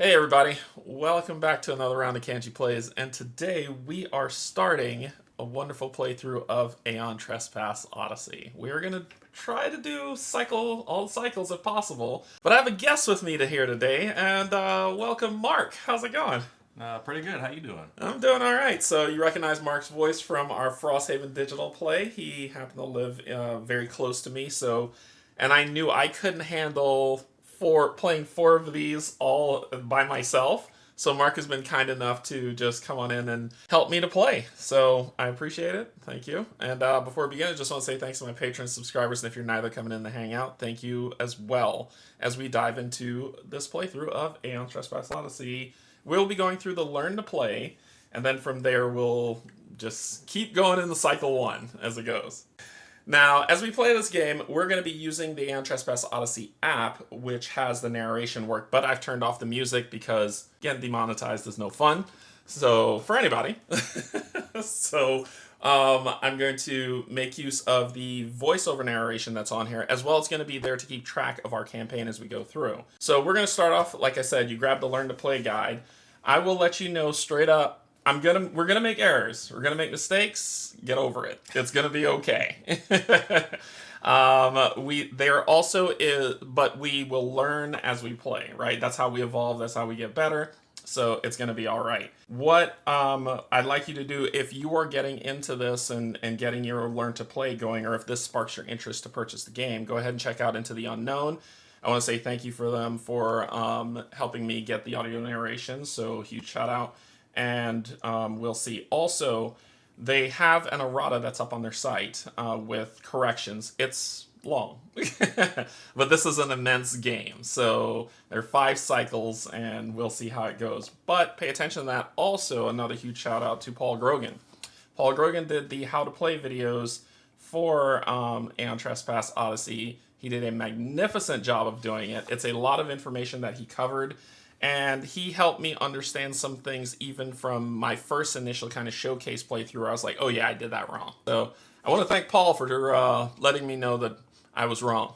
Hey everybody, welcome back to another round of Canje Plays, and today we are starting a wonderful playthrough of Aeon Trespass Odyssey. We are going to try to do all the cycles if possible, but I have a guest with me to here today, and welcome Mark. How's it going? Pretty good. How you doing? I'm doing all right. So you recognize Mark's voice from our Frosthaven digital play. He happened to live very close to me, and I knew I couldn't handle playing four of these all by myself. So Mark has been kind enough to just come on in and help me to play. So I appreciate it. Thank you. And before we begin, I just want to say thanks to my patrons, subscribers, and if you're neither coming in to hang out, thank you as well as we dive into this playthrough of Aeon Trespass Odyssey. We'll be going through the Learn to Play, and then from there we'll just keep going in the cycle one as it goes. Now, as we play this game, we're going to be using the Aeon Trespass Odyssey app, which has the narration work, but I've turned off the music because getting demonetized is no fun. So, for anybody. I'm going to make use of the voiceover narration that's on here, as well as going to be there to keep track of our campaign as we go through. So we're going to start off, like I said, you grab the Learn to Play guide. I will let you know straight up, we're gonna make errors. We're gonna make mistakes. Get over it. It's gonna be okay. But we will learn as we play, right? That's how we evolve. That's how we get better. So it's gonna be all right. What I'd like you to do, if you are getting into this and getting your Learn to Play going, or if this sparks your interest to purchase the game, go ahead and check out Into the Unknown. I want to say thank you for them for helping me get the audio narration. So huge shout out. And we'll see. Also, they have an errata that's up on their site with corrections. It's long, but this is an immense game. So there are 5 cycles, and we'll see how it goes. But pay attention to that. Also, another huge shout out to Paul Grogan. Paul Grogan did the How to Play videos for Aeon Trespass Odyssey. He did a magnificent job of doing it. It's a lot of information that he covered. And he helped me understand some things even from my first initial kind of showcase playthrough where I was like, oh yeah, I did that wrong. So I want to thank Paul for letting me know that I was wrong.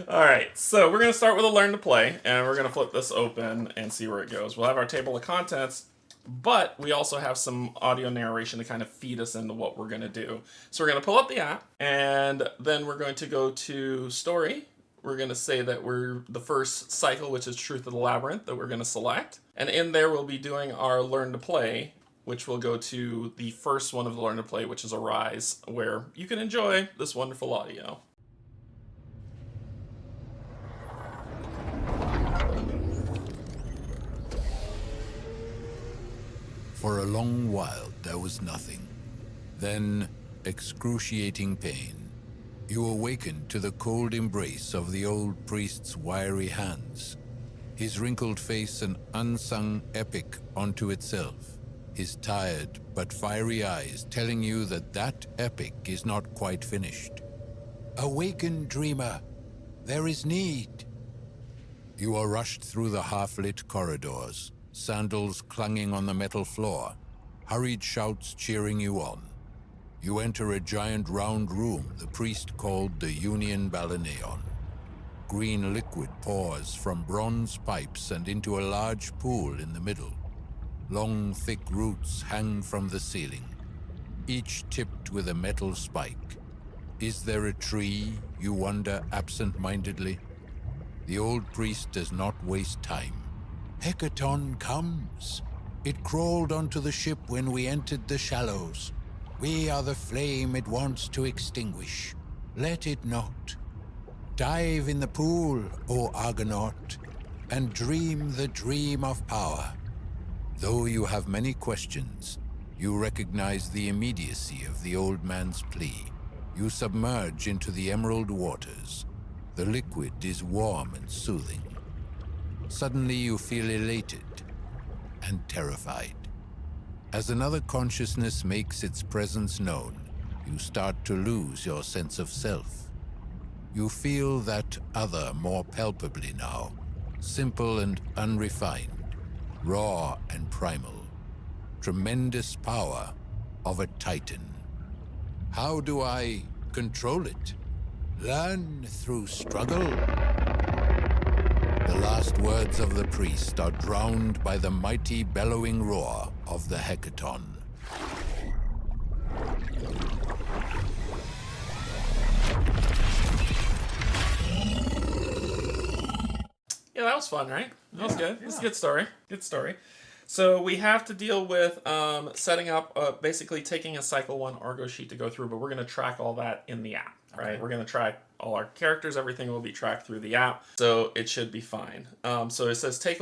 Alright, so we're going to start with a Learn to Play, and we're going to flip this open and see where it goes. We'll have our table of contents, but we also have some audio narration to kind of feed us into what we're going to do. So we're going to pull up the app, and then we're going to go to Story. We're going to say that we're the first cycle, which is Truth of the Labyrinth, that we're going to select. And in there, we'll be doing our Learn to Play, which will go to the first one of the Learn to Play, which is Arise, where you can enjoy this wonderful audio. For a long while, there was nothing. Then, excruciating pain. You awakened to the cold embrace of the old priest's wiry hands, his wrinkled face an unsung epic unto itself, his tired but fiery eyes telling you that that epic is not quite finished. Awaken, dreamer, there is need. You are rushed through the half-lit corridors, sandals clanging on the metal floor, hurried shouts cheering you on. You enter a giant round room the priest called the Union Balaneon. Green liquid pours from bronze pipes and into a large pool in the middle. Long, thick roots hang from the ceiling, each tipped with a metal spike. Is there a tree, you wonder absent-mindedly? The old priest does not waste time. Hecaton comes. It crawled onto the ship when we entered the shallows. We are the flame it wants to extinguish. Let it not. Dive in the pool, O Argonaut, and dream the dream of power. Though you have many questions, you recognize the immediacy of the old man's plea. You submerge into the emerald waters. The liquid is warm and soothing. Suddenly you feel elated and terrified. As another consciousness makes its presence known, you start to lose your sense of self. You feel that other more palpably now, simple and unrefined, raw and primal, tremendous power of a titan. How do I control it? Learn through struggle? last words of the priest are drowned by the mighty bellowing roar of the hecaton. Yeah, that was fun, right? That was good. It's a good story. Good story. So we have to deal with setting up, basically taking a Cycle 1 Argo sheet to go through, but we're going to track all that in the app, right? Okay. We're going to track all our characters. Everything will be tracked through the app, so it should be fine. So it says take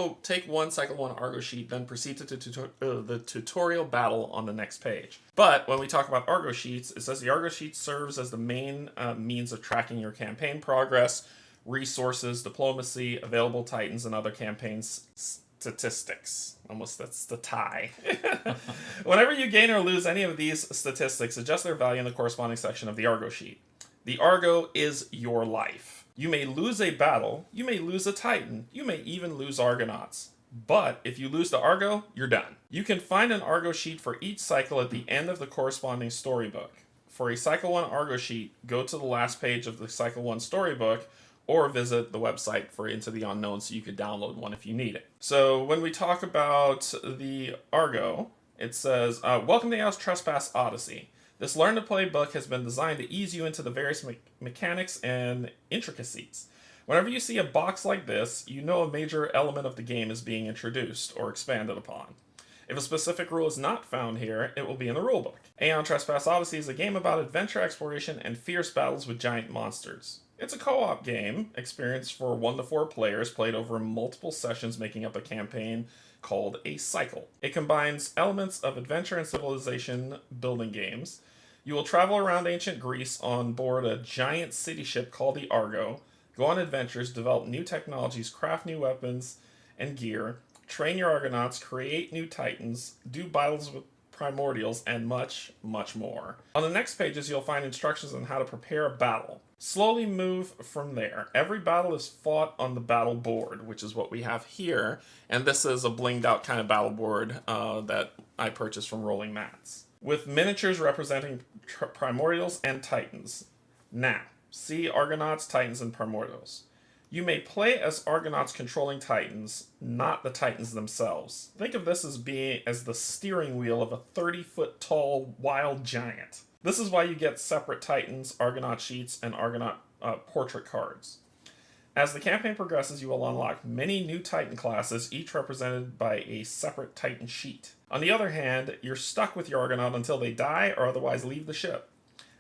one Cycle 1 Argo sheet, then proceed to the tutorial battle on the next page. But when we talk about Argo sheets, it says the Argo sheet serves as the main means of tracking your campaign progress, resources, diplomacy, available titans, and other campaigns statistics. Almost that's the tie. Whenever you gain or lose any of these statistics, adjust their value in the corresponding section of the Argo sheet. The Argo is your life. You may lose a battle, you may lose a titan, you may even lose Argonauts. But if you lose the Argo, you're done. You can find an Argo sheet for each cycle at the end of the corresponding storybook. For a Cycle 1 Argo sheet, go to the last page of the Cycle 1 storybook, or visit the website for Into the Unknown so you could download one if you need it. So when we talk about the Argo, it says, welcome to Aeon Trespass Odyssey. This learn-to-play book has been designed to ease you into the various mechanics and intricacies. Whenever you see a box like this, you know a major element of the game is being introduced or expanded upon. If a specific rule is not found here, it will be in the rulebook. Aeon Trespass Odyssey is a game about adventure, exploration, and fierce battles with giant monsters. It's a co-op game experience for 1 to 4 players played over multiple sessions, making up a campaign called a cycle. It combines elements of adventure and civilization building games. You will travel around ancient Greece on board a giant city ship called the Argo, go on adventures, develop new technologies, craft new weapons and gear, train your Argonauts, create new titans, do battles with Primordials, and much, much more. On the next pages, you'll find instructions on how to prepare a battle. Slowly move from there. Every battle is fought on the battle board, which is what we have here. And this is a blinged out kind of battle board that I purchased from Rolling Mats, with miniatures representing Primordials and Titans. Now, see Argonauts, Titans, and Primordials. You may play as Argonauts controlling Titans, not the Titans themselves. Think of this as being as the steering wheel of a 30-foot tall wild giant. This is why you get separate Titans, Argonaut sheets, and Argonaut portrait cards. As the campaign progresses, you will unlock many new Titan classes, each represented by a separate Titan sheet. On the other hand, you're stuck with your Argonaut until they die or otherwise leave the ship.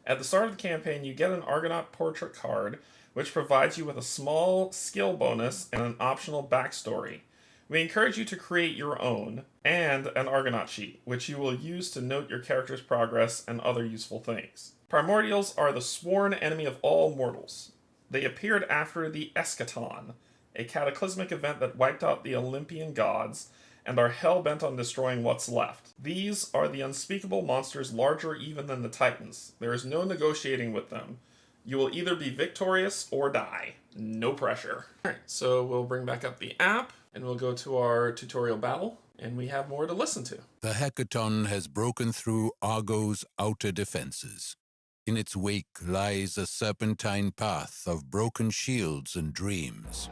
At the start of the campaign, you get an Argonaut portrait card, which provides you with a small skill bonus and an optional backstory. We encourage you to create your own, and an Argonaut sheet, which you will use to note your character's progress and other useful things. Primordials are the sworn enemy of all mortals. They appeared after the Eschaton, a cataclysmic event that wiped out the Olympian gods, and are hell-bent on destroying what's left. These are the unspeakable monsters larger even than the Titans. There is no negotiating with them. You will either be victorious or die. No pressure. Alright, so we'll bring back up the app, and we'll go to our tutorial battle, and we have more to listen to. The hecaton has broken through Argo's outer defenses. In its wake lies a serpentine path of broken shields and dreams.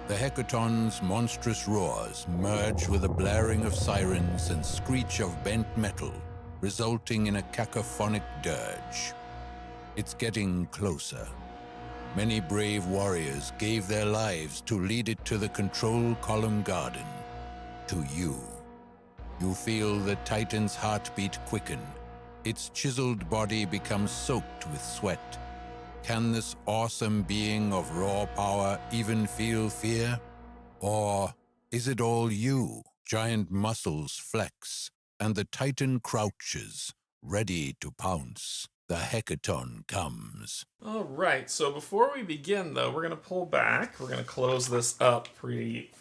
The hecaton's monstrous roars merge with a blaring of sirens and screech of bent metal, resulting in a cacophonic dirge. It's getting closer. Many brave warriors gave their lives to lead it to the control column garden. To you. You feel the Titan's heartbeat quicken. Its chiseled body becomes soaked with sweat. Can this awesome being of raw power even feel fear? Or is it all you? Giant muscles flex, and the Titan crouches, ready to pounce. The hecaton comes. All right, so before we begin, though, we're going to pull back. We're going to close this up for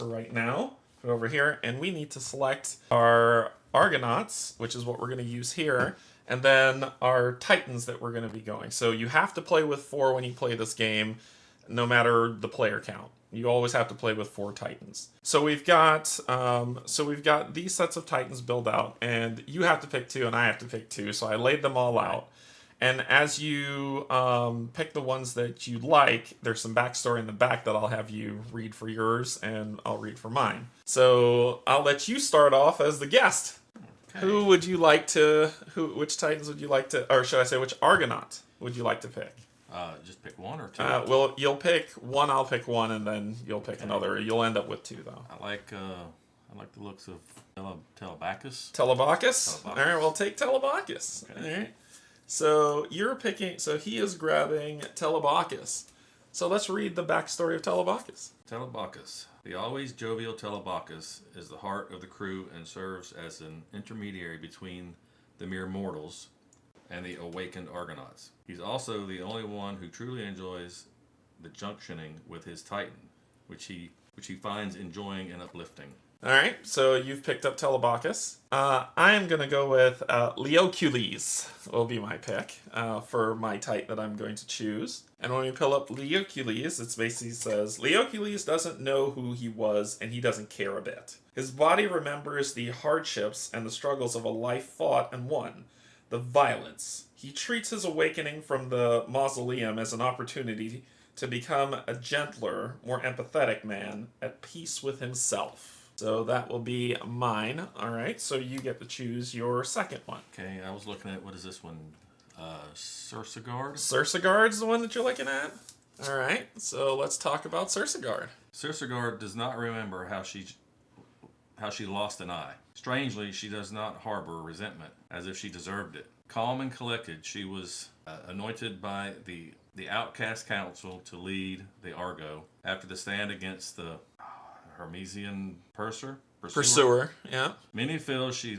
right now. Put it over here, and we need to select our Argonauts, which is what we're going to use here, and then our Titans that we're going to be going. So you have to play with 4 when you play this game, no matter the player count. You always have to play with 4 Titans. So we've got these sets of Titans built out, and you have to pick 2, and I have to pick 2. So I laid them all out. And as you pick the ones that you like, there's some backstory in the back that I'll have you read for yours, and I'll read for mine. So I'll let you start off as the guest. Okay. Who would you like to? Which Titans would you like to? Or should I say, which Argonaut would you like to pick? Just pick one or two. Well, you'll pick one. I'll pick one, and then you'll pick another. You'll end up with two, though. I like the looks of Telebacus. Telebacus. All right, we'll take Telebacus. Okay. All right. So you're picking. So he is grabbing Telebacus. So let's read the backstory of Telebacus. Telebacus. The always jovial Telebacus is the heart of the crew and serves as an intermediary between the mere mortals and the awakened Argonauts. He's also the only one who truly enjoys the junctioning with his Titan, which he finds enjoying and uplifting. All right, so you've picked up Telebacus. I am going to go with Leocules will be my pick for my type that I'm going to choose. And when we pull up Leocules, it basically says, Leocules doesn't know who he was, and he doesn't care a bit. His body remembers the hardships and the struggles of a life fought and won, the violence. He treats his awakening from the mausoleum as an opportunity to become a gentler, more empathetic man at peace with himself. So that will be mine. All right, so you get to choose your second one. Okay, I was looking at, what is this one? Cersagard? Cersagard's the one that you're looking at? All right, so let's talk about Cersagard. Cersagard does not remember how she lost an eye. Strangely, she does not harbor resentment, as if she deserved it. Calm and collected, she was anointed by the outcast council to lead the Argo after the stand against the Hermesian Pursuer, yeah. Many feel she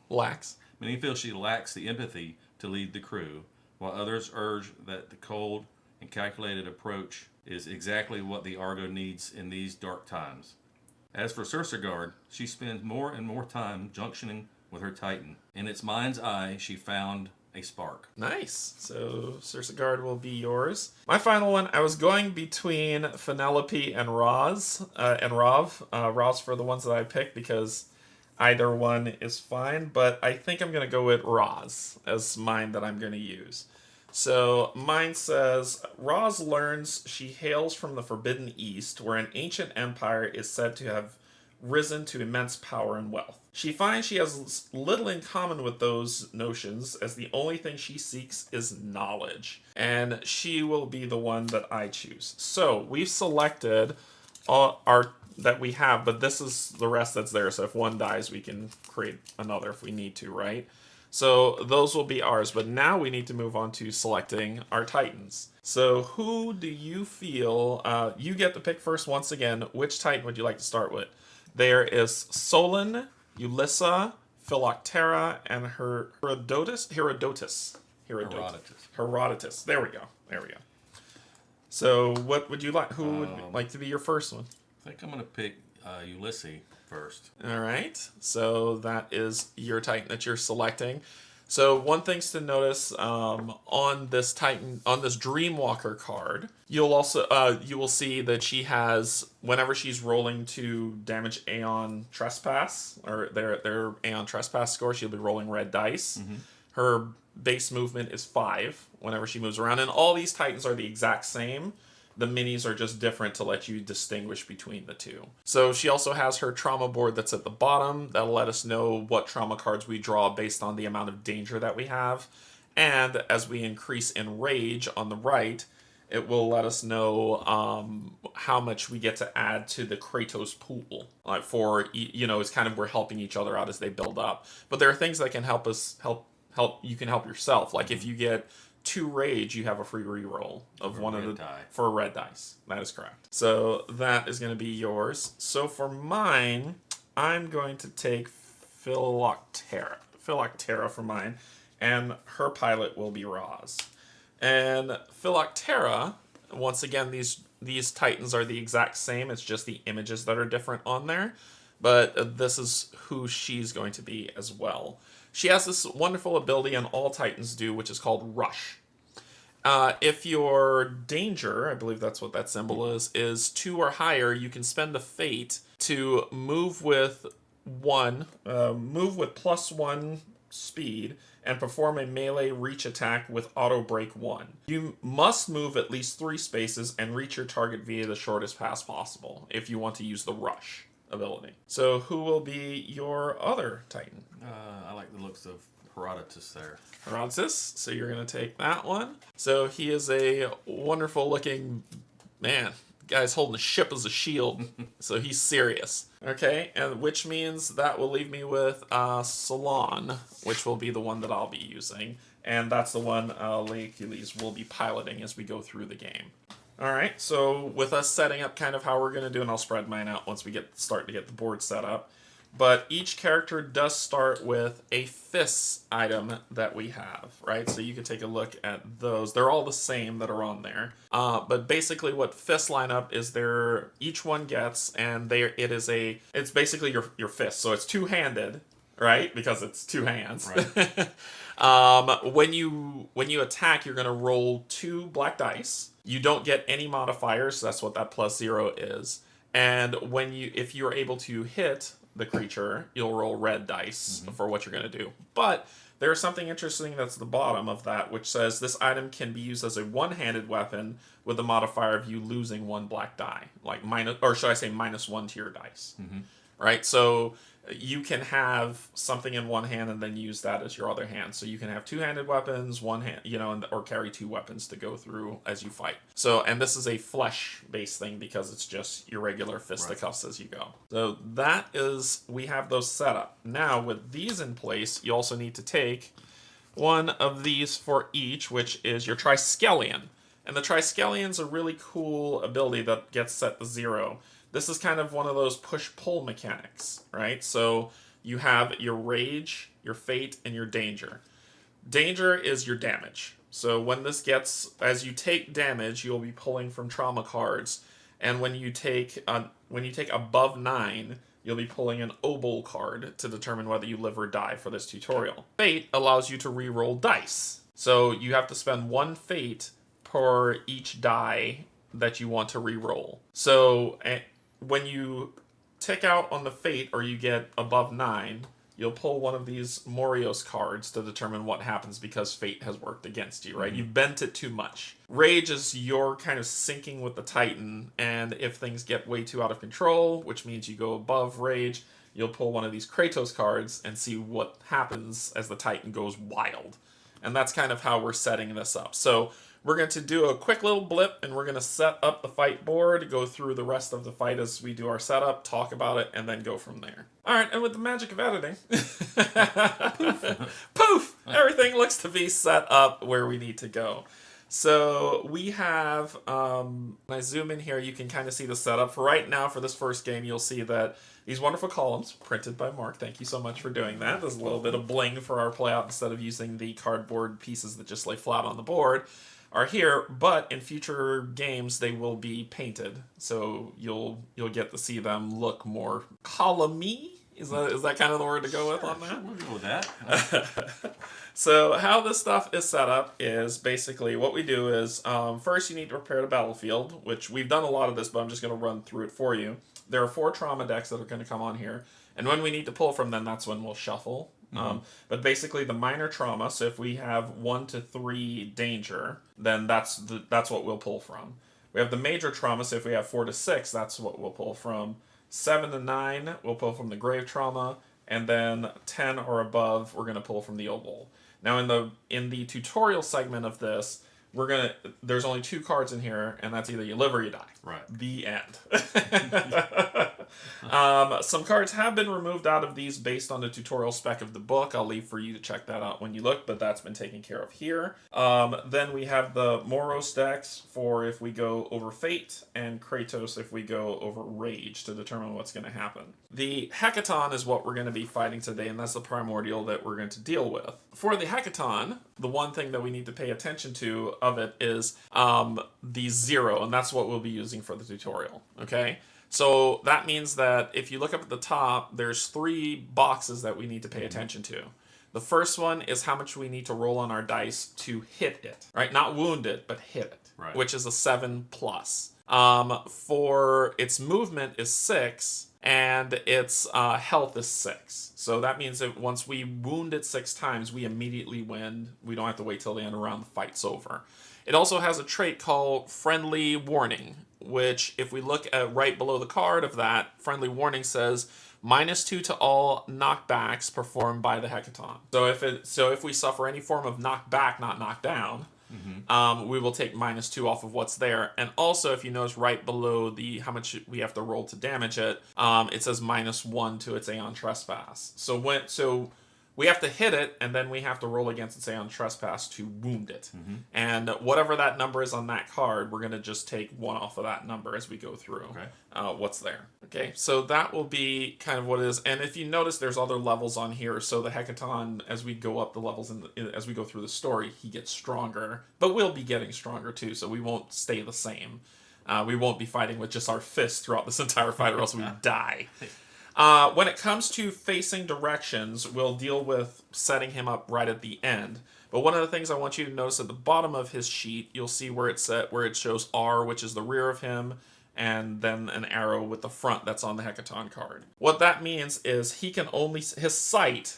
lacks the empathy to lead the crew, while others urge that the cold and calculated approach is exactly what the Argo needs in these dark times. As for Cersagard, she spends more and more time junctioning with her Titan. In its mind's eye, she found a spark. Nice. So Cersagard will be yours. My final one, I was going between Penelope and Roz, Roz for the ones that I picked because either one is fine, but I think I'm going to go with Roz as mine that I'm going to use. So mine says, Roz learns she hails from the Forbidden East, where an ancient empire is said to have risen to immense power and wealth. She finds she has little in common with those notions, as the only thing she seeks is knowledge. And she will be the one that I choose. So we've selected our that we have, but this is the rest that's there. So if one dies, we can create another if we need to, right? So those will be ours, but now we need to move on to selecting our Titans. So who do you feel, you get to pick first once again, which Titan would you like to start with? There is Solon, Ulyssa, Philoctera, and Herodotus. There we go. So what would you like? Who would like to be your first one? I think I'm going to pick Ulysses first. All right. So that is your Titan that you're selecting. So one thing's to notice on this Titan, on this Dreamwalker card, you'll also you will see that she has, whenever she's rolling to damage Aeon Trespass or their Aeon Trespass score, she'll be rolling red dice. Mm-hmm. Her base movement is 5 whenever she moves around, and all these Titans are the exact same. The minis are just different to let you distinguish between the two. So she also has her trauma board that's at the bottom. That'll let us know what trauma cards we draw based on the amount of danger that we have. And as we increase in rage on the right, it will let us know how much we get to add to the Kratos pool. Like it's kind of we're helping each other out as they build up. But there are things that can help us help. You can help yourself. Like if you get 2 rage, you have a free reroll of one of the die. For a red dice. That is correct. So that is going to be yours. So for mine, I'm going to take Philoctera for mine, and her pilot will be Roz. And Philoctera, once again, these Titans are the exact same. It's just the images that are different on there. But this is who she's going to be as well. She has this wonderful ability, and all Titans do, which is called Rush. If your danger, I believe that's what that symbol is 2 or higher, you can spend a fate to move with +1 speed and perform a melee reach attack with auto break 1. You must move at least 3 spaces and reach your target via the shortest path possible if you want to use the rush ability. So who will be your other Titan? I like the looks of Herodotus there. Herodotus, so you're going to take that one. So he is a wonderful looking man. Guy's holding a ship as a shield, so he's serious. Okay, and which means that will leave me with Salon, which will be the one that I'll be using. And that's the one Laertes will be piloting as we go through the game. All right, so with us setting up kind of how we're going to do, and I'll spread mine out once we start to get the board set up. But each character does start with a fists item that we have, right? So you can take a look at those. They're all the same that are on there. But basically what fists line up is each one gets, and it's basically your fist. So it's two-handed, right? Because it's two hands. Right. When you attack, you're going to roll 2 black dice. You don't get any modifiers, so that's what that +0 is. And if you're able to hit the creature, you'll roll red dice for what you're going to do. But there's something interesting that's at the bottom of that, which says this item can be used as a one-handed weapon with the modifier of you losing 1 black die, like -1 to your dice. Right? So you can have something in one hand and then use that as your other hand. So you can have two-handed weapons, one hand, or carry 2 weapons to go through as you fight. So, and this is a flesh-based thing because it's just your regular fisticuffs as you go. So we have those set up. Now, with these in place, you also need to take one of these for each, which is your Triskelion. And the Triskellion's a really cool ability that gets set to 0. This is kind of one of those push-pull mechanics, right? So you have your rage, your fate, and your danger. Danger is your damage. So as you take damage, you'll be pulling from trauma cards. And when you take above 9, you'll be pulling an obol card to determine whether you live or die for this tutorial. Fate allows you to re-roll dice. So you have to spend 1 fate per each die that you want to re-roll. So when you tick out on the fate or you get above 9, you'll pull one of these Morios cards to determine what happens because fate has worked against you, right? You've bent it too much. Rage is your kind of syncing with the Titan, and if things get way too out of control, which means you go above rage, you'll pull one of these Kratos cards and see what happens as the Titan goes wild. And that's kind of how we're setting this up. So we're going to do a quick little blip, and we're going to set up the fight board, go through the rest of the fight as we do our setup, talk about it, and then go from there. All right, and with the magic of editing, poof, everything looks to be set up where we need to go. So we have, when I zoom in here, you can kind of see the setup. For right now, for this first game, you'll see that these wonderful columns, printed by Mark, thank you so much for doing that. There's a little bit of bling for our playout instead of using the cardboard pieces that just lay flat on the board, are here, but in future games they will be painted, so you'll get to see them look more columny. Is that kind of the word to go with on that? Sure, we'll go with that. So how this stuff is set up is basically what we do is first you need to prepare the battlefield, which we've done a lot of this, but I'm just going to run through it for you. There are 4 trauma decks that are going to come on here, and when we need to pull from them, that's when we'll shuffle. But basically the minor trauma, so if we have 1 to 3 danger, then that's what we'll pull from. We have the major trauma, so if we have 4 to 6, that's what we'll pull from. 7 to 9, we'll pull from the grave trauma, and then 10 or above, we're going to pull from the obol. Now in the tutorial segment of this, there's only 2 cards in here, and that's either you live or you die. Right. The end. Some cards have been removed out of these based on the tutorial spec of the book. I'll leave for you to check that out when you look, but that's been taken care of here. Then we have the Moros decks for if we go over Fate, and Kratos if we go over Rage to determine what's going to happen. The Hecaton is what we're going to be fighting today, and that's the Primordial that we're going to deal with. For the Hecaton, the one thing that we need to pay attention to of it is the 0, and that's what we'll be using for the tutorial, okay? So that means that if you look up at the top, there's 3 boxes that we need to pay attention to. The first one is how much we need to roll on our dice to hit it, right? Not wound it, but hit it, right, which is a 7+. For its movement is 6, and its health is 6. So that means that once we wound it 6 times, we immediately win. We don't have to wait till the end of the round. The fight's over. It also has a trait called Friendly Warning, which if we look at right below the card of that, Friendly Warning says -2 to all knockbacks performed by the Hecaton. So if we suffer any form of knockback, not knockdown, we will take -2 off of what's there. And also, if you notice right below the how much we have to roll to damage it, it says -1 to its Aeon Trespass. So we have to hit it, and then we have to roll against its Aeon Trespass to wound it. And whatever that number is on that card, we're going to just take 1 off of that number as we go through what's there. Okay, so that will be kind of what it is. And if you notice, there's other levels on here. So the Hecaton, as we go up the levels, as we go through the story, he gets stronger. But we'll be getting stronger too, so we won't stay the same. We won't be fighting with just our fists throughout this entire fight, or else we die. When it comes to facing directions, we'll deal with setting him up right at the end. But one of the things I want you to notice at the bottom of his sheet, you'll see where it shows R, which is the rear of him, and then an arrow with the front that's on the Hecaton card. What that means is his sight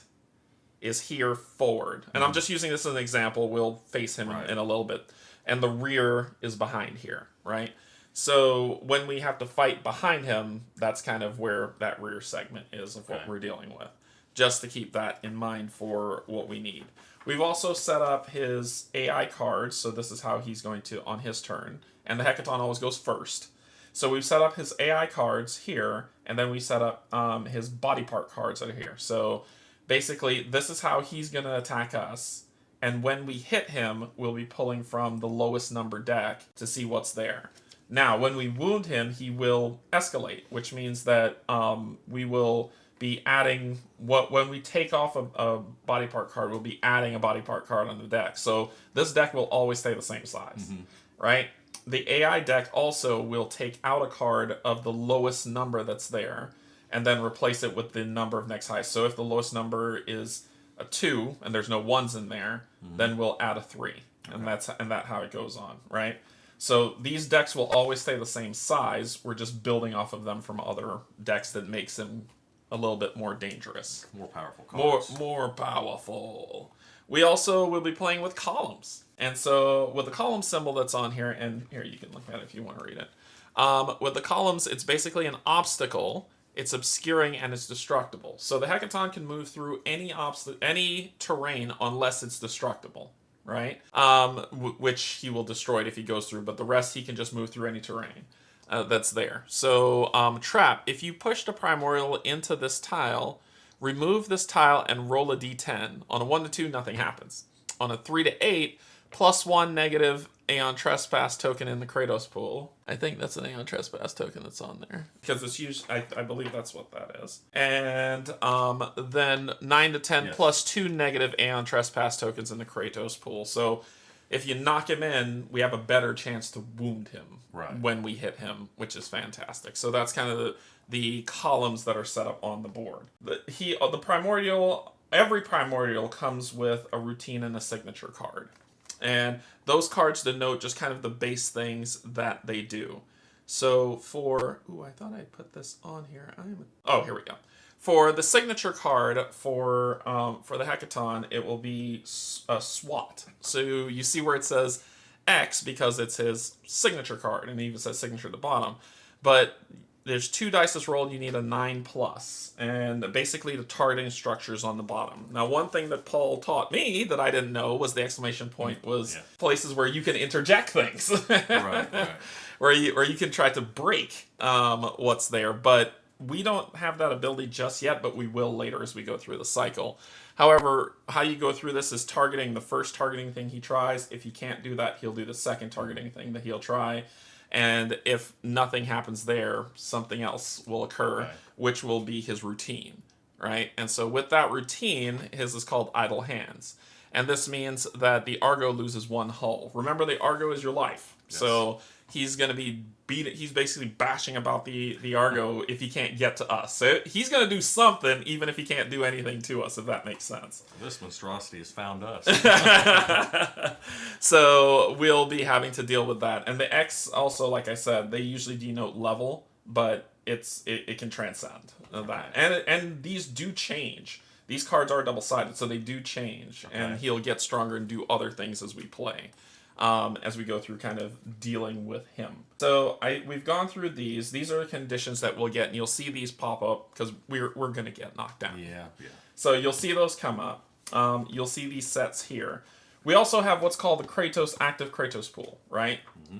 is here forward. And I'm just using this as an example. We'll face him in a little bit. And the rear is behind here, right? So when we have to fight behind him, that's kind of where that rear segment is of what we're dealing with. Just to keep that in mind for what we need. We've also set up his AI cards, so this is how he's going to on his turn. And the Hecaton always goes first. So we've set up his AI cards here, and then we set up his body part cards that are here. So basically, this is how he's going to attack us. And when we hit him, we'll be pulling from the lowest number deck to see what's there. Now, when we wound him, he will escalate, which means that we will be adding when we take off a body part card, we'll be adding a body part card on the deck. So this deck will always stay the same size, right? The AI deck also will take out a card of the lowest number that's there and then replace it with the number of next highest. So if the lowest number is a 2 and there's no 1s in there, then we'll add a 3. And that's how it goes on, right? So these decks will always stay the same size. We're just building off of them from other decks that makes them a little bit more dangerous. More powerful cards. More powerful. We also will be playing with columns. And so with the column symbol that's on here, and here you can look at it if you want to read it. With the columns, it's basically an obstacle. It's obscuring and it's destructible. So the Hecaton can move through any terrain unless it's destructible, right? Which he will destroy it if he goes through, but the rest he can just move through any terrain that's there. So trap, if you push the Primordial into this tile, remove this tile and roll a d10. On a 1 to 2, nothing happens. On a 3 to 8, +1 negative Aeon Trespass token in the Kratos pool. I think that's an Aeon Trespass token that's on there. Because it's usually, I believe that's what that is. And then 9 to 10, +2 negative Aeon Trespass tokens in the Kratos pool. So if you knock him in, we have a better chance to wound him when we hit him, which is fantastic. So that's kind of the columns that are set up on the board. The Primordial, every Primordial comes with a routine and a signature card. And those cards denote just kind of the base things that they do. So for... Ooh, I thought I put this on here. Oh, here we go. For the signature card for the Hecaton, it will be a SWAT. So you see where it says X because it's his signature card, and it even says signature at the bottom. But there's 2 dice that's rolled, you need a 9+. And basically the targeting structure's on the bottom. Now, one thing that Paul taught me that I didn't know was the exclamation point was places where you can interject things. right. Where you can try to break what's there. But we don't have that ability just yet, but we will later as we go through the cycle. However, how you go through this is targeting the first targeting thing he tries. If he can't do that, he'll do the second targeting thing that he'll try. And if nothing happens there, something else will occur, which will be his routine, right? And so with that routine, his is called Idle Hands. And this means that the Argo loses 1 hull. Remember, the Argo is your life. Yes. So he's going to be he's basically bashing about the Argo if he can't get to us. So he's going to do something even if he can't do anything to us, if that makes sense. This monstrosity has found us. So we'll be having to deal with that. And the X also, like I said, they usually denote level, but it can transcend that. And these do change. These cards are double-sided, so they do change. Okay. And he'll get stronger and do other things as we play. As we go through kind of dealing with him. So we've gone through these. These are the conditions that we'll get, and you'll see these pop up because we're going to get knocked down. Yeah. So you'll see those come up. You'll see these sets here. We also have what's called the Kratos active Kratos pool, right? Mm-hmm.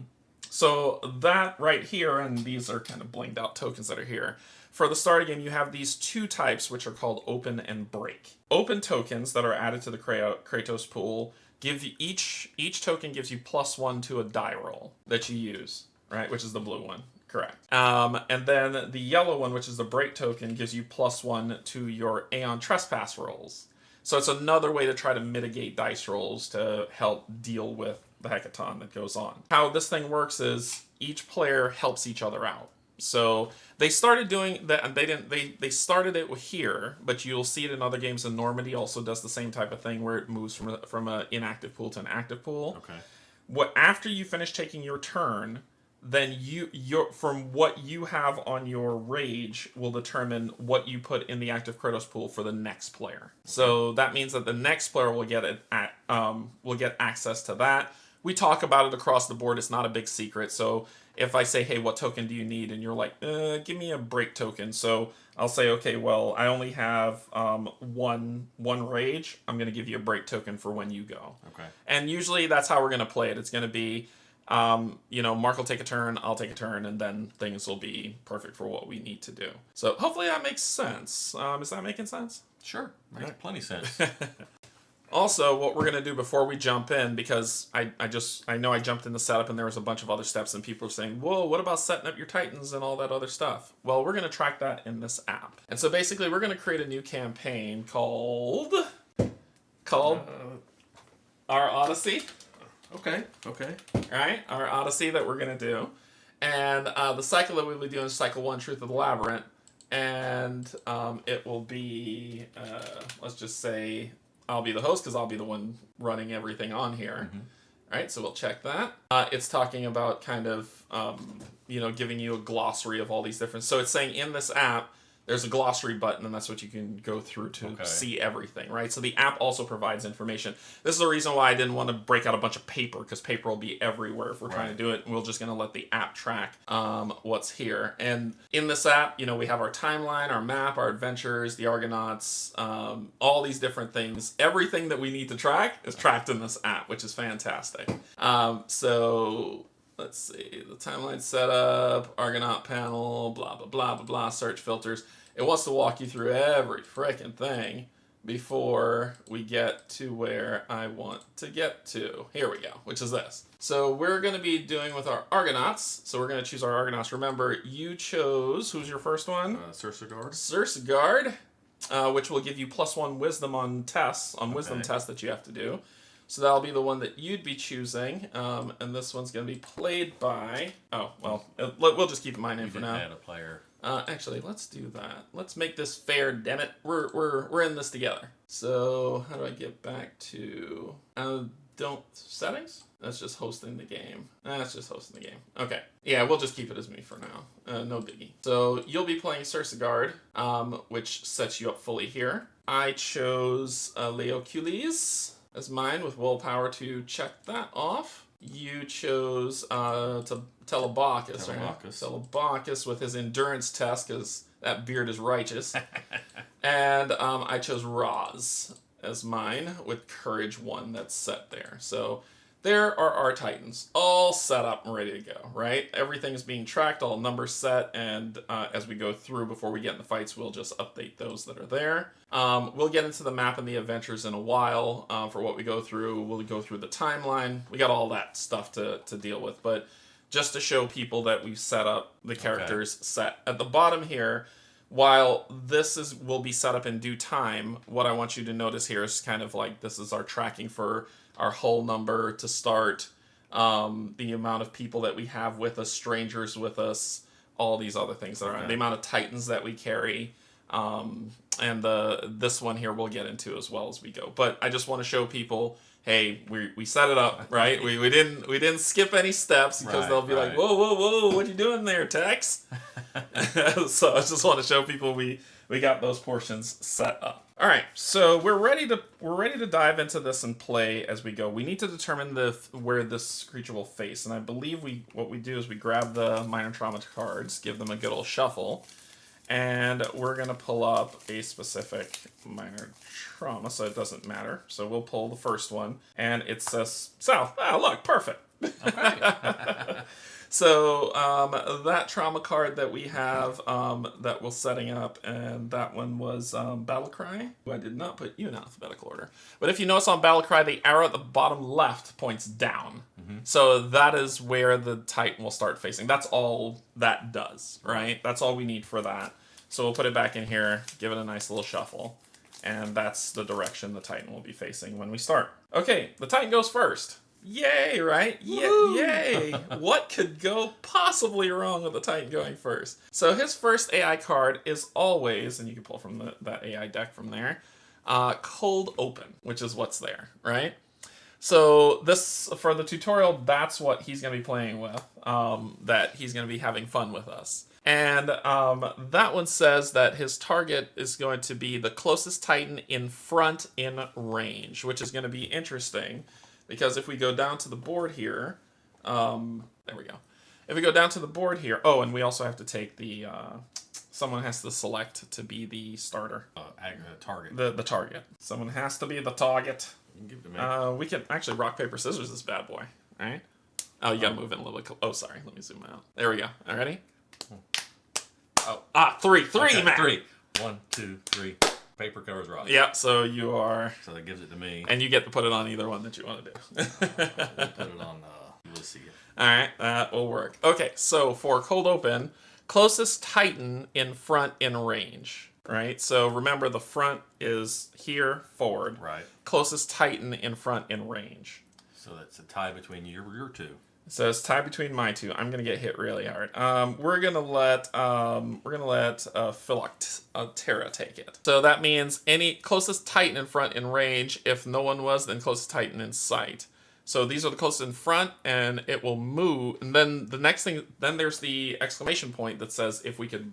So that right here, and these are kind of blinged out tokens that are here. For the start game, you have these two types, which are called open and break. Open tokens that are added to the Kratos pool give you each token gives you +1 to a die roll that you use, right? Which is the blue one, correct? And then the yellow one, which is the break token, gives you +1 to your Aeon Trespass rolls. So it's another way to try to mitigate dice rolls to help deal with the hecaton that goes on. How this thing works is each player helps each other out. So they started doing that. They started it here, but you'll see it in other games. And Normandy also does the same type of thing where it moves from an inactive pool to an active pool. Okay. After you finish taking your turn, then from what you have on your rage will determine what you put in the active Kratos pool for the next player. So that means that the next player will get access to that. We talk about it across the board. It's not a big secret. So if I say, hey, what token do you need? And you're like, give me a break token. So I'll say, okay, well, I only have one rage. I'm going to give you a break token for when you go. Okay. And usually that's how we're going to play it. It's going to be, Mark will take a turn, I'll take a turn, and then things will be perfect for what we need to do. So hopefully that makes sense. Is that making sense? Sure. Makes plenty sense. Also, what we're going to do before we jump in, because I know I jumped in the setup and there was a bunch of other steps and people were saying, whoa, what about setting up your Titans and all that other stuff? Well, we're going to track that in this app. And so basically we're going to create a new campaign called our Odyssey. Okay. All right, our Odyssey that we're going to do. And the cycle that we'll be doing is Cycle 1, Truth of the Labyrinth. And it will be, let's just say, I'll be the host because I'll be the one running everything on here. Mm-hmm. All right, so we'll check that. It's talking about kind of, giving you a glossary of all these different... So it's saying in this app, there's a glossary button, and that's what you can go through to see everything, right? So the app also provides information. This is the reason why I didn't want to break out a bunch of paper, because paper will be everywhere if we're trying to do it. And we're just going to let the app track what's here. And in this app, we have our timeline, our map, our adventures, the Argonauts, all these different things. Everything that we need to track is tracked in this app, which is fantastic. So... let's see, the timeline setup, Argonaut panel, blah, blah, blah, blah, blah, search filters. It wants to walk you through every frickin' thing before we get to where I want to get to. Here we go, which is this. So we're going to be doing with our Argonauts. So we're going to choose our Argonauts. Remember, you chose, who's your first one? Cersegard, which will give you +1 wisdom on tests, wisdom tests that you have to do. So that'll be the one that you'd be choosing, and this one's going to be played by... Oh, well, we'll just keep my name for now. Add a player. Actually, let's do that. Let's make this fair, damn it. We're in this together. So how do I get back to... settings? That's just hosting the game. That's just hosting the game. Okay. Yeah, we'll just keep it as me for now. No biggie. So you'll be playing Cersegard, which sets you up fully here. I chose Leocules as mine with willpower to check that off. You chose Telebacus, right? Telebacus with his endurance test because that beard is righteous. And I chose Roz as mine with courage 1 that's set there. So there are our Titans all set up and ready to go, right? Everything is being tracked, all numbers set, and as we go through before we get in the fights, we'll just update those that are there. We'll get into the map and the adventures in a while for what we go through. We'll go through the timeline. We got all that stuff to deal with, but just to show people that we've set up the characters set. At the bottom here, while this will be set up in due time, what I want you to notice here is kind of like this is our tracking for our hull number to start, the amount of people that we have with us, strangers with us, all these other things that are the amount of titans that we carry. And this one here we'll get into as well as we go. But I just want to show people, hey, we set it up, right? we didn't skip any steps because they'll be like, whoa, what you doing there, Tex? So I just want to show people we got those portions set up. All right, so we're ready to dive into this and play as we go. We need to determine where this creature will face, and I believe what we do is we grab the minor trauma cards, give them a good old shuffle, and we're gonna pull up a specific minor trauma, so it doesn't matter. So we'll pull the first one, and it says south. Ah, look, perfect. Okay. So that trauma card that we have that we're setting up, and that one was Battle Cry. I did not put you in alphabetical order. But if you notice on Battle Cry, the arrow at the bottom left points down. Mm-hmm. So that is where the Titan will start facing. That's all that does, right? That's all we need for that. So we'll put it back in here, give it a nice little shuffle, and that's the direction the Titan will be facing when we start. Okay, the Titan goes first. Yay, right? Yay! What could go possibly wrong with the Titan going first? So his first AI card is always, and you can pull from that AI deck from there, Cold Open, which is what's there, right? So this, for the tutorial, that's what he's going to be playing with, that he's going to be having fun with us. And that one says that his target is going to be the closest Titan in front in range, which is going to be interesting. Because if we go down to the board here, there we go. If we go down to the board here, oh, and we also have to take the, someone has to select to be the starter. Target. The target. Someone has to be the target. You can give it to me. We can actually rock, paper, scissors this bad boy. All right. Oh, you gotta move in a little bit. Oh, sorry. Let me zoom out. There we go. All ready? Oh. Three, okay, man. 3. 1, 2, 3. Paper covers rock. Yeah, so you are... So that gives it to me. And you get to put it on either one that you want to do. We'll put it on Ulysses. Alright, that will work. Okay, so for Cold Open, closest Titan in front in range. Right? So remember, the front is here, forward. Right. Closest Titan in front in range. So that's a tie between your two. So it's tied between my two. I'm gonna get hit really hard. We're gonna let Philoctera take it. So that means any closest Titan in front in range. If no one was, then closest Titan in sight. So these are the closest in front, and it will move. And then the next thing, then there's the exclamation point that says if we could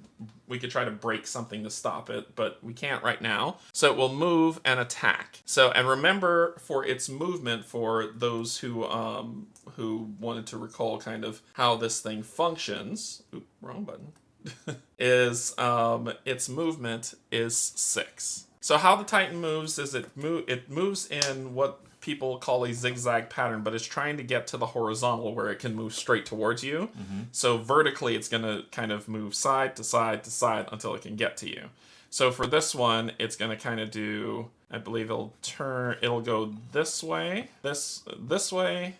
try to break something to stop it, but we can't right now. So it will move and attack. So, and remember, for its movement, for those who wanted to recall kind of how this thing functions, oop, wrong button, is its movement is 6. So how the Titan moves is it moves in what people call a zigzag pattern, but it's trying to get to the horizontal where it can move straight towards you. Mm-hmm. So vertically, it's going to kind of move side to side to side until it can get to you. So for this one, it's going to kind of do, I believe it'll go this way, this way,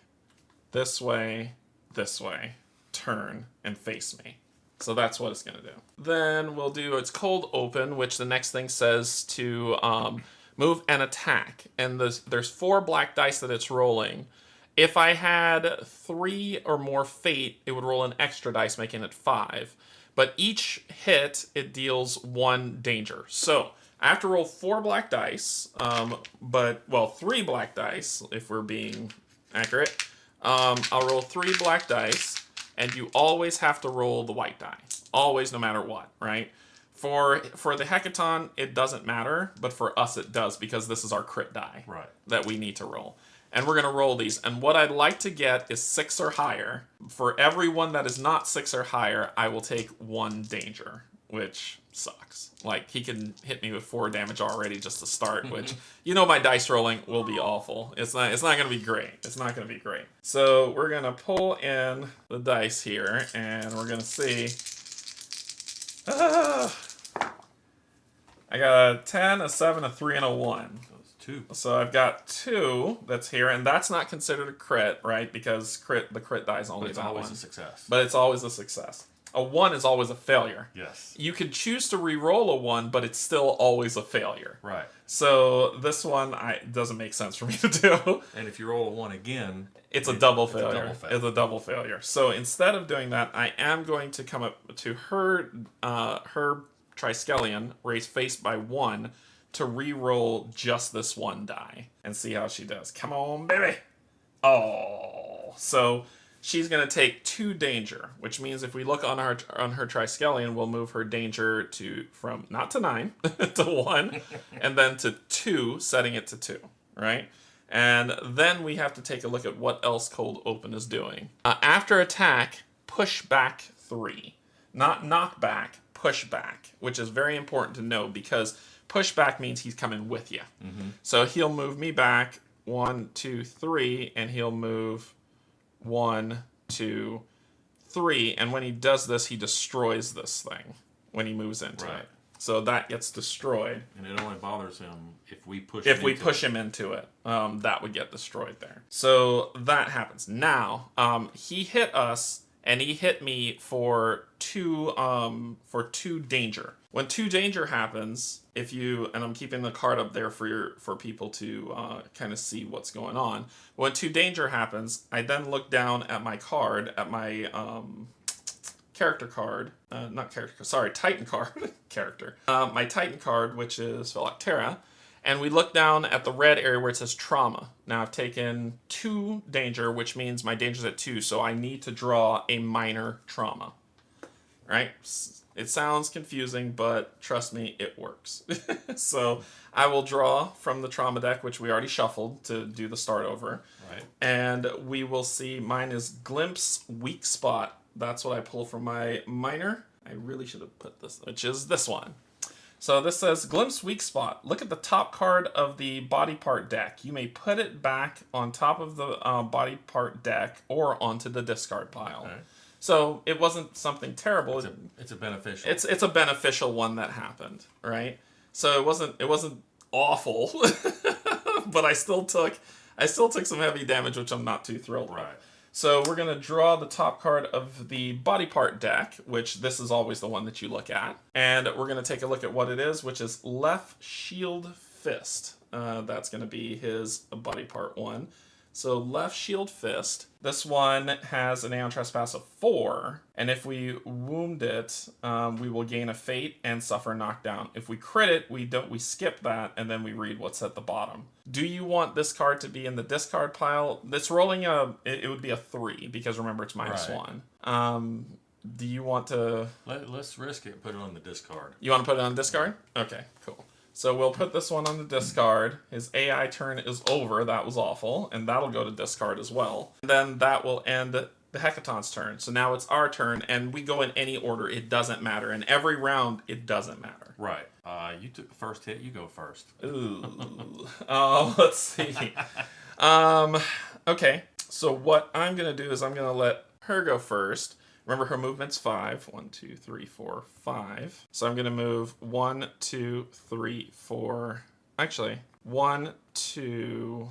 this way, this way, turn, and face me. So that's what it's going to do. Then we'll do its Cold Open, which the next thing says to move and attack. And there's 4 black dice that it's rolling. If I had 3 or more fate, it would roll an extra dice, making it 5. But each hit, it deals 1 danger. So I have to roll 4 black dice, 3 black dice, if we're being accurate. I'll roll 3 black dice, and you always have to roll the white die. Always, no matter what, right? For the Hecaton, it doesn't matter, but for us it does, because this is our crit die that we need to roll. And we're going to roll these. And what I'd like to get is 6 or higher. For every one that is not 6 or higher, I will take 1 danger, which sucks. Like, he can hit me with 4 damage already just to start, which, my dice rolling will be awful. It's not going to be great. It's not going to be great. So we're going to pull in the dice here, and we're going to see... I got a 10, a 7, a 3, and a 1. So I've got 2 that's here, and that's not considered a crit, right? Because the crit die is only it's always a success. But it's always a success. A 1 is always a failure. Yes. You could choose to re-roll a 1, but it's still always a failure. Right. So this one doesn't make sense for me to do. And if you roll a 1 again, It's a double failure. It's a double failure. So instead of doing that, I am going to come up to her Triskelion, raise face by 1, to re-roll just this one die and see how she does. Come on, baby. Oh, so she's going to take 2 danger, which means if we look on her Triskelion, we'll move her danger from not to 9 to 1, and then to 2, setting it to 2, right? And then we have to take a look at what else Cold Open is doing. After attack, push back 3. Not knock back, push back, which is very important to know because push back means he's coming with you. Mm-hmm. So he'll move me back 1, 2, 3, and he'll move 1, 2, 3. And when he does this, he destroys this thing when he moves into it. So that gets destroyed. And it only bothers him if we push him into it. That would get destroyed there. So that happens. Now, he hit us, and he hit me for 2 danger. When 2 danger happens, and I'm keeping the card up there for people to kind of see what's going on. When 2 danger happens, I then look down at my card, at my character card, Titan card character. My Titan card, which is Phylactera, and we look down at the red area where it says trauma. Now I've taken 2 danger, which means my danger's at 2, so I need to draw a minor trauma. Right? It sounds confusing, but trust me, it works. So I will draw from the trauma deck, which we already shuffled to do the start over. Right. And we will see mine is Glimpse Weak Spot. That's what I pull from my minor. I really should have put this, which is this one. So this says Glimpse Weak Spot. Look at the top card of the body part deck. You may put it back on top of the body part deck or onto the discard pile. Okay. So it wasn't something terrible. It's a beneficial. It's a beneficial one that happened, right? So it wasn't awful, but I still took some heavy damage, which I'm not too thrilled with. Right. So we're going to draw the top card of the body part deck, which this is always the one that you look at. And we're going to take a look at what it is, which is Left Shield Fist. That's going to be his body part 1. So Left Shield Fist. This one has an Aeon Trespass of 4. And if we wound it, we will gain a fate and suffer knockdown. If we crit it, we skip that, and then we read what's at the bottom. Do you want this card to be in the discard pile? It's rolling it would be a 3, because remember it's -1. Do you want to... Let's risk it and put it on the discard. You want to put it on discard? Okay, cool. So we'll put this one on the discard. His AI turn is over. That was awful. And that'll go to discard as well. And then that will end the Hecaton's turn. So now it's our turn, and we go in any order. It doesn't matter. And every round, it doesn't matter. Right. You took the first hit. You go first. Ooh. Let's see. Okay. So what I'm going to do is I'm going to let her go first. Remember, her movement's 5. 1, 2, 3, 4, 5. So I'm going to move 1, 2, 3, 4. Actually, 1, 2,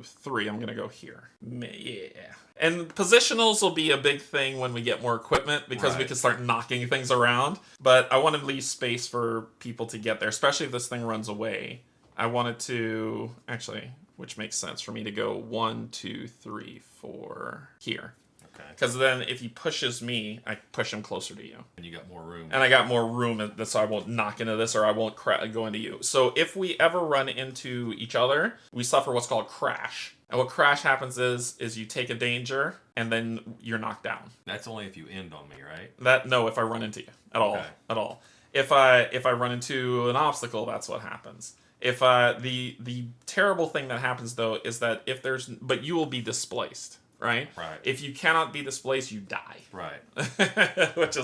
3. I'm going to go here. Yeah. And positionals will be a big thing when we get more equipment because we can start knocking things around. But I want to leave space for people to get there, especially if this thing runs away. I wanted to, actually, which makes sense for me to go 1, 2, 3, 4 here. Because then if he pushes me, I push him closer to you. And you got more room. And I got more room, so I won't knock into this or I won't go into you. So if we ever run into each other, we suffer what's called crash. And what crash happens is you take a danger and then you're knocked down. That's only if you end on me, right? No, if I run into you at all. If I run into an obstacle, that's what happens. If the terrible thing that happens though is that but you will be displaced. Right? If you cannot be displaced, you die. Right. which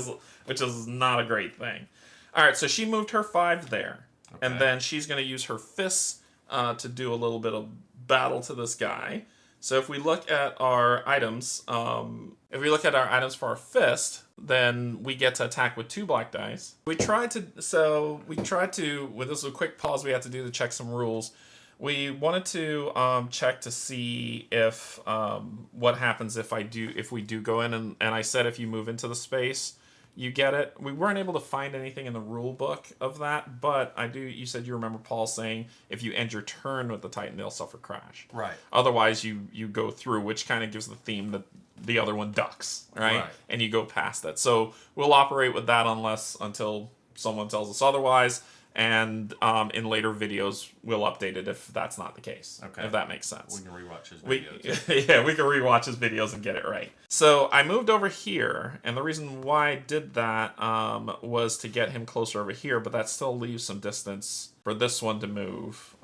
is not a great thing. All right, so she moved her 5 there. Okay. And then she's going to use her fists to do a little bit of battle to this guy. So if we look at our items, for our fist, then we get to attack with 2 black dice. This is a quick pause we have to do to check some rules. We wanted to check to see if what happens if we do go in and I said if you move into the space, you get it. We weren't able to find anything in the rule book of that, but you said you remember Paul saying if you end your turn with the Titan, they'll suffer crash. Right. Otherwise, you go through, which kind of gives the theme that the other one ducks, right? And you go past that. So we'll operate with that until someone tells us otherwise. And in later videos, we'll update it if that's not the case. Okay. If that makes sense. We can rewatch his videos. Yeah, we can rewatch his videos and get it right. So I moved over here, and the reason why I did that was to get him closer over here, but that still leaves some distance for this one to move.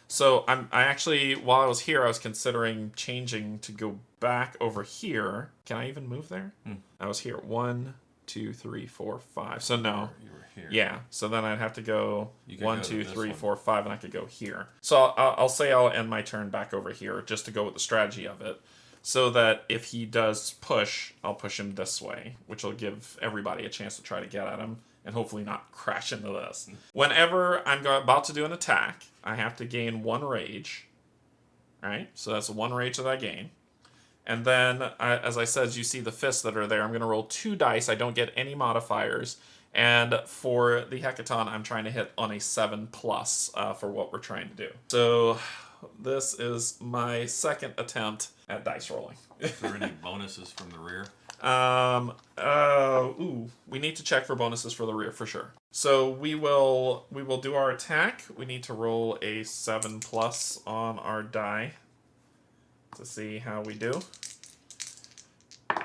So I actually, while I was here, I was considering changing to go back over here. Can I even move there? I was here. 1, 2, 3, 4, 5. So no. You were here. Yeah. So then I'd have to go 1, 2, 3, one. 4, 5, and I could go here. So I'll say I'll end my turn back over here just to go with the strategy of it, so that if he does push, I'll push him this way, which will give everybody a chance to try to get at him and hopefully not crash into this. Whenever I'm about to do an attack, I have to gain 1 rage. Right? So that's 1 rage that I gain. And then, as I said, you see the fists that are there. I'm going to roll 2 dice. I don't get any modifiers. And for the Hecaton, I'm trying to hit on a 7+ for what we're trying to do. So this is my second attempt at dice rolling. Is there any bonuses from the rear? We need to check for bonuses for the rear for sure. So we will do our attack. We need to roll a 7+ on our die to see how we do. I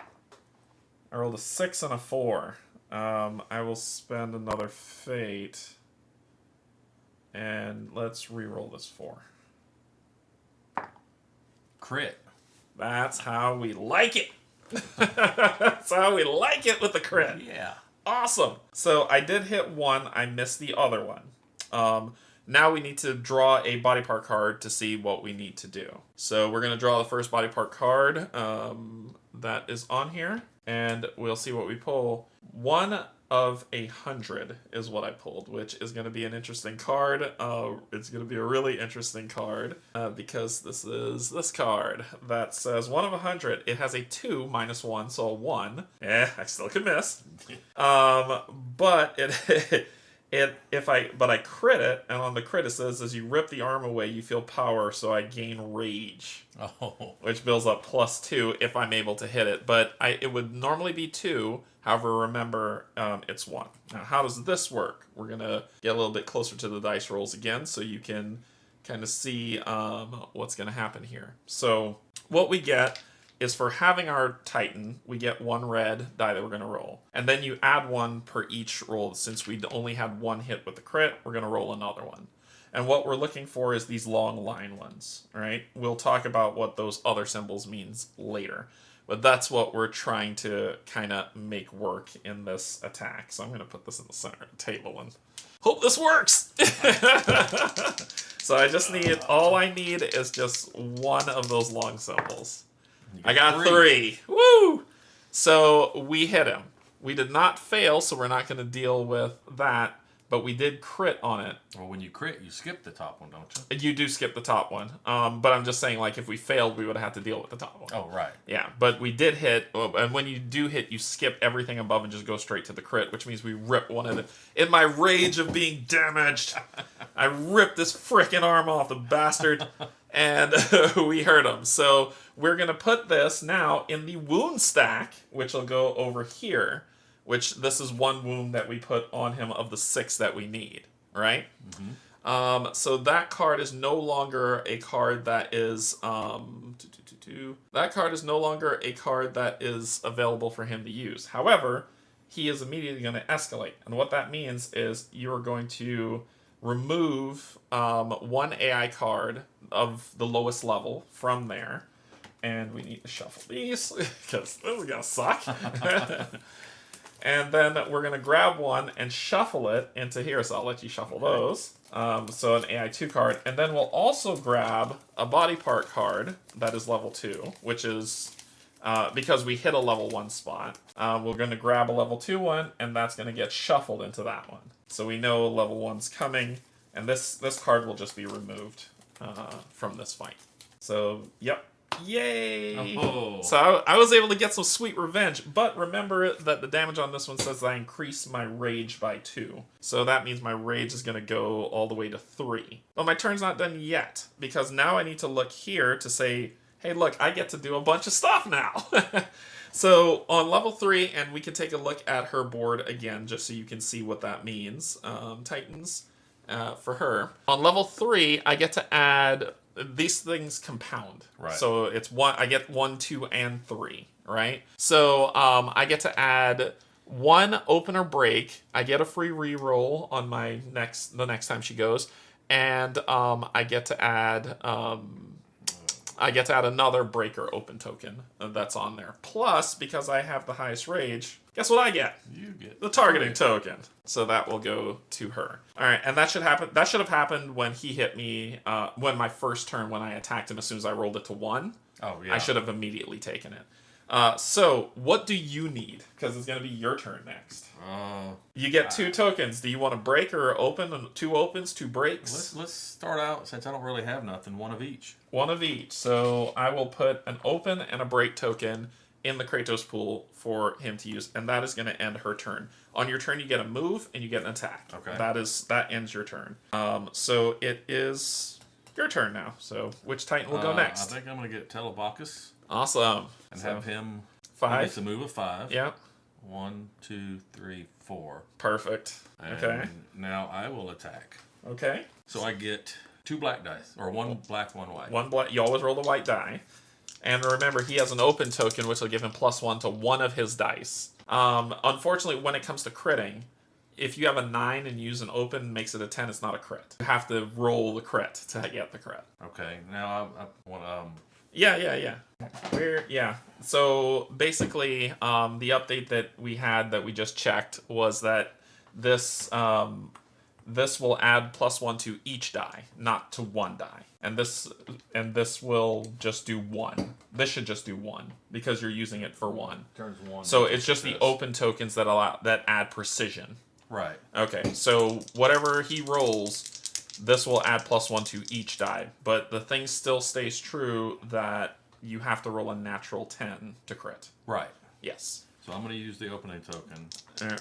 rolled a 6 and a 4. I will spend another fate, and let's re-roll this 4. Crit. That's how we like it. That's how we like it with the crit. Yeah. Awesome. So I did hit 1. I missed the other one. Now we need to draw a body part card to see what we need to do. So we're going to draw the first body part card that is on here, and we'll see what we pull. 1 of 100 is what I pulled, which is going to be an interesting card. It's going to be a really interesting card because this is this card that says 1 of 100. It has a 2 minus 1, so a 1. I still could miss. But I crit it, and on the crit it says as you rip the arm away, you feel power, so I gain rage. Oh. Which builds up +2 if I'm able to hit it. But it would normally be 2. However, remember, it's 1. Now, how does this work? We're going to get a little bit closer to the dice rolls again so you can kind of see what's going to happen here. So what we get is for having our Titan, we get 1 red die that we're going to roll. And then you add 1 per each roll. Since we only had 1 hit with the crit, we're going to roll another one. And what we're looking for is these long line ones, right? We'll talk about what those other symbols means later. But that's what we're trying to kind of make work in this attack. So I'm going to put this in the center of the table and hope this works! So I just need, all I need is just 1 of those long symbols. I got 3. Woo! So we hit him. We did not fail, so we're not going to deal with that. But we did crit on it. Well, when you crit, you skip the top one, don't you? You do skip the top one. But I'm just saying, like, if we failed, we would have had to deal with the top one. Oh, right. Yeah, but we did hit, and when you do hit, you skip everything above and just go straight to the crit, which means we rip one of it. In my rage of being damaged, I ripped this frickin' arm off the bastard, and we hurt him. So we're going to put this now in the wound stack, which will go over here. Which this is 1 wound that we put on him of the 6 that we need, right? Mm-hmm. So that card is no longer a card that is that card is no longer a card that is available for him to use. However, he is immediately going to escalate, and what that means is you are going to remove 1 AI card of the lowest level from there, and we need to shuffle these because this is gonna suck. And then we're going to grab 1 and shuffle it into here. So I'll let you shuffle those. So an AI2 card. And then we'll also grab a body part card that is level 2, which is because we hit a level 1 spot. We're going to grab a level 2 one, and that's going to get shuffled into that one. So we know level 1's coming, and this card will just be removed from this fight. So, yep. Yay! Oh. So I was able to get some sweet revenge, but remember that the damage on this one says that I increase my rage by 2. So that means my rage is going to go all the way to 3. But my turn's not done yet, because now I need to look here to say, hey, look, I get to do a bunch of stuff now. So on level 3, and we can take a look at her board again, just so you can see what that means. Titans, for her. On level 3, I get to add... These things compound. Right. So it's one. I get 1, 2, and 3. Right. So I get to add 1 open or break. I get a free reroll on my the next time she goes, and I get to add another break or open token that's on there. Plus, because I have the highest rage, guess what I get? You get the targeting token. So that will go to her. All right, and that should happen. That should have happened when he hit me. When my first turn, when I attacked him, as soon as I rolled it to 1. Oh yeah. I should have immediately taken it. So what do you need? Because it's going to be your turn next. You get 2 tokens. Do you want to break or open? 2 opens, 2 breaks. Let's start out, since I don't really have nothing, 1 of each. 1 of each. So I will put an open and a break token in the Kratos pool for him to use, and that is going to end her turn. On your turn, you get a move and you get an attack. Okay. That ends your turn. So it is your turn now. So which Titan will go next? I think I'm going to get Telebacchus. Awesome. And have him 5. It's a move of 5. Yeah. 1, 2, 3, 4. Perfect. And okay. Now I will attack. Okay. So I get 2 black dice, or 1 black, 1 white. 1 black. You always roll the white die. And remember, he has an open token, which will give him +1 to 1 of his dice. Unfortunately, when it comes to critting, if you have a 9 and use an open, makes it a 10, it's not a crit. You have to roll the crit to get the crit. Okay. Now I want Yeah. So basically, the update that we just checked was that this will add +1 to each die, not to 1 die. And this will just do 1. This should just do 1 because you're using it for 1. turns 1. So it's just the open tokens that add precision. Right. Okay. So whatever he rolls, this will add +1 to each die. But the thing still stays true that you have to roll a natural 10 to crit. Right. Yes. So I'm going to use the opening token.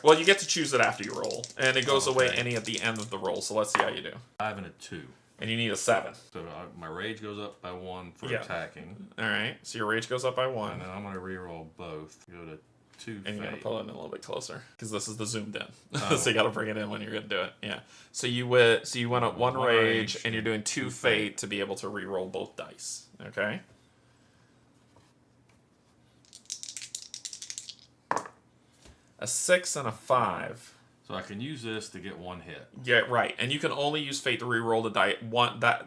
Well, you get to choose it after you roll, and it goes away Okay. any at the end of the roll. So let's see how you do. 5 and a 2. And you need a 7. So my rage goes up by 1 for Yeah. attacking. All right. So your rage goes up by 1. And then I'm going to reroll both. Go to 2 And you got to fate. pull it in a little bit closer because this is the zoomed in. Oh. So you got to bring it in when you're going to do it. Yeah. So you went up 1 1 rage, rage and you're doing 2 2 fate to be able to re-roll both dice. Okay. A 6 and a 5. So I can use this to get 1 hit. Yeah, right. And you can only use fate to re-roll the die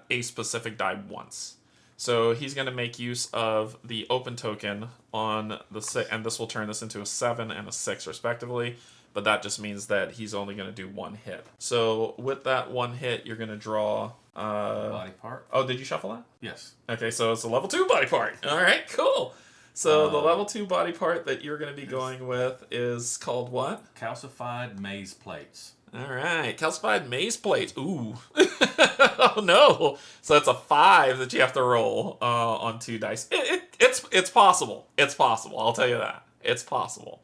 a specific die once. So he's going to make use of the open token on the 6, and this will turn this into a 7 and a 6 respectively. But that just means that he's only going to do 1 hit. So with that 1 hit, you're going to draw. Body part? Oh, did you shuffle that? Yes. Okay, so it's a level 2 body part. All right, cool. So the level 2 body part that you're going to be going with is called what? Calcified maze plates. All right, calcified maze plates. Ooh. Oh no. So it's a 5 that you have to roll on 2 dice. It's possible. It's possible. I'll tell you that. It's possible.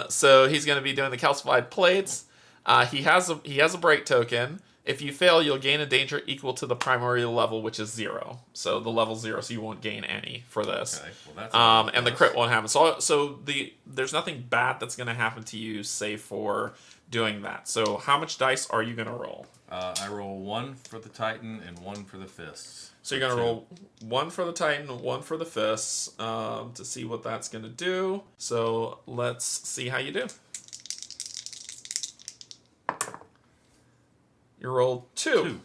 So he's going to be doing the calcified plates. He has a break token. If you fail, you'll gain a danger equal to the primordial level, which is 0. So the level 0, so you won't gain any for this. Okay. Well, that's And the crit won't happen. So there's nothing bad that's going to happen to you, save for doing that. So how much dice are you going to roll? I roll 1 for the Titan and 1 for the fists. So you're going to roll 1 for the Titan, 1 for the fists, to see what that's going to do. So let's see how you do. You rolled 2.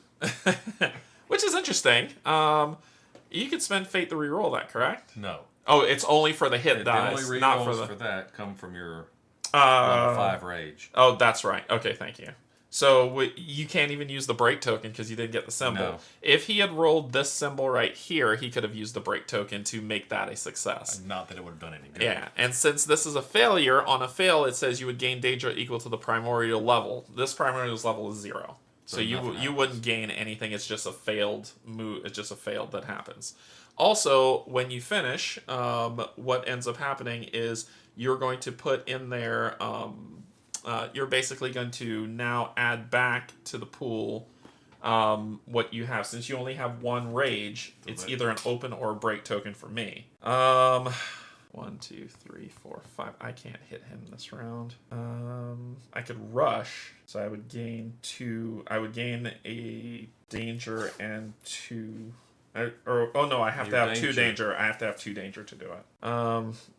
Which is interesting. You could spend fate to reroll that, correct? No. Oh, it's only for the hit The dice, only not for rerolls the. for that come from your level 5 rage. Oh, that's right. Okay, thank you. So you can't even use the break token because you didn't get the symbol. No. If he had rolled this symbol right here, he could have used the break token to make that a success. Not that it would have done any good. Yeah, and since this is a failure, on a fail it says you would gain danger equal to the primordial level. This primordial's level is 0. So you wouldn't gain anything. It's just a failed move. It's just a failed that happens. Also, when you finish, what ends up happening is you're going to put in there. You're basically going to now add back to the pool what you have. Since you only have one rage, it's either an open or a break token for me. 1, 2, 3, 4, 5. I can't hit him this round. I could rush, so I would gain 2. I would gain a danger and 2. I have to have 2 danger. I have to have 2 danger to do it.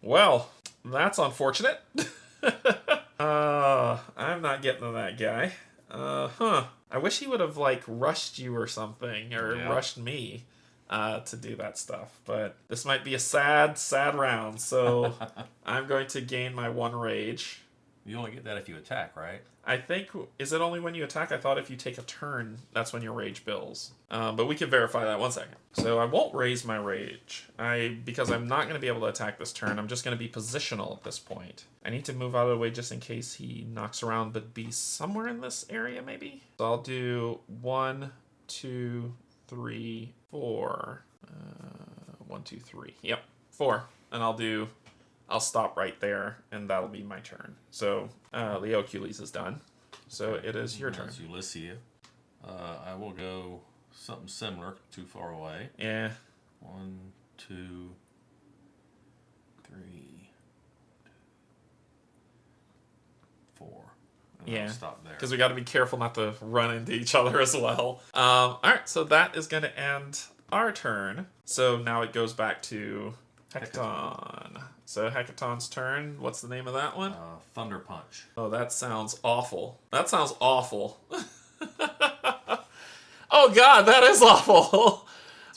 Well, that's unfortunate. I'm not getting to that guy. I wish he would have rushed you or something, or rushed me. To do that stuff, but this might be a sad round, so I'm going to gain my 1 rage. You only get that if you attack, right? I think, is it only when you attack? I thought if you take a turn, that's when your rage builds. But we can verify that 1 second. So I won't raise my rage, because I'm not going to be able to attack this turn. I'm just going to be positional at this point. I need to move out of the way just in case he knocks around, but be somewhere in this area maybe? So I'll do 1, 2, 3, 4. 1, 2, 3. Yep, 4. And I'll stop right there, and that'll be my turn. So Leocules is done. So it is your turn. That's Ulysses. I will go something similar, too far away. Yeah. 1, 2, 3, 4. Yeah, stop there because we got to be careful not to run into each other as well. All right, so that is going to end our turn. So now it goes back to Hecaton. So Hecaton's turn. What's the name of that one? Thunder Punch. Oh, that sounds awful. That sounds awful. Oh God, that is awful.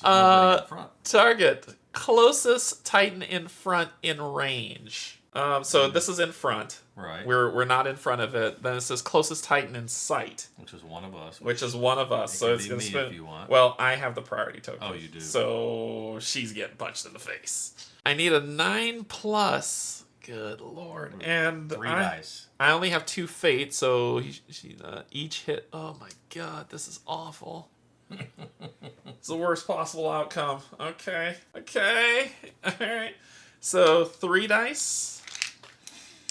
In front. Target closest Titan in front in range. So this is in front. Right. We're not in front of it. Then it says closest Titan in sight. Which is one of us. Which is one of us. So it's going to spin. If you want. Well, I have the priority token. Oh, you do. So she's getting punched in the face. I need a 9+. Good Lord. And 3 dice. I only have 2 fate, so each hit. Oh my God, this is awful. It's the worst possible outcome. Okay. All right. So 3 dice.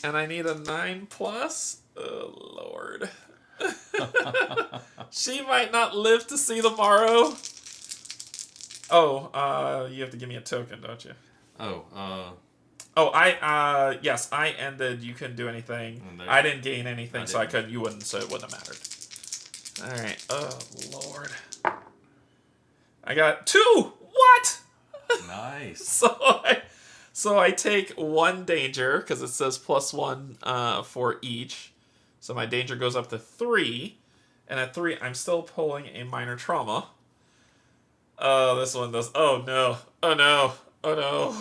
And I need a 9+. Oh, Lord. She might not live to see the morrow. Oh, you have to give me a token, don't you? Yes, I ended. You couldn't do anything. I didn't gain anything, so I couldn't. You wouldn't, so it wouldn't have mattered. All right. Oh, Lord. I got 2. What? Nice. So I take 1 danger, because it says +1 for each. So my danger goes up to 3. And at 3, I'm still pulling a minor trauma. Oh, this one does. Oh, no. Oh, no. Oh, no.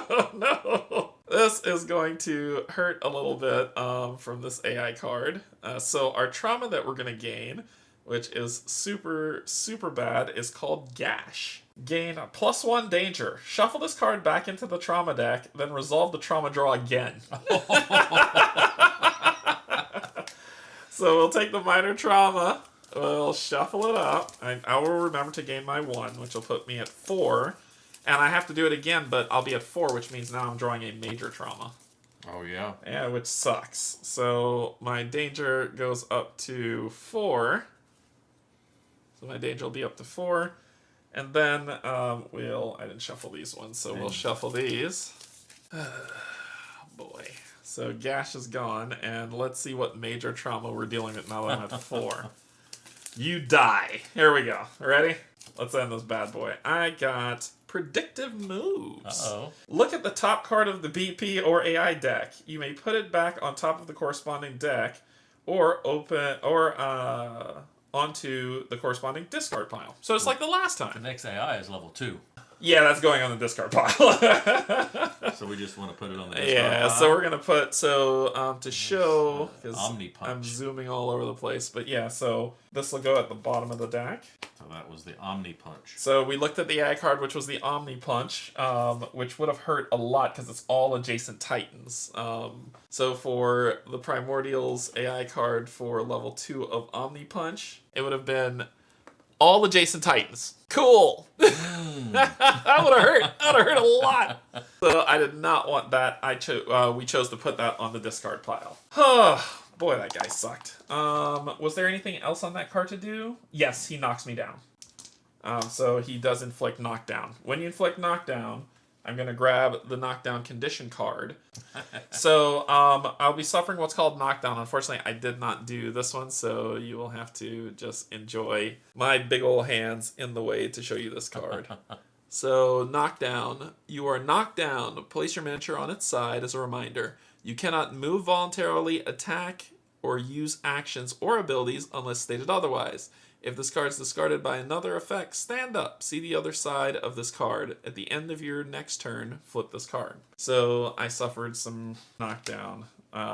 Oh, no. This is going to hurt a little bit from this AI card. So our trauma that we're going to gain, which is super, super bad, is called Gash. Gain a +1 danger. Shuffle this card back into the trauma deck, then resolve the trauma draw again. So we'll take the minor trauma. We'll shuffle it up. I will remember to gain my 1, which will put me at 4. And I have to do it again, but I'll be at 4, which means now I'm drawing a major trauma. Oh, yeah. Yeah, which sucks. So my danger goes up to 4. So my danger will be up to 4. And then I didn't shuffle these ones, so we'll shuffle these. Boy. So Gash is gone, and let's see what major trauma we're dealing with now that I'm at 4. You die. Here we go. Ready? Let's end this bad boy. I got predictive moves. Uh-oh. Look at the top card of the BP or AI deck. You may put it back on top of the corresponding deck, or onto the corresponding discard pile. So it's like the last The time. next AI is level 2. Yeah, that's going on the discard pile. So we just want to put it on the discard Yeah, pile? so we're going to put, to show, because Omni Punch. I'm zooming all over the place, but yeah, so this will go at the bottom of the deck. So that was the Omni Punch. So we looked at the AI card, which was the Omni Punch, which would have hurt a lot because it's all adjacent Titans. So for the Primordials AI card for level 2 of Omni Punch, it would have been all adjacent Titans. Cool. That would have hurt. That would have hurt a lot. So I did not want that. We chose to put that on the discard pile. Boy, that guy sucked. Was there anything else on that card to do? Yes, he knocks me down. So he does inflict knockdown. When you inflict knockdown, I'm going to grab the knockdown condition card. So I'll be suffering what's called knockdown. Unfortunately, I did not do this one, so you will have to just enjoy my big ol' hands in the way to show you this card. So knockdown. You are knocked down. Place your miniature on its side as a reminder. You cannot move voluntarily, attack, or use actions or abilities unless stated otherwise. If this card is discarded by another effect, stand up. See the other side of this card. At the end of your next turn, flip this card. So I suffered some knockdown.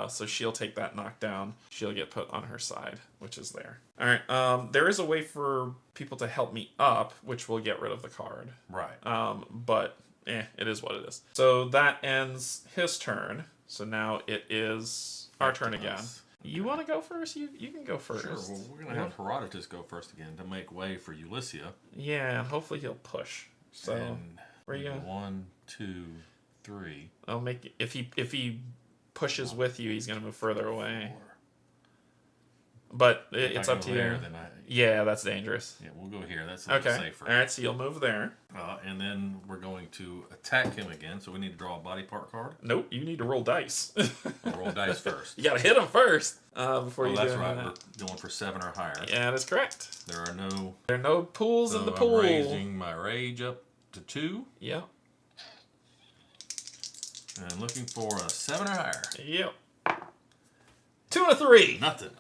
So she'll take that knockdown. She'll get put on her side, which is there. All right. There is a way for people to help me up, which will get rid of the card. Right. But it is what it is. So that ends his turn. So now it is our turn again. You want to go first? You can go first. Sure. Well, we're going to have Herodotus go first again to make way for Ulyssia. Yeah, and hopefully he'll push. So And where you going? 1, 2, 3. I'll make if he pushes with you, he's gonna move further away. 4. But If it's I up go to you. there, then yeah, that's dangerous. yeah, we'll go here. That's a little Okay. safer. All right, so you'll move there. And then we're going to attack him again. So we need to draw a body part card. Nope, you need to roll dice. We'll roll dice first. You gotta hit him first before you that's do right. that. We're going for 7 or higher. Yeah, that's correct. There are no. There are no pools So in the I'm pool. raising my rage up to 2 Yep. and looking for a 7 or higher. Yep. 2 and a 3. Nothing.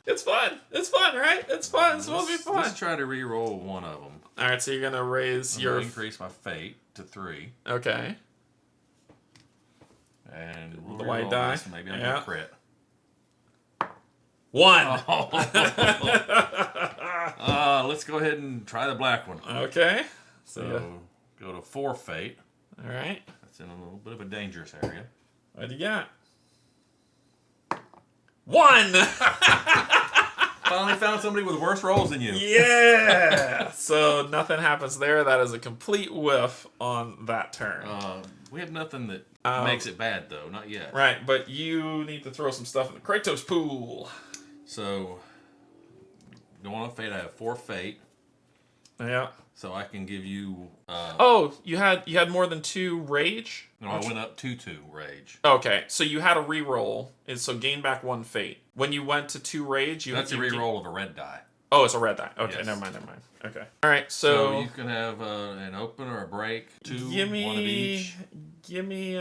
It's fun. It's fun, right? It's fun. It's supposed to be fun. Let's try to re-roll one of them. All right, so you're gonna raise your increase my fate to 3. Okay. And we'll The white re-roll die. this. Maybe I'm Yeah. gonna crit. 1. Let's go ahead and try the black one. Okay. So go to 4 fate. All right. That's in a little bit of a dangerous area. What do you got? 1. Finally found somebody with worse rolls than you. Yeah. So nothing happens there. That is a complete whiff on that turn. We have nothing that makes it bad though, not yet. Right, but you need to throw some stuff in the Kratos pool. So going on fate, I have 4 fate, Yeah. so I can give you. Oh, you had more than 2 rage? No, I went up to 2 rage. Okay, so you had a reroll, so gain back 1 fate. When you went to 2 rage, That's a reroll of a red die. Oh, it's a red die. Okay, Yes. never mind. Okay. All right, So so you can have an open or a break. 2, give me 1 of each. Give me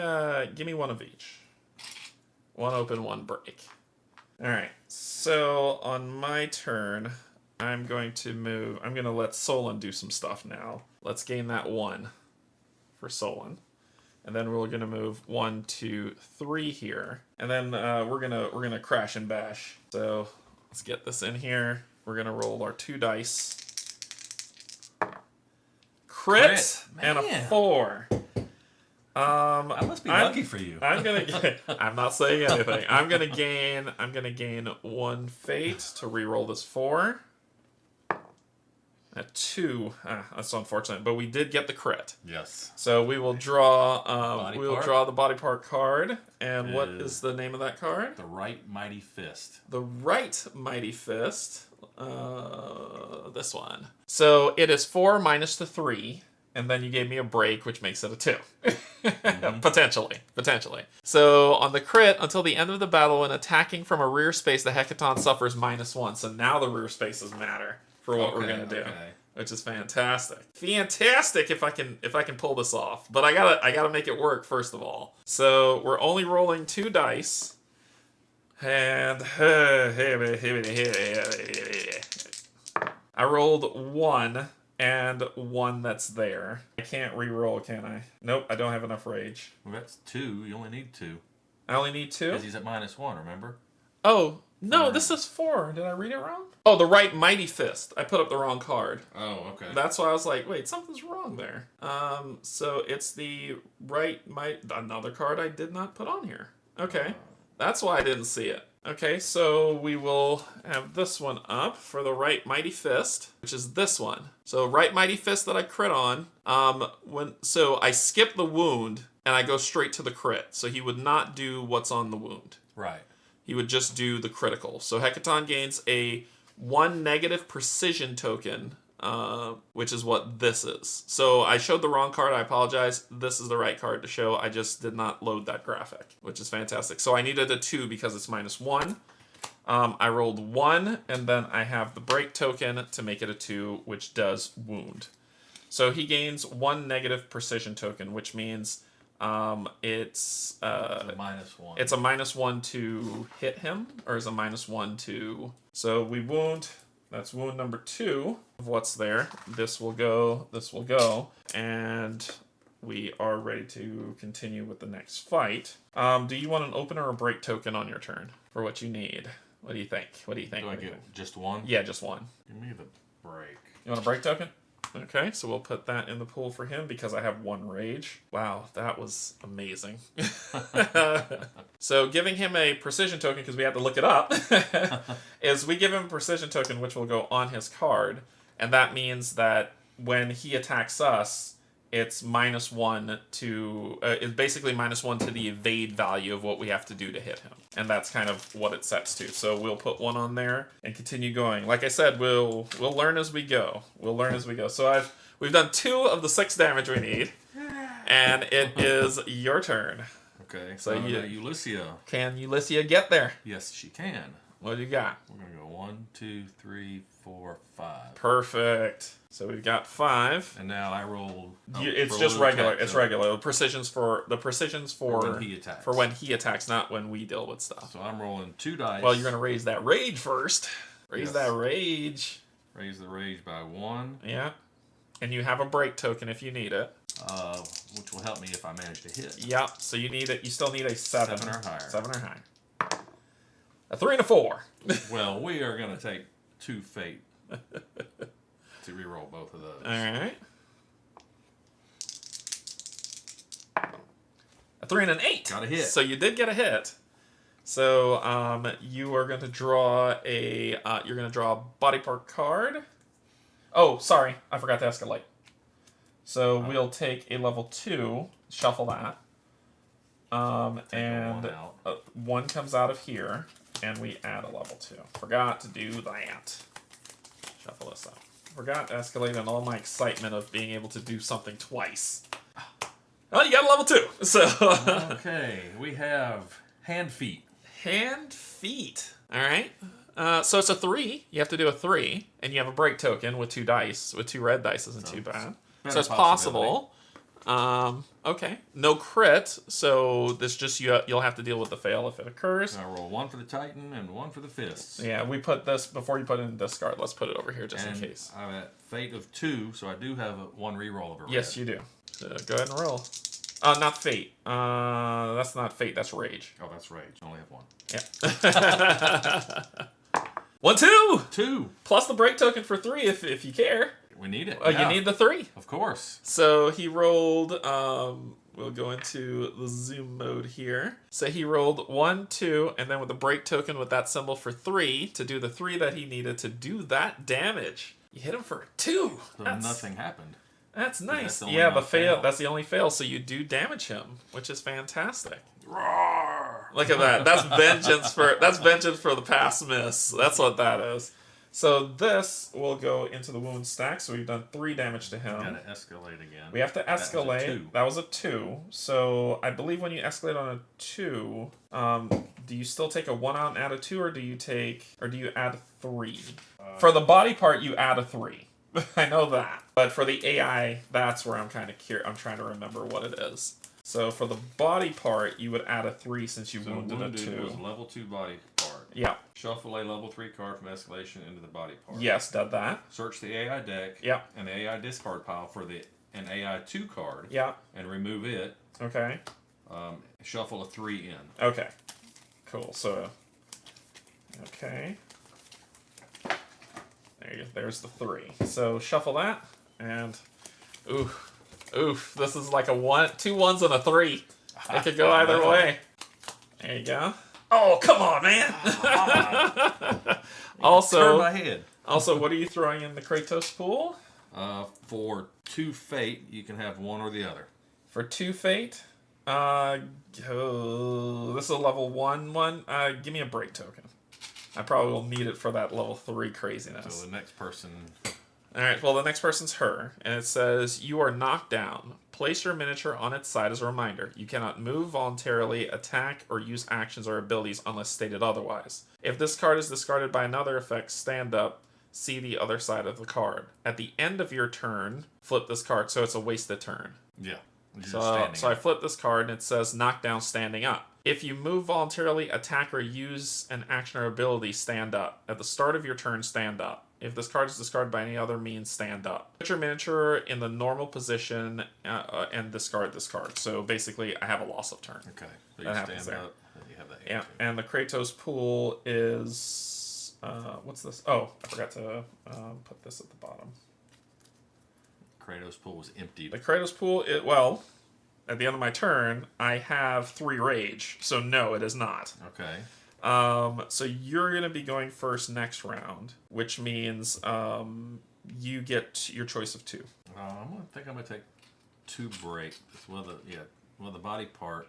one of each. 1 open, 1 break. All right. So on my turn, I'm going to let Solon do some stuff now. Let's gain that 1 for Solon. And then we're going to move 1, 2, 3 here. And then we're going to crash and bash. So let's get this in here. We're going to roll our 2 dice. Crit and a Man. 4. I must be lucky for you. I'm not saying anything. I'm gonna gain 1 fate to reroll this 4. At 2. That's unfortunate, but we did get the crit. Yes. So we will draw. Part? Draw the body part card. And what is the name of that card? The right mighty fist. The right mighty fist. This one. So it is 4 minus the 3. And then you gave me a break, which makes it a 2. Mm-hmm. Potentially. So on the crit, until the end of the battle, when attacking from a rear space, the Hecaton suffers -1. So now the rear spaces matter for what we're gonna do, which is fantastic. Fantastic if I can pull this off. But I gotta make it work first of all. So we're only rolling 2 dice, and I rolled 1. and 1 that's there. I can't re-roll, can I? Nope, I don't have enough rage. Well, that's 2. You only need 2. I only need 2? Because he's at -1, remember? Oh, no, this is 4. Did I read it wrong? Oh, the right mighty fist. I put up the wrong card. Oh, okay. That's why I was like, wait, something's wrong there. So it's the right might. Another card I did not put on here. Okay, that's why I didn't see it. Okay, so we will have this one up for the right mighty fist, which is this one. So right mighty fist that I crit on. So I skip the wound and I go straight to the crit. So he would not do what's on the wound. Right. He would just do the critical. So Hecaton gains a 1 negative precision token, which is what this is. So I showed the wrong card. I apologize. This is the right card to show. I just did not load that graphic, which is fantastic. So I needed a 2 because it's -1. I rolled 1, and then I have the break token to make it a 2, which does wound. So he gains 1 negative precision token, which means it's a -1. It's a -1 to hit him, or is a -1 to... So we wound. That's wound number 2 of what's there. This will go, and we are ready to continue with the next fight. Do you want an open or a break token on your turn for what you need? What do you think? Do I get just 1? Yeah, just 1. Give me the break. You want a break token? Okay, so we'll put that in the pool for him because I have 1 rage. Wow, that was amazing. So giving him a precision token, because we had to look it up, is we give him a precision token which will go on his card, and that means that when he attacks us, it's -1 to... it's basically -1 to the evade value of what we have to do to hit him. And that's kind of what it sets to. So we'll put 1 on there and continue going. Like I said, we'll learn as we go. We'll learn as we go. So we've done 2 of the 6 damage we need. And it is your turn. Okay, so Ulyssia. Can Ulyssia get there? Yes, she can. What do you got? We're going to go 1, 2, 3, 4, 5. Perfect. So we've got 5. And now I roll... it's just regular. It's regular. The precision's for when he attacks. For when he attacks, not when we deal with stuff. So I'm rolling 2 dice. Well, you're going to raise that rage first. Raise that rage. Raise the rage by 1. Yeah. And you have a break token if you need it. Which will help me if I manage to hit. Yep. So you need it. You still need a 7. 7 or higher. 7 or higher. A 3 and a 4. Well, we are going to take 2 fate to reroll both of those. All right. A 3 and an 8. Got a hit. So you did get a hit. So you are going to draw a body part card. Oh, sorry, I forgot to escalate. So we'll take a level 2, shuffle that, and 1 comes out of here, and we add a level 2. Forgot to do that. Shuffle this out. Forgot to escalate in all my excitement of being able to do something twice. Oh, you got a level 2. So okay, we have hand feet. Hand feet. All right. So it's a 3. You have to do a 3, and you have a break token with 2 dice. With 2 red dice isn't too bad. So it's possible. Okay. No crit, so this just you'll have to deal with the fail if it occurs. I roll 1 for the Titan and 1 for the fists. Yeah, we put this before you put it in discard. Let's put it over here just in case. I'm at fate of 2, so I do have 1 reroll of a red. Yes, you do. So go ahead and roll. Not fate. That's not fate. That's rage. Oh, that's rage. I only have 1. Yeah. 1, 2. 2 plus the break token for 3 if you care. We need it. You need the 3. Of course. So he rolled, we'll go into the zoom mode here. So he rolled 1, 2, and then with the break token with that symbol for 3 to do the 3 that he needed to do that damage. You hit him for 2. So nothing happened. That's nice. Yeah, the fail. That's the only fail. So you do damage him, which is fantastic. Roar! Look at that. That's vengeance for the past miss. That's what that is. So this will go into the wound stack. So we've done 3 damage to him. We gotta escalate again. We have to escalate. That was a 2. So I believe when you escalate on a 2, do you still take a 1 out and add a 2, or do you add 3? For the body part, you add a 3. I know that. But for the AI, that's where I'm kind of curious. I'm trying to remember what it is. So for the body part, you would add a 3 since you wounded a 2. Was level 2 body part. Yeah. Shuffle a level 3 card from escalation into the body part. Yes, did that. Search the AI deck. Yeah. And the AI discard pile for an AI 2 card. Yeah. And remove it. Okay. Shuffle a 3 in. Okay. Cool. So, okay. There's the 3. So shuffle that, and oof. This is like a 2 1s and a 3. It could go either way. There you go. Oh, come on, man! Turn my head. Also, what are you throwing in the Kratos pool? For 2 fate, you can have one or the other. For 2 fate, this is a level 1 one. Give me a break token. I probably will need it for that level 3 craziness. So the next person... Alright, well, the next person's her, and it says, you are knocked down. Place your miniature on its side as a reminder. You cannot move voluntarily, attack, or use actions or abilities unless stated otherwise. If this card is discarded by another effect, stand up, see the other side of the card. At the end of your turn, flip this card, so it's a wasted turn. Yeah. So I flip this card, and it says, knock down, standing up. If you move voluntarily, attack, or use an action or ability, stand up. At the start of your turn, stand up. If this card is discarded by any other means, stand up. Put your miniature in the normal position and discard this card. So basically, I have a loss of turn. Okay. So you stand up, and you have that. Yeah, and the Kratos pool is... what's this? Oh, I forgot to put this at the bottom. Kratos pool was empty. The Kratos pool, at the end of my turn, I have 3 rage. So no, it is not. Okay. So you're going to be going first next round, which means you get your choice of 2. I'm gonna take 2 break. Well, the body part.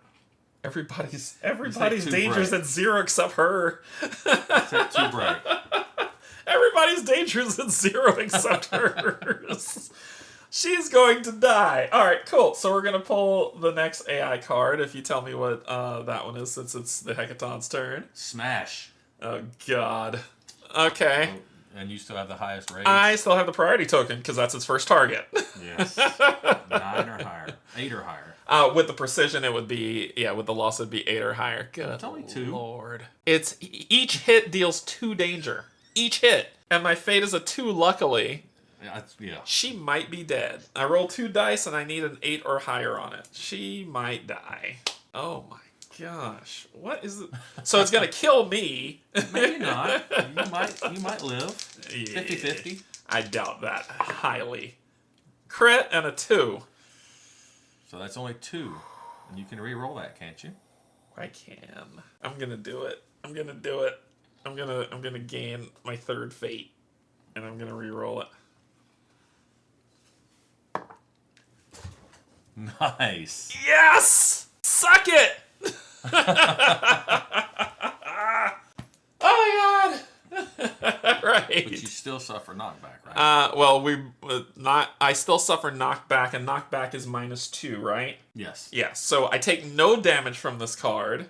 Everybody's two dangerous break. at 0 except her. Take 2 break. Everybody's dangerous at 0 except hers. She's going to die. All right, cool. So we're going to pull the next AI card if you tell me what that one is, since it's the Hecaton's turn. Smash. Oh, God. Okay. And you still have the highest rage? I still have the priority token because that's its first target. Yes. 9 or higher. 8 or higher. With the precision, it would be, with the loss, it would be 8 or higher. Good It's only 2. Lord. It's each hit deals 2 danger. Each hit. And my fate is a 2, luckily. Yeah. She might be dead. I roll 2 dice and I need an 8 or higher on it. She might die. Oh my gosh. What is it? So it's gonna kill me. Maybe not. You might live. 50-50. I doubt that highly. Crit and a 2. So that's only 2. And you can re-roll that, can't you? I can. I'm gonna do it. I'm gonna gain my 3rd fate. And I'm gonna re-roll it. Nice. Yes! Suck it! Oh my god! Right. But you still suffer knockback, right? I still suffer knockback, and knockback is -2, right? Yes. Yes. So I take no damage from this card.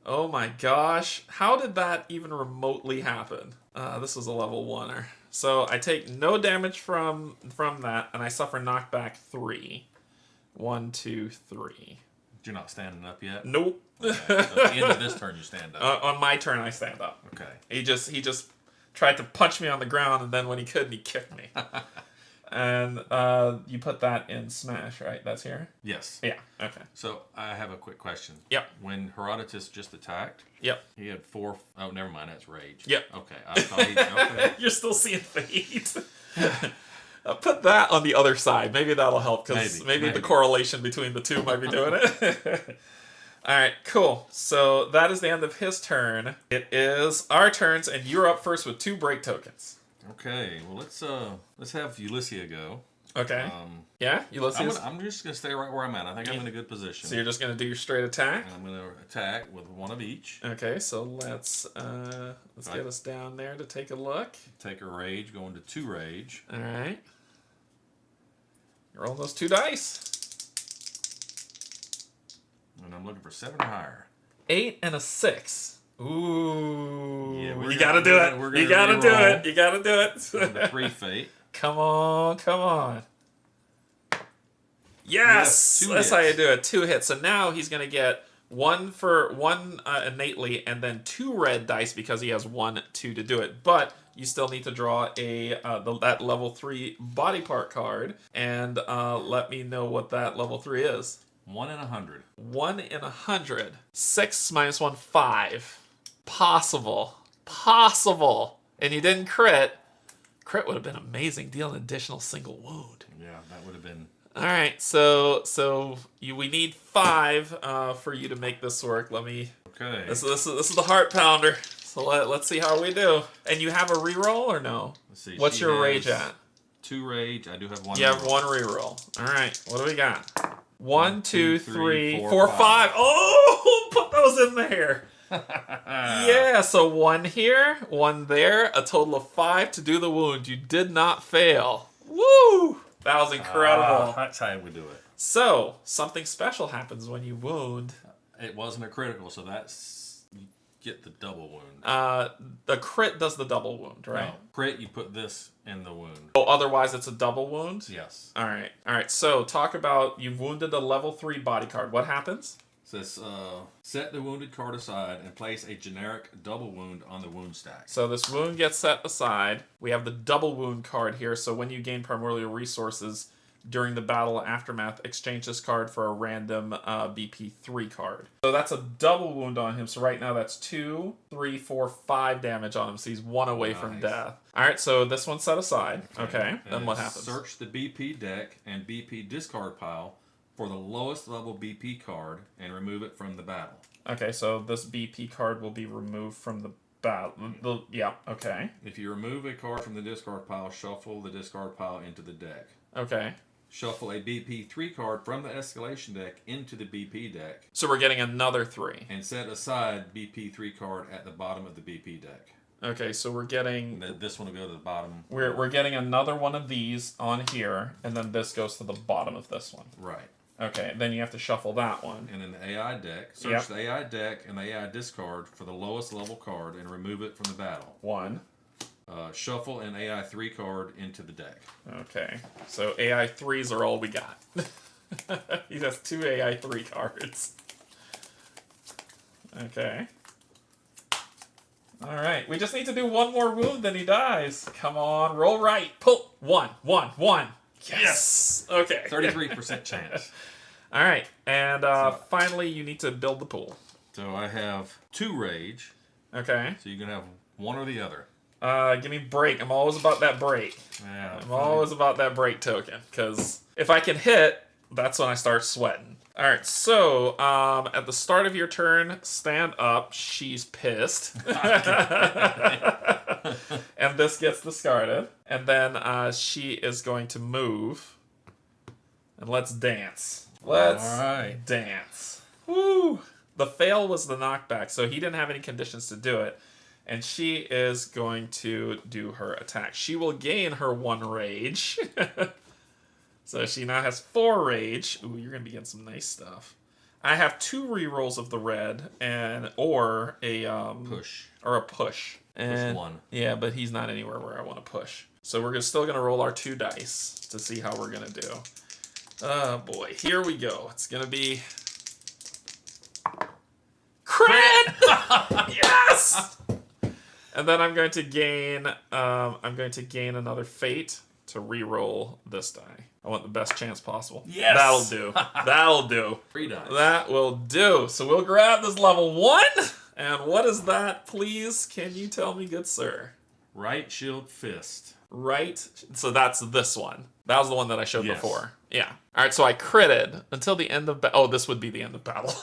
Oh my gosh. How did that even remotely happen? This was a level 1-er. So I take no damage from that, and I suffer knockback 3. 1, 2, 3. You're not standing up yet? Nope. So at the end of this turn, you stand up. On my turn, I stand up. Okay. He just tried to punch me on the ground, and then when he couldn't, he kicked me. And you put that in Smash, right? That's here? Yes. Yeah, okay. So I have a quick question. Yep. When Herodotus just attacked, Yep. he had 4... Oh, never mind. That's rage. Yep. Okay. I thought he... Okay. You're still seeing fate. Put that on the other side. Maybe that'll help, because maybe the correlation between the two might be doing it. All right, cool. So that is the end of his turn. It is our turns, and you're up first with 2 break tokens. Okay. Well, let's have Ulysses go. Okay. Yeah, Ulysses. I'm just gonna stay right where I'm at. I think I'm in a good position. So you're just gonna do your straight attack. I'm gonna attack with 1 of each. Okay, so let's get us down there to take a look. Take a rage, go into 2 rage. All right. You're rolling those 2 dice. And I'm looking for 7 or higher. 8 and a 6. Ooh. Yeah, you gotta do it. You gotta do it. You gotta do it. Into 3 fate. Come on, come on. Yes! Yes, 2 That's hits. how you do it. 2 hits. So now he's gonna get One for one innately, and then 2 red dice because he has 1, 2 to do it. But you still need to draw that level 3 body part card, and let me know what that level 3 is. 1 in 100. 1 in 100. 6 minus 1, 5. Possible. Possible. And you didn't crit. Crit would have been amazing. Deal an additional single wound. Yeah, that would have been. All right, so we need 5 for you to make this work. Let me. Okay. This is the heart pounder. So let's see how we do. And you have a reroll or no? Let's see. What's your rage at? 2 rage. I do have 1. You have 1 reroll. All right. What do we got? 1, 2, 3, 4, 4, 5. Oh, put those in there. Yeah, so 1 here, 1 there, a total of 5 to do the wound. You did not fail. Woo! That was incredible. That's how we do it. So, something special happens when you wound. It wasn't a critical, so that's you get the double wound. The crit does the double wound, right? No. Crit, you put this in the wound. Oh, otherwise it's a double wound? Yes. All right. So, talk about you've wounded a level 3 body card. What happens? Says, set the wounded card aside and place a generic double wound on the wound stack. So this wound gets set aside. We have the double wound card here. So when you gain primordial resources during the battle aftermath, exchange this card for a random BP3 card. So that's a double wound on him. So right now that's 2, 3, 4, 5 damage on him. So he's 1 away from death. All right, so this one's set aside. Okay, then what happens? Search the BP deck and BP discard pile for the lowest level BP card and remove it from the battle. Okay, so this BP card will be removed from the battle. Yeah, okay. If you remove a card from the discard pile, shuffle the discard pile into the deck. Okay. Shuffle a BP3 card from the escalation deck into the BP deck. So we're getting another 3. And set aside BP3 card at the bottom of the BP deck. Okay, so we're getting... This one will go to the bottom. We're getting another one of these on here, and then this goes to the bottom of this one. Right. Okay, then you have to shuffle that one. And in the AI deck, search the AI deck and the AI discard for the lowest level card and remove it from the battle. 1. Shuffle an AI 3 card into the deck. Okay, so AI 3s are all we got. He has 2 AI 3 cards. Okay. Alright, we just need to do 1 more wound, then he dies. Come on, roll right. Pull. 1, 1, 1. Yes! Okay. 33% chance. Alright, and finally you need to build the pool. So I have 2 rage. Okay. So you can have one or the other. Give me break. I'm always about that break. Yeah. I'm always about that break token. Because if I can hit, that's when I start sweating. Alright, so at the start of your turn, stand up. She's pissed. And this gets discarded. And then she is going to move. And let's dance. Let's dance. Woo! The fail was the knockback, so he didn't have any conditions to do it. And she is going to do her attack. She will gain her 1 rage. So she now has 4 rage. Ooh, you're going to be getting some nice stuff. I have 2 rerolls of the red or a push. Or a push. And, Push 1. Yeah, but he's not anywhere where I want to push. So we're still going to roll our 2 dice to see how we're going to do. Oh boy, here we go. It's going to be crit! Yes! And then I'm going to gain another fate to re-roll this die. I want the best chance possible. Yes! That'll do. That'll do. 3 dice. That will do. So we'll grab this level 1. And what is that, please? Can you tell me, good sir? Right shield fist. Right. So that's this one. That was the one that I showed Yes. before. Yeah. All right. So I critted until the end of oh, this would be the end of battle.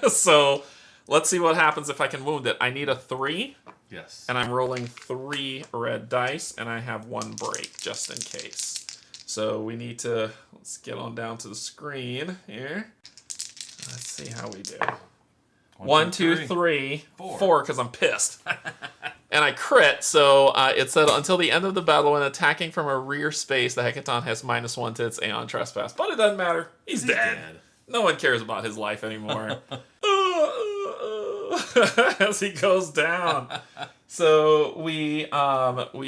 So let's see what happens if I can wound it. I need a 3. Yes. And I'm rolling 3 red dice, and I have 1 break just in case. So we need to let's get on down to the screen here. Let's see how we do. 1, 2, 3, 4, because I'm pissed. And I crit, so it said until the end of the battle, when attacking from a rear space, the Hecaton has -1 to its Aeon Trespass. But it doesn't matter. He's dead. No one cares about his life anymore. As he goes down. So we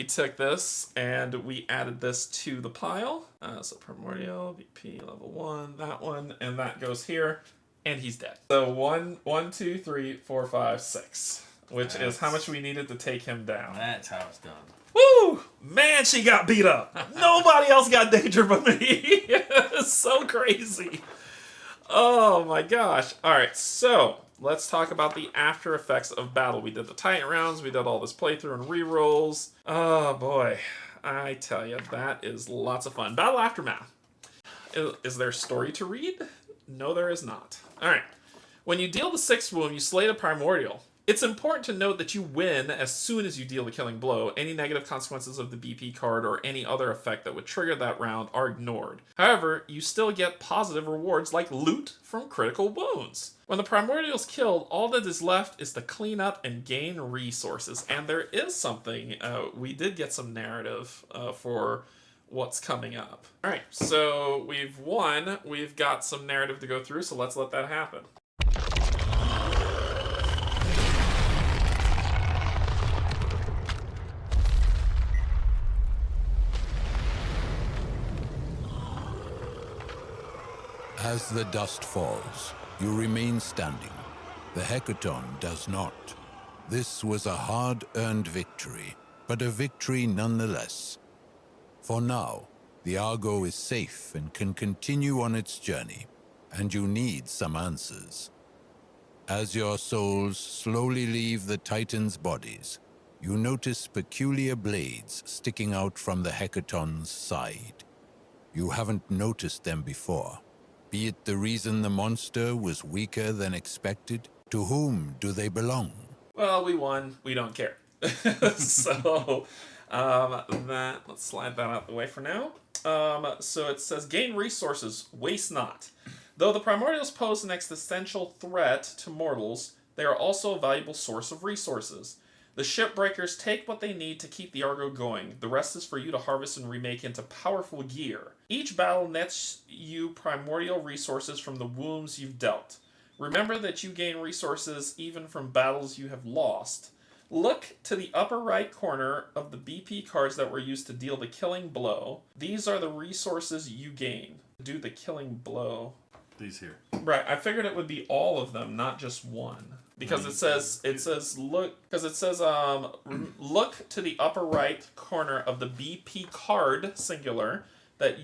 took this and we added this to the pile. So Primordial, VP level 1, that one, and that goes here. And he's dead. So 1, 2, 3, 4, 5, 6. Which is how much we needed to take him down. That's how it's done. Woo! Man, she got beat up. Nobody else got danger but me. It's so crazy. Oh my gosh. Alright, so let's talk about the after effects of battle. We did the Titan rounds, we did all this playthrough and rerolls. Oh boy. I tell you, that is lots of fun. Battle Aftermath. Is there a story to read? No, there is not. Alright. When you deal the 6th wound, you slay the Primordial. It's important to note that you win as soon as you deal the killing blow. Any negative consequences of the BP card or any other effect that would trigger that round are ignored. However, you still get positive rewards like loot from critical wounds. When the Primordial is killed, all that is left is to clean up and gain resources. And there is something, we did get some narrative for what's coming up. Alright, so we've won. We've got some narrative to go through, so let's let that happen. As the dust falls, you remain standing. The Hecaton does not. This was a hard-earned victory, but a victory nonetheless. For now, the Argo is safe and can continue on its journey, and you need some answers. As your souls slowly leave the Titan's bodies, you notice peculiar blades sticking out from the Hecaton's side. You haven't noticed them before. Be it the reason the monster was weaker than expected? To whom do they belong? Well, we won. We don't care. So, let's slide that out the way for now. So it says, gain resources, waste not. Though the Primordials pose an existential threat to mortals, they are also a valuable source of resources. The shipbreakers take what they need to keep the Argo going. The rest is for you to harvest and remake into powerful gear. Each battle nets you primordial resources from the wounds you've dealt. Remember that you gain resources even from battles you have lost. Look to the upper right corner of the BP cards that were used to deal the killing blow. These are the resources you gain. Do the killing blow. These here. Right, I figured it would be all of them, not just one. Because look to the upper right corner of the BP card singular that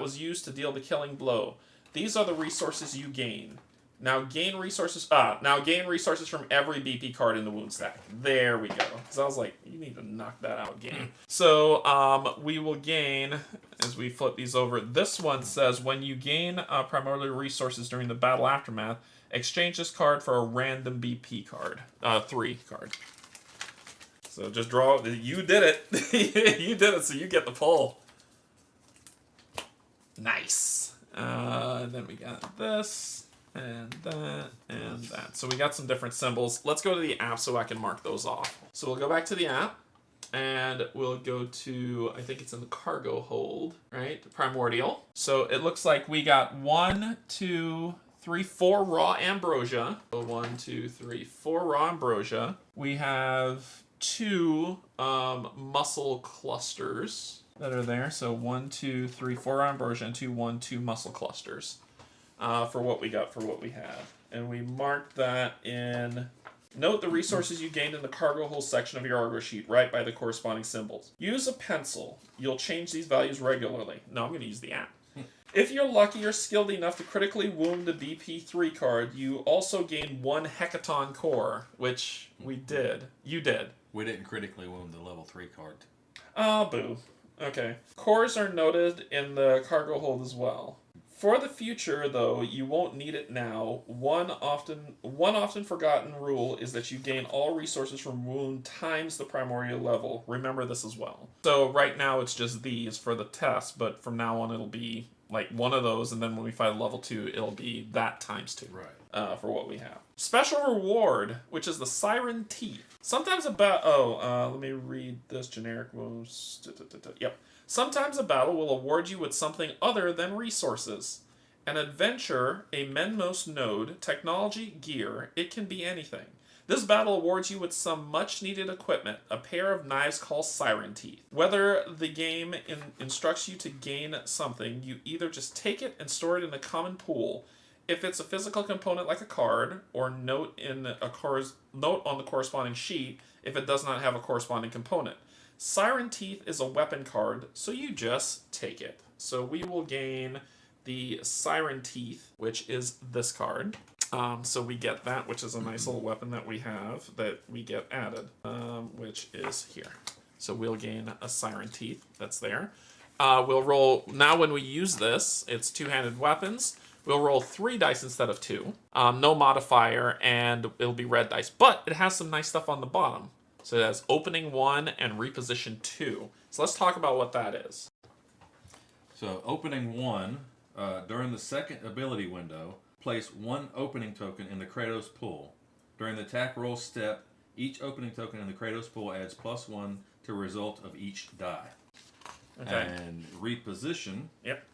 was used to deal the killing blow. These are the resources you gain. Now gain resources from every BP card in the wound stack. There we go. Because I was like, you need to knock that out, game. So we will gain, as we flip these over, this one says when you gain primordial resources during the battle aftermath, exchange this card for a random BP card. 3 card. So just draw. You did it. You did it, so you get the pull. Nice. Then we got this, and that, and that. So we got some different symbols. Let's go to the app so I can mark those off. So we'll go back to the app, and we'll go to, I think it's in the cargo hold, right? Primordial. So it looks like we got 1, 2, 3, 4 raw ambrosia. So 1, 2, 3, 4 raw ambrosia. We have 2 muscle clusters that are there. So 1, 2, 3, 4 raw ambrosia and 2, 1, 2 muscle clusters for what we got, for what we have. And we marked that in. Note the resources you gained in the cargo hold section of your Argo sheet, right by the corresponding symbols. Use a pencil. You'll change these values regularly. No, I'm going to use the app. If you're lucky or skilled enough to critically wound the BP3 card, you also gain 1 Hecaton core, which we did. You did. We didn't critically wound the level 3 card. Oh, boo. Okay. Cores are noted in the cargo hold as well. For the future, though, you won't need it now. One often forgotten rule is that you gain all resources from wound times the primordial level. Remember this as well. So right now it's just these for the test, but from now on it'll be like one of those, and then when we find level 2, it'll be that times 2. Right. For what we have. Special reward, which is the Siren Teeth. Sometimes let me read this generic moves. Yep. Sometimes a battle will award you with something other than resources. An adventure, a Menmos node, technology, gear, it can be anything. This battle awards you with some much-needed equipment, a pair of knives called Siren Teeth. Whether the game instructs you to gain something, you either just take it and store it in the common pool. if it's a physical component like a card, or note on the corresponding sheet if it does not have a corresponding component. Siren Teeth is a weapon card, so you just take it. So we will gain the Siren Teeth, which is this card. So we get that, which is a nice little weapon that we have that we get added, which is here. So we'll gain a Siren Teeth. That's there. We'll roll, now when we use this, it's two-handed weapons. We'll roll 3 dice instead of 2. No modifier, and it'll be red dice. But it has some nice stuff on the bottom. So it has opening 1 and reposition 2. So let's talk about what that is. So opening 1, during the second ability window, place 1 opening token in the Kratos pool. During the attack roll step, each opening token in the Kratos pool adds +1 to result of each die. Okay. And reposition. Yep.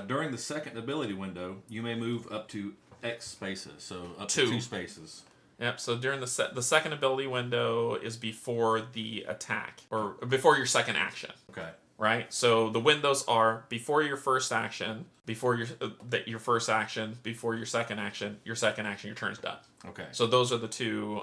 During the second ability window, you may move up to X spaces, so up to 2 spaces. Yep, so during the second ability window is before the attack, or before your second action. Okay. Right? So the windows are before your first action, before your first action, before your second action, your turn's done. Okay. So those are the 2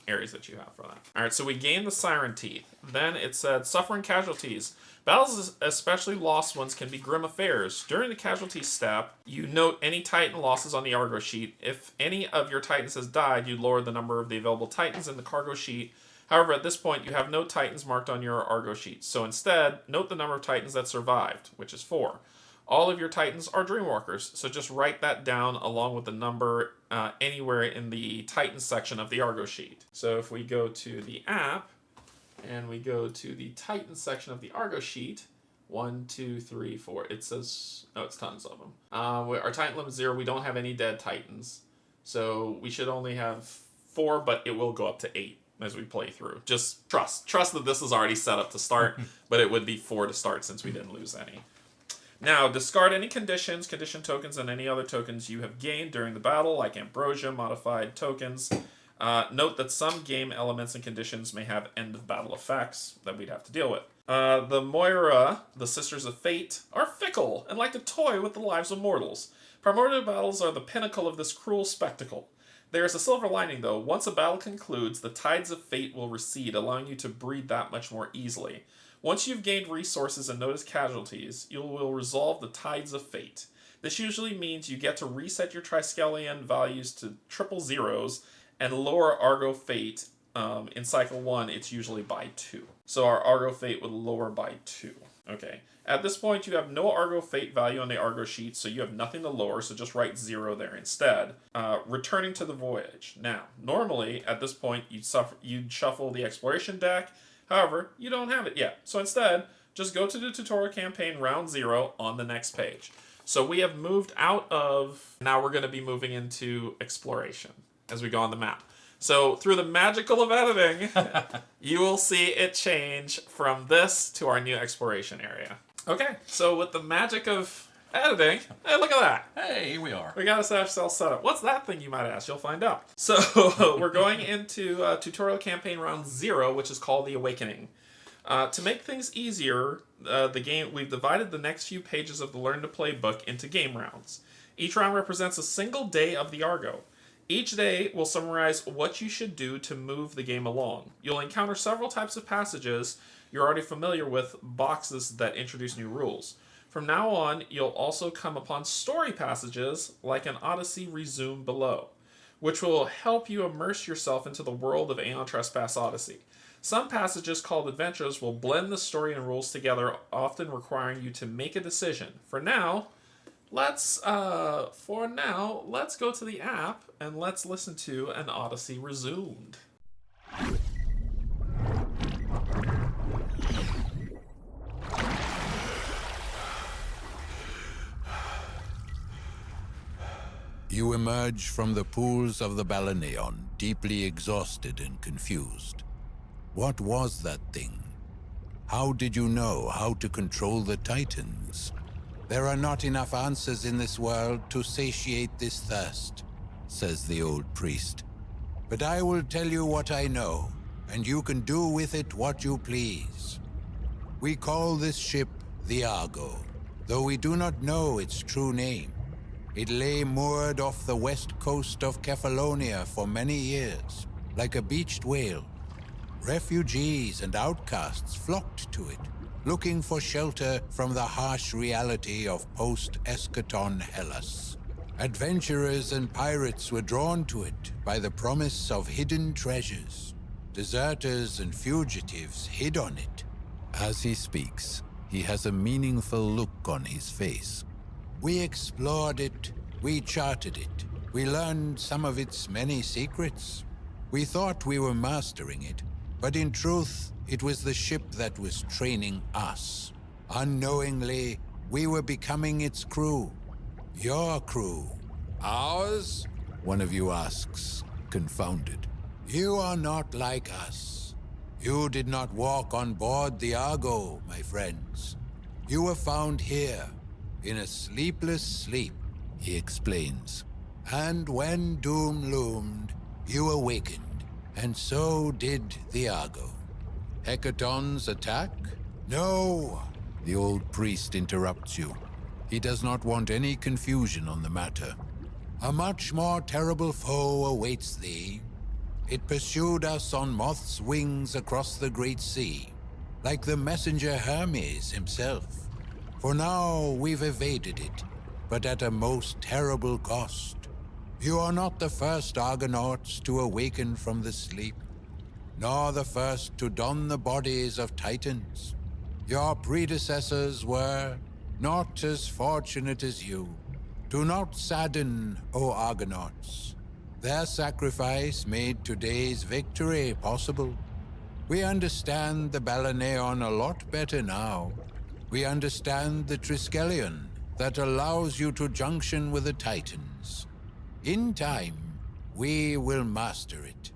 areas that you have for that. All right, so we gained the Siren Teeth. Then it said, suffering casualties. Battles, especially lost ones, can be grim affairs. During the casualty step, you note any Titan losses on the Argo sheet. If any of your Titans has died, you lower the number of the available Titans in the cargo sheet. However, at this point, you have no Titans marked on your Argo sheet. So instead, note the number of Titans that survived, which is 4. All of your Titans are Dreamwalkers, so just write that down along with the number anywhere in the Titans section of the Argo sheet. So if we go to the app, and we go to the Titans section of the Argo sheet, 1, 2, 3, 4. It says, oh, it's tons of them. Our Titan limit is 0. We don't have any dead Titans. So we should only have 4, but it will go up to 8 as we play through. Just trust that this is already set up to start, but it would be 4 to start since we didn't lose any. Now, discard any condition tokens, and any other tokens you have gained during the battle, like ambrosia, modified tokens. Note that some game elements and conditions may have end-of-battle effects that we'd have to deal with. The Moira, the Sisters of Fate, are fickle and like to toy with the lives of mortals. Primordial battles are the pinnacle of this cruel spectacle. There is a silver lining, though. Once a battle concludes, the tides of fate will recede, allowing you to breathe that much more easily. Once you've gained resources and noticed casualties, you will resolve the tides of fate. This usually means you get to reset your Triskelion values to triple zeros, and lower Argo Fate. In Cycle 1, it's usually by 2. So our Argo Fate would lower by 2. Okay. At this point, you have no Argo Fate value on the Argo sheet, so you have nothing to lower, so just write 0 there instead. Returning to the voyage. Now, normally, at this point, you'd shuffle the exploration deck. However, you don't have it yet. So instead, just go to the tutorial campaign round 0 on the next page. So we have moved out of... Now we're going to be moving into exploration as we go on the map. So through the magical of editing, you will see it change from this to our new exploration area. Okay, so with the magic of editing, hey, look at that. Hey, here we are. We got ourselves set up. What's that thing, you might ask? You'll find out. So we're going into tutorial campaign round 0, which is called the Awakening. To make things easier, we've divided the next few pages of the Learn to Play book into game rounds. Each round represents a single day of the Argo. Each day will summarize what you should do to move the game along. You'll encounter several types of passages you're already familiar with, boxes that introduce new rules. From now on, you'll also come upon story passages like an Odyssey Resume below, which will help you immerse yourself into the world of Aeon Trespass Odyssey. Some passages called adventures will blend the story and rules together, often requiring you to make a decision. For now, let's go to the app and let's listen to an Odyssey Resumed. You emerge from the pools of the Balaneon, deeply exhausted and confused. What was that thing? How did you know how to control the Titans? There are not enough answers in this world to satiate this thirst, says the old priest. But I will tell you what I know, and you can do with it what you please. We call this ship the Argo, though we do not know its true name. It lay moored off the west coast of Kefalonia for many years, like a beached whale. Refugees and outcasts flocked to it, looking for shelter from the harsh reality of post-eschaton Hellas. Adventurers and pirates were drawn to it by the promise of hidden treasures. Deserters and fugitives hid on it. As he speaks, he has a meaningful look on his face. We explored it, we charted it, we learned some of its many secrets. We thought we were mastering it, but in truth, it was the ship that was training us. Unknowingly, we were becoming its crew. Your crew. Ours? One of you asks, confounded. You are not like us. You did not walk on board the Argo, my friends. You were found here, in a sleepless sleep, he explains. And when doom loomed, you awakened, and so did the Argo. Hecaton's attack? No, the old priest interrupts you. He does not want any confusion on the matter. A much more terrible foe awaits thee. It pursued us on moth's wings across the great sea, like the messenger Hermes himself. For now we've evaded it, but at a most terrible cost. You are not the first Argonauts to awaken from the sleep, nor the first to don the bodies of Titans. Your predecessors were not as fortunate as you. Do not sadden, O Argonauts. Their sacrifice made today's victory possible. We understand the Balaneon a lot better now. We understand the Triskelion that allows you to junction with the Titans. In time, we will master it.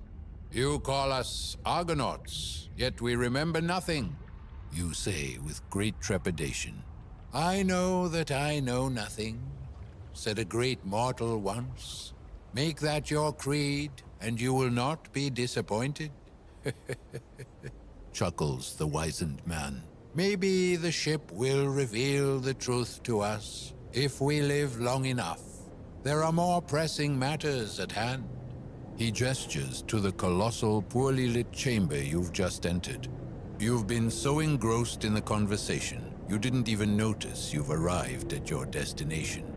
You call us Argonauts, yet we remember nothing, you say with great trepidation. I know that I know nothing, said a great mortal once. Make that your creed, and you will not be disappointed. Chuckles the wizened man. Maybe the ship will reveal the truth to us, if we live long enough. There are more pressing matters at hand. He gestures to the colossal, poorly lit chamber you've just entered. You've been so engrossed in the conversation, you didn't even notice you've arrived at your destination.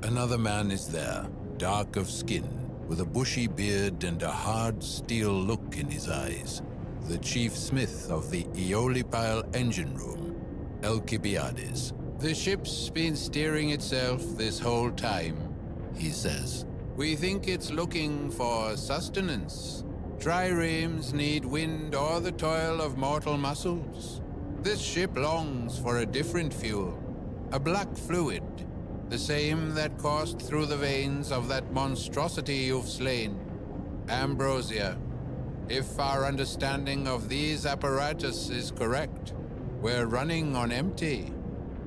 Another man is there, dark of skin, with a bushy beard and a hard steel look in his eyes. The chief smith of the Eolipile engine room, Alcibiades. The ship's been steering itself this whole time, he says. We think it's looking for sustenance. Triremes need wind or the toil of mortal muscles. This ship longs for a different fuel, a black fluid, the same that coursed through the veins of that monstrosity you've slain, Ambrosia. If our understanding of these apparatus is correct, we're running on empty.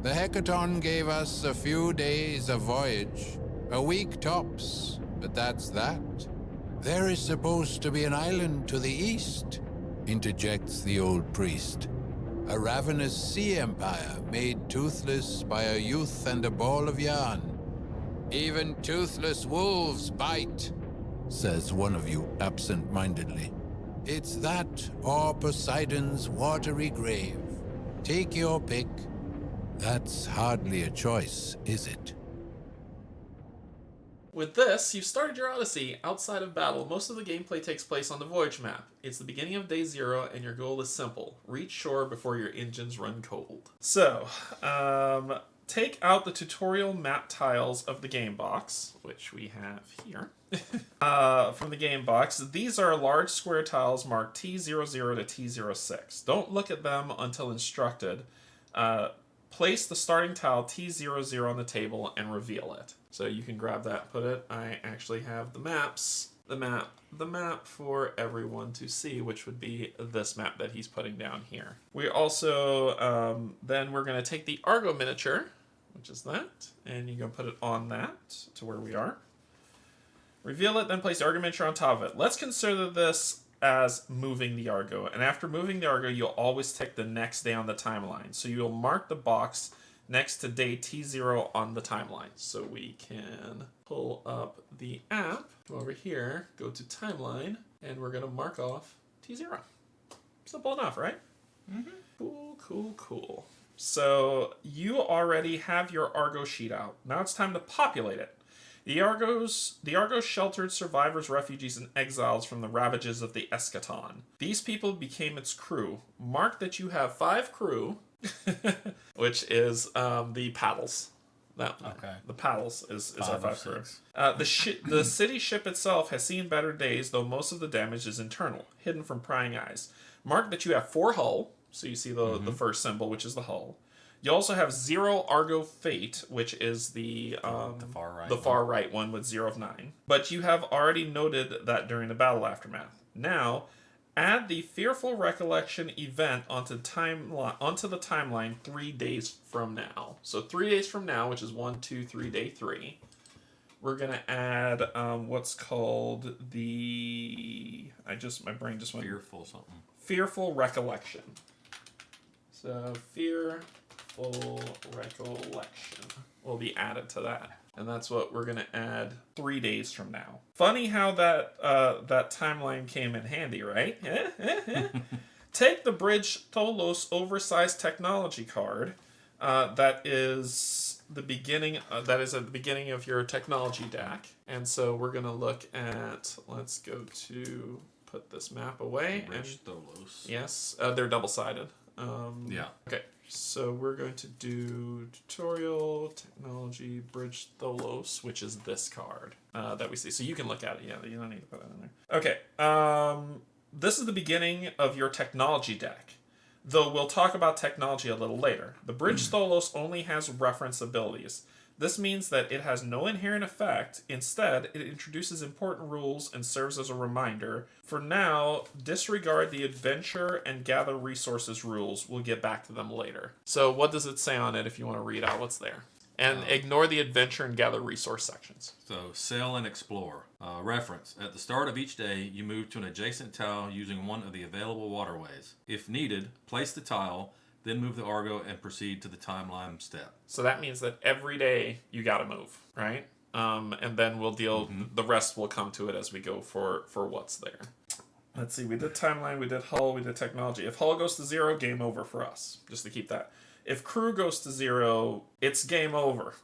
The Hecaton gave us a few days of voyage, a week tops, but that's that. There is supposed to be an island to the east, interjects the old priest. A ravenous sea empire made toothless by a youth and a ball of yarn. Even toothless wolves bite, says one of you absent-mindedly. It's that or Poseidon's watery grave. Take your pick. That's hardly a choice, is it? With this, you've started your Odyssey outside of battle. Most of the gameplay takes place on the voyage map. It's the beginning of day 0, and your goal is simple. Reach shore before your engines run cold. So, take out the tutorial map tiles of the game box, which we have here. From the game box, these are large square tiles marked T00 to T06. Don't look at them until instructed. Place the starting tile T00 on the table and reveal it. So you can grab that, put it. I actually have the maps, the map for everyone to see, which would be this map that he's putting down here. We also, then we're going to take the Argo miniature, which is that, and you're going to put it on that to where we are. Reveal it, then place the Argo miniature on top of it. Let's consider this as moving the Argo. And after moving the Argo, you'll always tick the next day on the timeline. So you'll mark the box next to day T0 on the timeline. So we can pull up the app, go over here, go to timeline, and we're going to mark off T0. Simple enough, right? Mm-hmm. Cool, cool, cool. So you already have your Argo sheet out. Now it's time to populate it. The Argos sheltered survivors, refugees, and exiles from the ravages of the Eschaton. These people became its crew. Mark that you have 5 crew, which is the paddles. Okay. The paddles is our 5 crew. The city ship itself has seen better days, though most of the damage is internal, hidden from prying eyes. Mark that you have 4 hull, so you see the first symbol, which is the hull. You also have 0 Argo Fate, which is the far right one with 0 of 9. But you have already noted that during the battle aftermath. Now, add the Fearful Recollection event onto the timeline 3 days from now. So 3 days from now, which is 1, 2, 3, day 3, we're gonna add what's called the my brain just went Fearful Recollection. So Fearful Recollection will be added to that. And that's what we're going to add 3 days from now. Funny how that timeline came in handy, right? Take the Bridge Tholos oversized technology card. That is the beginning. That is at the beginning of your technology deck. And so we're going to look at. Let's go to put this map away. Bridge Tholos. Yes, they're double-sided. Yeah. Okay. So we're going to do tutorial, technology, Bridge Tholos, which is this card that we see. So you can look at it. Yeah, you don't need to put that in there. Okay. This is the beginning of your technology deck, though we'll talk about technology a little later. The Bridge Tholos only has reference abilities. This means that it has no inherent effect. Instead, it introduces important rules and serves as a reminder. For now, disregard the adventure and gather resources rules. We'll get back to them later. So what does it say on it if you want to read out what's there? And ignore the adventure and gather resource sections. So, sail and explore. Reference. At the start of each day, you move to an adjacent tile using one of the available waterways. If needed, place the tile, then move the Argo and proceed to the timeline step. So that means that every day you got to move, right? And then we'll deal, the rest will come to it as we go for what's there. Let's see, we did timeline, we did hull, we did technology. If hull goes to 0, game over for us, just to keep that. If crew goes to 0, it's game over.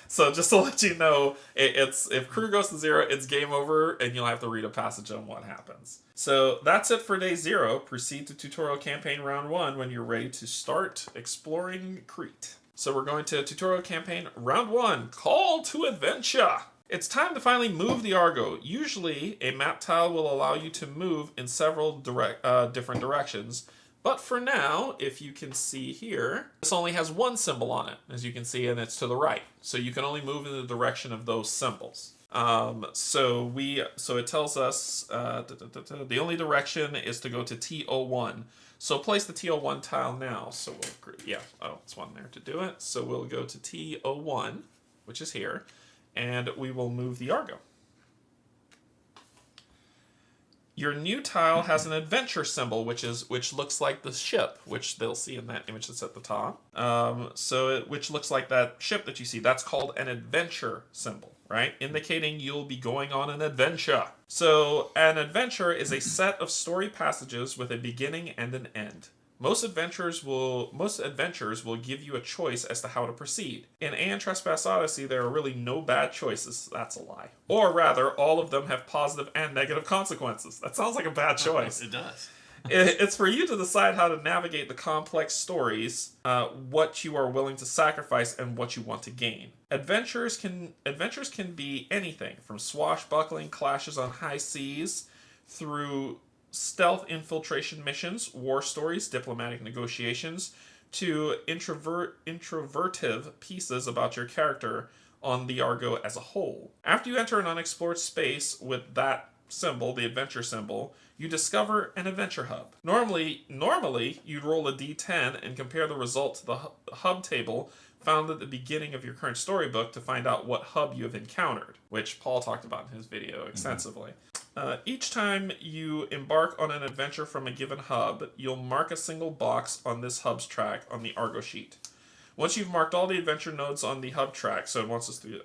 So just to let you know, it's if crew goes to 0, it's game over, and you'll have to read a passage on what happens. So that's it for day 0. Proceed to tutorial campaign round 1 when you're ready to start exploring Crete. So we're going to tutorial campaign round 1, Call to Adventure. It's time to finally move the Argo. Usually, a map tile will allow you to move in several different directions. But for now, if you can see here, this only has 1 symbol on it, as you can see, and it's to the right. So you can only move in the direction of those symbols. So it tells us the only direction is to go to T01. So place the T01 tile now. So it's one there to do it. So we'll go to T01, which is here, and we will move the Argo. Your new tile has an adventure symbol, which looks like the ship, which they'll see in that image that's at the top. Which looks like that ship that you see. That's called an adventure symbol, right? Indicating you'll be going on an adventure. So an adventure is a set of story passages with a beginning and an end. Most adventures will give you a choice as to how to proceed. In Aeon Trespass Odyssey, there are really no bad choices. That's a lie. Or rather, all of them have positive and negative consequences. That sounds like a bad choice. It does. It's for you to decide how to navigate the complex stories, what you are willing to sacrifice, and what you want to gain. Adventures can be anything from swashbuckling clashes on high seas through stealth infiltration missions, war stories, diplomatic negotiations, to introvertive pieces about your character on the Argo as a whole. After you enter an unexplored space with that symbol, the adventure symbol, you discover an adventure hub. Normally you'd roll a d10 and compare the result to the hub table found at the beginning of your current storybook to find out what hub you have encountered, which Paul talked about in his video extensively. Each time you embark on an adventure from a given hub, you'll mark a single box on this hub's track on the Argo sheet. Once you've marked all the adventure nodes on the hub track, so it wants us to,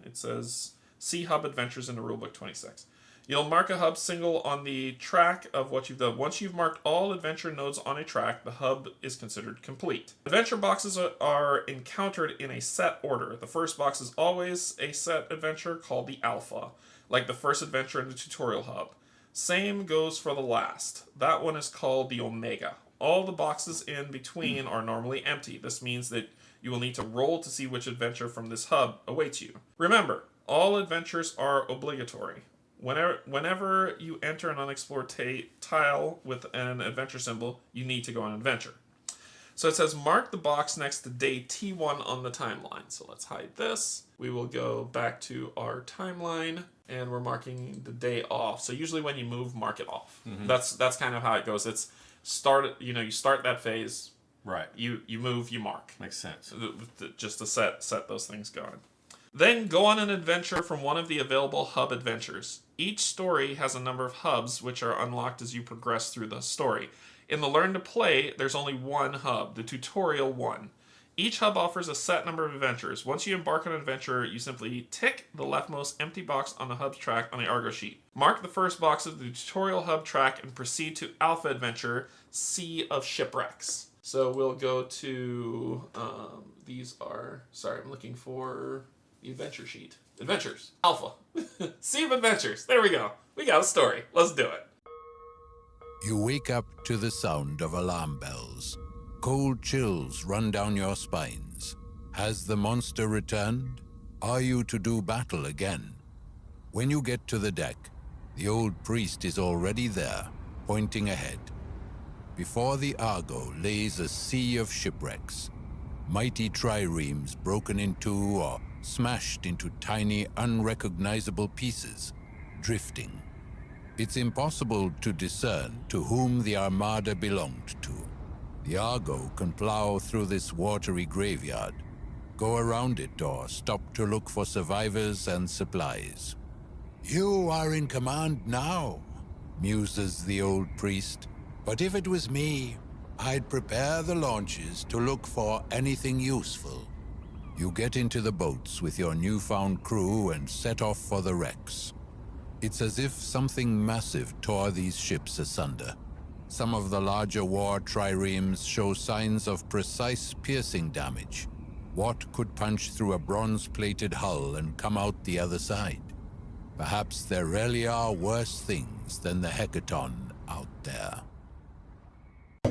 it says, see hub adventures in the rulebook 26. You'll mark a hub single on the track of what you've done. Once you've marked all adventure nodes on a track, the hub is considered complete. Adventure boxes are encountered in a set order. The first box is always a set adventure called the Alpha, like the first adventure in the tutorial hub. Same goes for the last. That one is called the Omega. All the boxes in between are normally empty. This means that you will need to roll to see which adventure from this hub awaits you. Remember, all adventures are obligatory. Whenever you enter an unexplored tile with an adventure symbol, you need to go on an adventure. So it says mark the box next to day T1 on the timeline. So let's hide this. We will go back to our timeline and we're marking the day off. So usually when you move, mark it off. Mm-hmm. That's kind of how it goes. It's you start that phase. Right. You move, you mark. Makes sense. Just to set those things going. Then go on an adventure from one of the available hub adventures. Each story has a number of hubs which are unlocked as you progress through the story. In the Learn to Play, there's only one hub, the Tutorial 1. Each hub offers a set number of adventures. Once you embark on an adventure, you simply tick the leftmost empty box on the hub track on the Argo sheet. Mark the first box of the Tutorial hub track and proceed to Alpha Adventure, Sea of Shipwrecks. So we'll go to, I'm looking for the adventure sheet. Adventures. Alpha. Sea of Adventures. There we go. We got a story. Let's do it. You wake up to the sound of alarm bells. Cold chills run down your spines. Has the monster returned? Are you to do battle again? When you get to the deck, the old priest is already there, pointing ahead. Before the Argo lays a sea of shipwrecks, mighty triremes broken in two or smashed into tiny, unrecognizable pieces, drifting. It's impossible to discern to whom the armada belonged to. The Argo can plow through this watery graveyard, go around it, or stop to look for survivors and supplies. You are in command now, muses the old priest. But if it was me, I'd prepare the launches to look for anything useful. You get into the boats with your newfound crew and set off for the wrecks. It's as if something massive tore these ships asunder. Some of the larger war triremes show signs of precise piercing damage. What could punch through a bronze-plated hull and come out the other side? Perhaps there really are worse things than the Hecaton out there.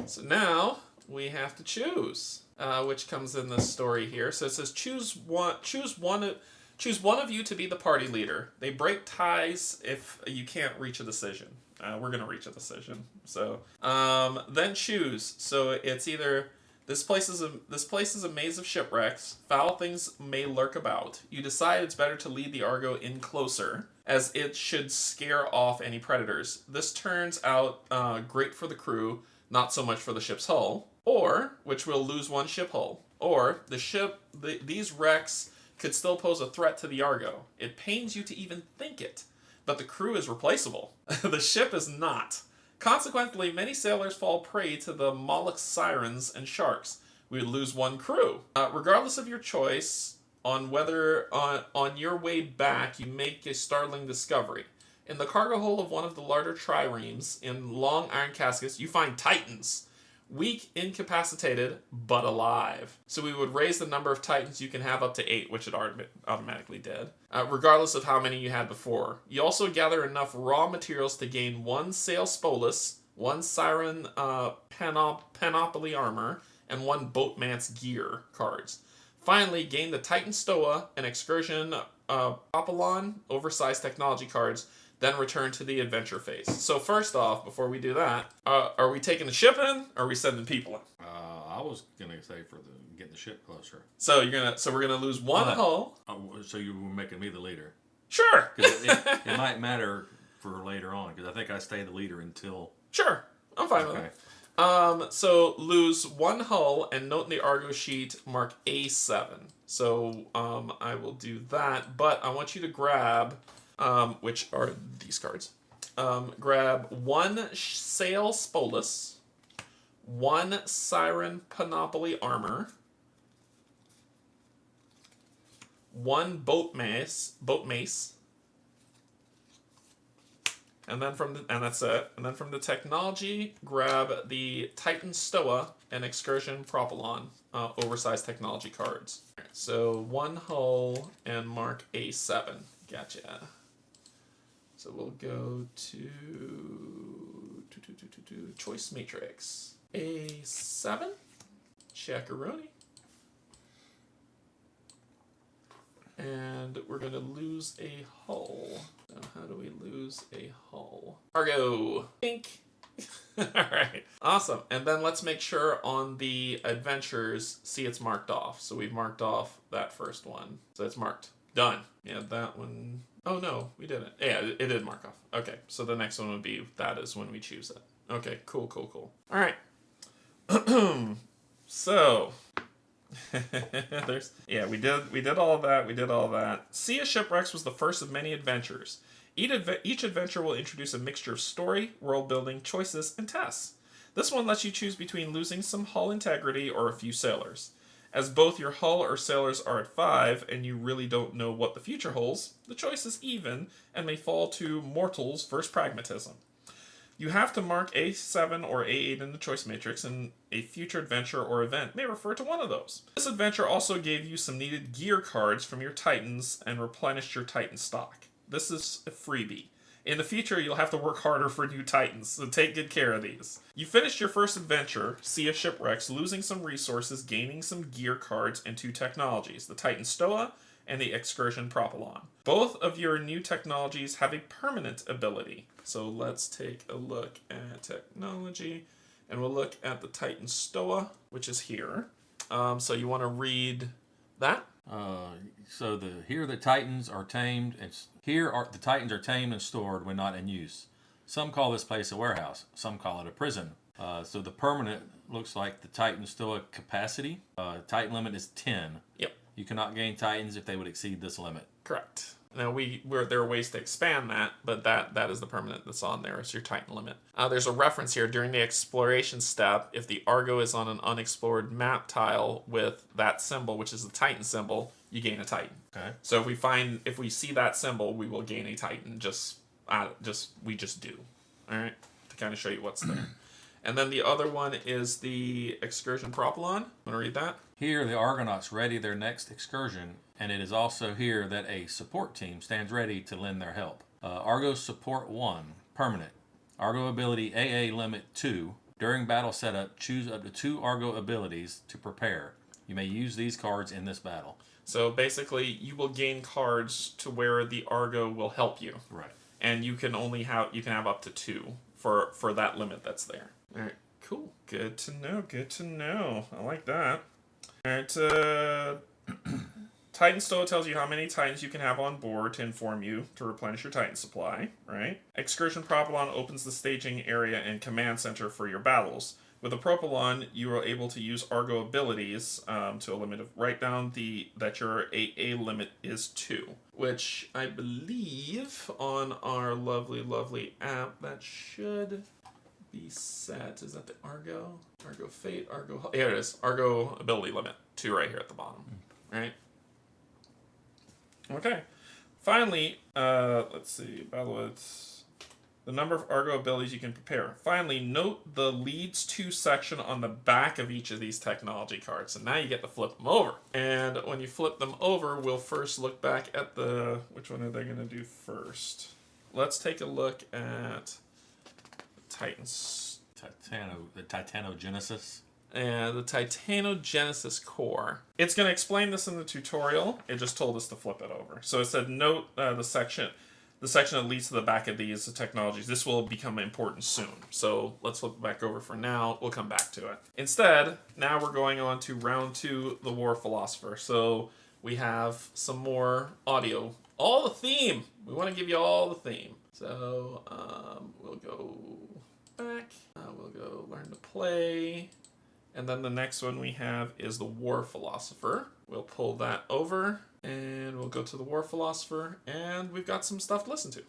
So now we have to choose, which comes in this story here. So it says choose one of you to be the party leader. They break ties if you can't reach a decision. We're gonna reach a decision. So then choose. So it's either this place is a maze of shipwrecks. Foul things may lurk about. You decide it's better to lead the Argo in closer, as it should scare off any predators. This turns out great for the crew, not so much for the ship's hull. Or, which will lose one ship hull. Or these wrecks could still pose a threat to the Argo. It pains you to even think it, but the crew is replaceable. The ship is not. Consequently, many sailors fall prey to the mollusk sirens and sharks. We would lose one crew. Regardless of your choice on whether on your way back you make a startling discovery. In the cargo hold of one of the larger triremes in long iron caskets, you find titans. Weak, incapacitated, but alive. So we would raise the number of titans you can have up to 8, which it automatically did, regardless of how many you had before. You also gather enough raw materials to gain 1 sail spolus, 1 siren panoply armor, and 1 boatman's gear cards. Finally, gain the Titan Stoa and Excursion Papillon oversized technology cards, then return to the adventure phase. So first off, before we do that, are we taking the ship in, or are we sending people in? I was gonna say getting the ship closer. So we're gonna lose one hull. So you were making me the leader. Sure. It might matter for later on, because I think I stay the leader until. Sure, I'm fine with it. So lose 1 hull and note in the Argo sheet mark A7. So I will do that, but I want you to grab. Which are these cards. Grab 1 sail spolus, 1 siren panoply armor, one boat mace, and then and that's it. And then from the technology, grab the Titan Stoa and Excursion Propylon, oversized technology cards. So one hull and mark A7. Gotcha. So we'll go to choice matrix. A7. Chakaroni. And we're going to lose a hull. So how do we lose a hull? Argo. Pink. Alright. Awesome. And then let's make sure on the adventures, see it's marked off. So we've marked off that first one. So it's marked. Done. Yeah, that one. Oh no, we didn't. Yeah, it did mark off. Okay, so the next one would be, that is when we choose it. Okay, cool. Alright. So... we did all of that. Sea of Shipwrecks was the first of many adventures. Each adventure will introduce a mixture of story, world building, choices, and tests. This one lets you choose between losing some hull integrity or a few sailors. As both your hull or sailors are at 5 and you really don't know what the future holds, the choice is even and may fall to mortals versus pragmatism. You have to mark A7 or A8 in the choice matrix, and a future adventure or event may refer to one of those. This adventure also gave you some needed gear cards from your Titans and replenished your Titan stock. This is a freebie. In the future, you'll have to work harder for new Titans, so take good care of these. You finished your first adventure, Sea of Shipwrecks, losing some resources, gaining some gear cards, and 2 technologies, the Titan Stoa and the Excursion Propylon. Both of your new technologies have a permanent ability. So let's take a look at technology, and we'll look at the Titan Stoa, which is here. So you want to read that? The Titans are tamed, and the Titans are tamed and stored when not in use. Some call this place a warehouse. Some call it a prison. So the permanent looks like the Titan Stoa capacity. Titan limit is 10. Yep. You cannot gain Titans if they would exceed this limit. Correct. Now, there are ways to expand that, but that is the permanent that's on there. It's your Titan limit. There's a reference here. During the exploration step, if the Argo is on an unexplored map tile with that symbol, which is the Titan symbol, you gain a Titan. Okay. So if we see that symbol, we will gain a Titan. We just do. All right, to kind of show you what's there. And then the other one is the Excursion Propylon. Want to read that? Here, the Argonauts ready their next excursion, and it is also here that a support team stands ready to lend their help. Argo Support 1, permanent. Argo ability AA limit 2. During battle setup, choose up to 2 Argo abilities to prepare. You may use these cards in this battle. So basically, you will gain cards to where the Argo will help you. Right. And you can have up to 2 for that limit that's there. All right, cool. Good to know. I like that. All right, Titan Stoa tells you how many Titans you can have on board to inform you to replenish your Titan supply, right? Excursion Propylon opens the staging area and command center for your battles. With the Propylon, you are able to use Argo abilities to a limit of, write down that your AA limit is 2, which I believe on our lovely app that should be set. Is that the Argo Fate, Argo? Here it is. Argo ability limit 2 right here at the bottom. Right. Okay. Finally, let's see. The number of Argo abilities you can prepare. Finally, note the leads to section on the back of each of these technology cards. So now you get to flip them over. And when you flip them over, we'll first look back at which one are they going to do first? Let's take a look at Titans. The Titanogenesis. And the Titanogenesis core. It's going to explain this in the tutorial. It just told us to flip it over. So it said note the section that leads to the back of these technologies. This will become important soon. So let's flip it back over for now. We'll come back to it. Instead, now we're going on to round 2, the War Philosopher. So we have some more audio. All the theme. We want to give you all the theme. So we'll go back. We'll go learn to play. And then the next one we have is the War Philosopher. We'll pull that over and we'll go to the War Philosopher, and we've got some stuff to listen to.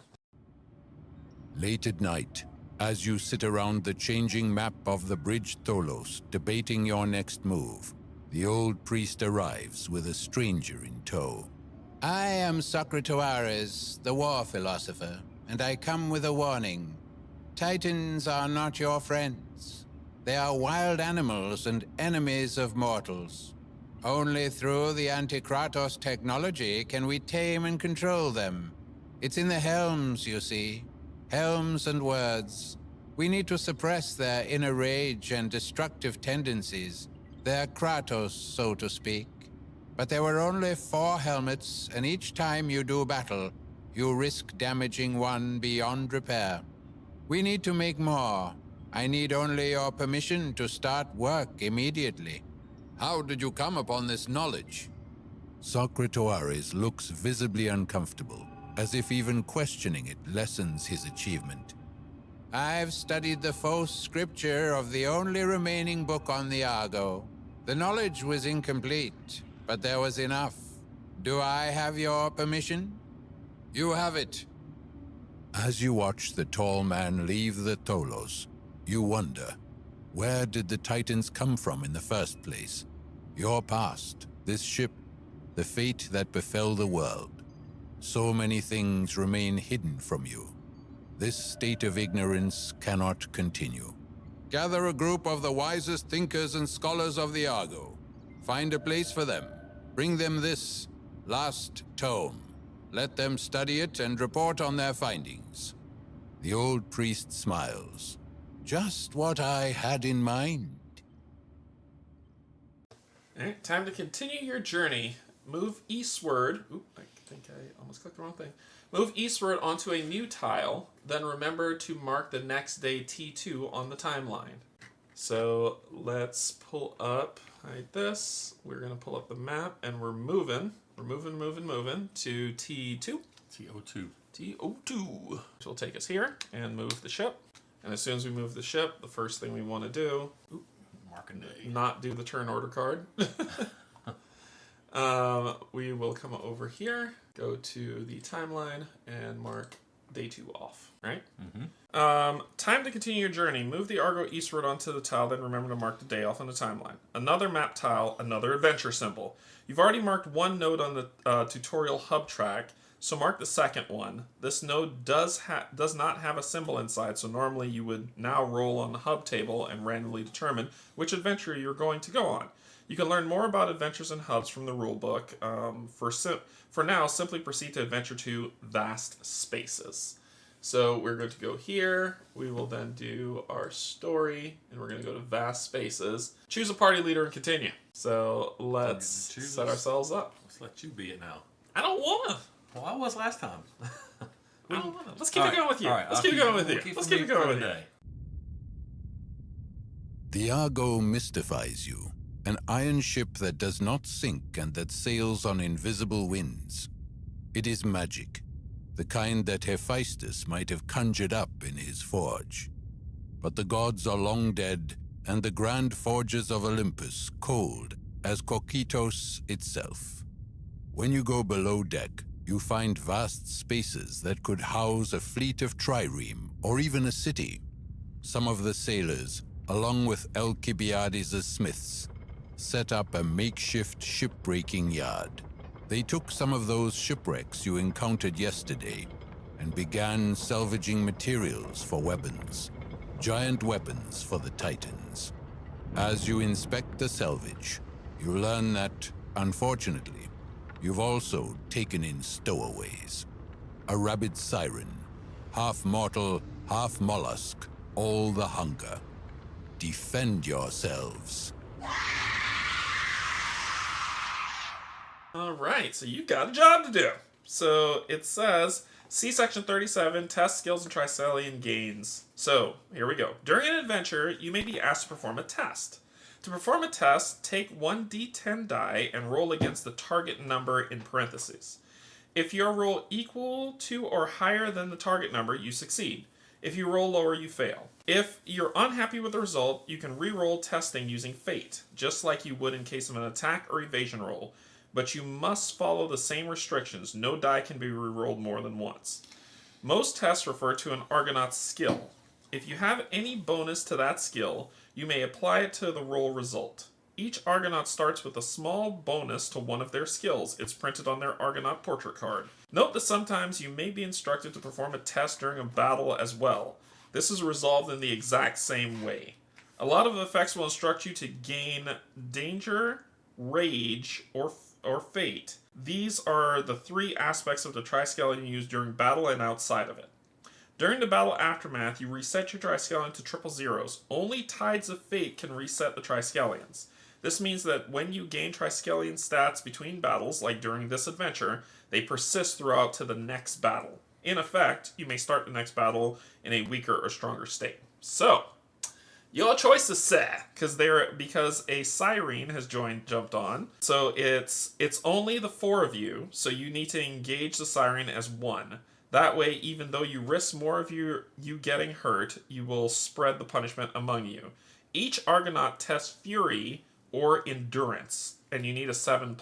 Late at night, as you sit around the changing map of the bridge Tholos, debating your next move, the old priest arrives with a stranger in tow. I am Socrates, the war philosopher, and I come with a warning. Titans are not your friends. They are wild animals and enemies of mortals. Only through the Antikratos technology can we tame and control them. It's in the helms, you see. Helms and words. We need to suppress their inner rage and destructive tendencies, their Kratos, so to speak. But there were only 4 helmets, and each time you do battle, you risk damaging one beyond repair. We need to make more. I need only your permission to start work immediately. How did you come upon this knowledge? Socrates looks visibly uncomfortable, as if even questioning it lessens his achievement. I've studied the false scripture of the only remaining book on the Argo. The knowledge was incomplete, but there was enough. Do I have your permission? You have it. As you watch the tall man leave the Tholos, you wonder, where did the Titans come from in the first place? Your past, this ship, the fate that befell the world. So many things remain hidden from you. This state of ignorance cannot continue. Gather a group of the wisest thinkers and scholars of the Argo. Find a place for them. Bring them this last tome. Let them study it and report on their findings. The old priest smiles. Just what I had in mind. All right, time to continue your journey. Move eastward. Oop, I think I almost clicked the wrong thing. Move eastward onto a new tile, then remember to mark the next day T2 on the timeline. So let's pull up like this. We're going to pull up the map, and we're moving. We're moving to T2. T02. T02. Which will take us here and move the ship. And as soon as we move the ship, the first thing we want to do... Oop, Mark a day. not do the turn order card. We will come over here, go to the timeline, and mark day 2 off, right? Mm-hmm. Time to continue your journey. Move the Argo eastward onto the tile, then remember to mark the day off on the timeline. Another map tile, another adventure symbol. You've already marked one node on the tutorial hub track, so mark the second one. This node does not have a symbol inside, so normally you would now roll on the hub table and randomly determine which adventure you're going to go on. You can learn more about adventures and hubs from the rulebook. For now, simply proceed to adventure to Vast Spaces. So we're going to go here. We will then do our story, and we're going to go to Vast Spaces. Choose a party leader and continue. So let's set ourselves up. Let's let you be it now. I don't want to. Well, I was last time. I don't want to. Let's keep it going with you. Let's keep it going with you. Let's keep it going with you. The Argo mystifies you. An iron ship that does not sink and that sails on invisible winds. It is magic, the kind that Hephaestus might have conjured up in his forge. But the gods are long dead, and the grand forges of Olympus cold as Kokitos itself. When you go below deck, you find vast spaces that could house a fleet of trireme or even a city. Some of the sailors, along with Alcibiades' smiths, set up a makeshift shipbreaking yard. They took some of those shipwrecks you encountered yesterday and began salvaging materials for weapons, giant weapons for the Titans. As you inspect the salvage, you learn that, unfortunately, you've also taken in stowaways. A rabid siren, half mortal, half mollusk, all the hunger. Defend yourselves. All right, so you've got a job to do. So it says, see section 37, test skills and Tricellian gains. So here we go. During an adventure, you may be asked to perform a test. To perform a test, take 1d10 die and roll against the target number in parentheses. If your roll equal to or higher than the target number, you succeed. If you roll lower, you fail. If you're unhappy with the result, you can re-roll testing using fate, just like you would in case of an attack or evasion roll. But you must follow the same restrictions. No die can be re-rolled more than once. Most tests refer to an Argonaut's skill. If you have any bonus to that skill, you may apply it to the roll result. Each Argonaut starts with a small bonus to one of their skills. It's printed on their Argonaut portrait card. Note that sometimes you may be instructed to perform a test during a battle as well. This is resolved in the exact same way. A lot of effects will instruct you to gain danger, rage, or fate. These are the three aspects of the Triskelion used during battle and outside of it. During the battle aftermath, you reset your Triskelion to triple zeros. Only Tides of Fate can reset the Triskelions. This means that when you gain Triskelion stats between battles, like during this adventure, they persist throughout to the next battle. In effect, you may start the next battle in a weaker or stronger state. So, your choice is set, because a Siren has jumped on. So it's only the four of you, so you need to engage the Siren as one. That way, even though you risk more of you getting hurt, you will spread the punishment among you. Each Argonaut tests Fury or Endurance, and you need a 7+.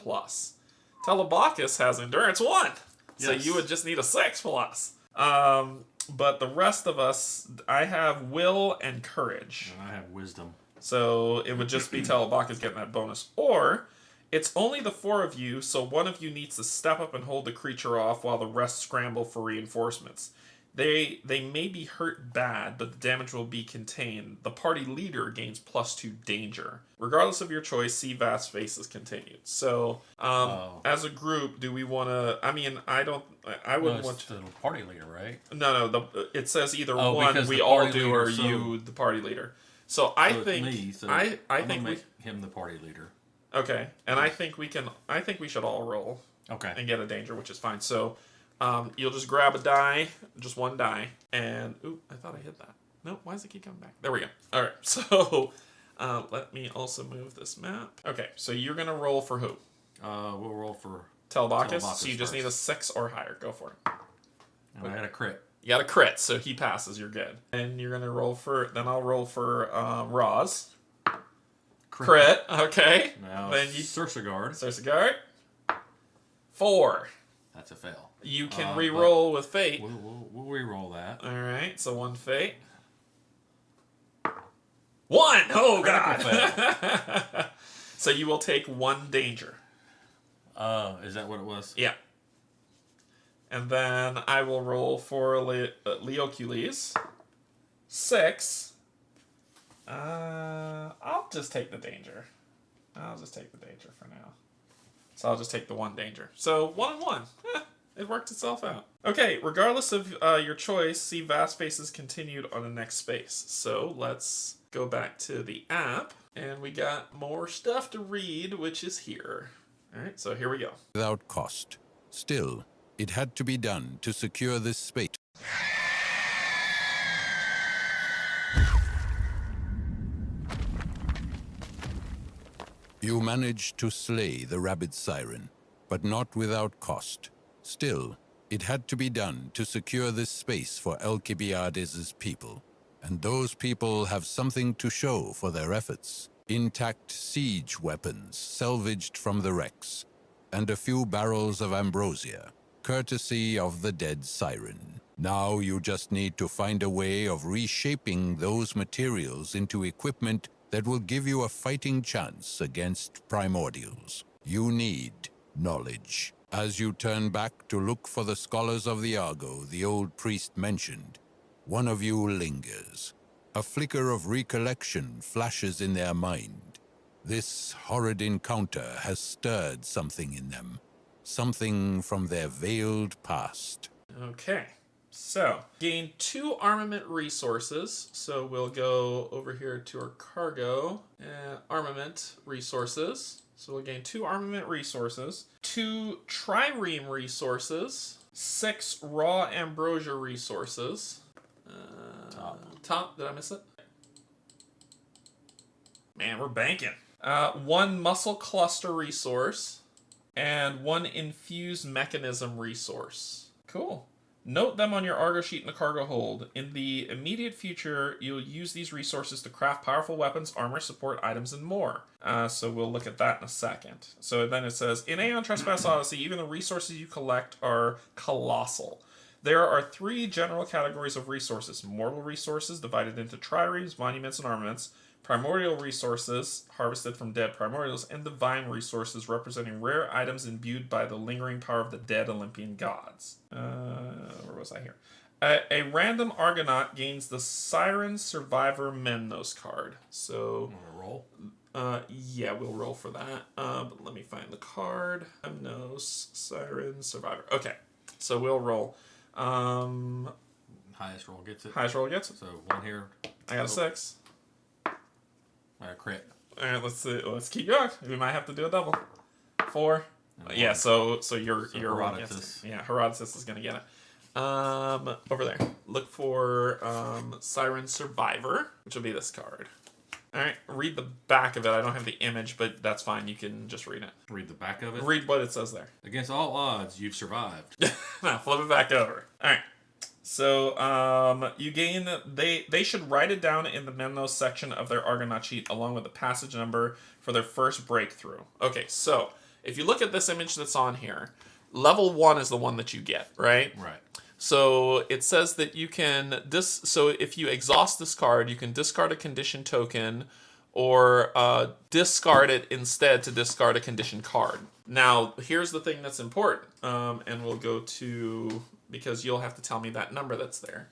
Telebacchus has Endurance 1, so you would just need a 6+. But the rest of us, I have Will and Courage. And I have Wisdom. So it would just be Telebacchus getting that bonus. Or, it's only the four of you, so one of you needs to step up and hold the creature off while the rest scramble for reinforcements. They may be hurt bad, but the damage will be contained. The party leader gains +2 danger. Regardless of your choice, see Vast Faces continued. So, as a group, do we want to... I mean, I wouldn't want to... the party leader, right? No, it says either one we all do or you, the party leader. So I think... Me, so I think make him the party leader. Okay, and I think we should all roll. Okay. And get a danger, which is fine. So, you'll just grab a die, just one die, and ooh, I thought I hit that. No, why does it keep coming back? There we go. All right, so let me also move this map. Okay, so you're gonna roll for who? We'll roll for Telebacchus. So you just need a 6 or higher. Go for it. And I had a crit. You got a crit, so he passes. You're good. And you're gonna roll for. Then I'll roll for Roz. Crit. Okay. Now then you Cersagard. 4. That's a fail. You can re-roll with fate. We'll re-roll that. All right. So 1 fate. 1. Oh god. So you will take 1 danger. Is that what it was? Yeah. And then I will roll for Leocules. 6. I'll just take the danger. I'll just take the danger for now. So I'll just take the 1 danger. So 1 and 1. It worked itself out. Okay, regardless of your choice, see Vast Faces continued on the next space. So let's go back to the app, and we got more stuff to read, which is here. All right, so here we go. Without cost. Still, it had to be done to secure this space. You managed to slay the rabid siren, but not without cost. Still, it had to be done to secure this space for Alcibiades' people. And those people have something to show for their efforts. Intact siege weapons salvaged from the wrecks, and a few barrels of ambrosia, courtesy of the dead siren. Now you just need to find a way of reshaping those materials into equipment that will give you a fighting chance against Primordials. You need knowledge. As you turn back to look for the scholars of the Argo the old priest mentioned, one of you lingers. A flicker of recollection flashes in their mind. This horrid encounter has stirred something in them. Something from their veiled past. Okay. So, gain 2 armament resources. So we'll go over here to our cargo. Armament resources. So we'll gain 2 armament resources. 2 trireme resources. 6 raw ambrosia resources. Top. Did I miss it? Man, we're banking. 1 muscle cluster resource. And 1 infused mechanism resource. Cool. Note them on your Argo sheet in the cargo hold. In the immediate future, you'll use these resources to craft powerful weapons, armor, support items, and more. So we'll look at that in a second. So then it says, in Aeon Trespass Odyssey, even the resources you collect are colossal. There are 3 general categories of resources. Mortal resources, divided into triremes, monuments, and armaments. Primordial resources harvested from dead primordials, and divine resources representing rare items imbued by the lingering power of the dead Olympian gods. Where was I here? A random Argonaut gains the Siren Survivor Memnos card. So, roll? yeah, we'll roll for that. But let me find the card. Memnos, Siren Survivor. Okay, so we'll roll. Highest roll gets it. Highest roll gets it. So 1 here. I got a 6. Crit. All right, let's see. Let's keep going. We might have to do a double. 4. Yeah, so you're Herodotus. Yeah, Herodotus is gonna get it. Over there. Look for Siren Survivor, which will be this card. All right, read the back of it. I don't have the image, but that's fine. You can just read it. Read the back of it. Read what it says there. Against all odds, you've survived. Now flip it back over. All right. So you gain. They should write it down in the Memnos section of their Argonaut sheet, along with the passage number for their first breakthrough. Okay, so if you look at this image that's on here, level 1 is the one that you get, right? Right. So it says that you can so if you exhaust this card, you can discard a condition token or discard it instead to discard a condition card. Now, here's the thing that's important. And we'll go to, because you'll have to tell me that number that's there.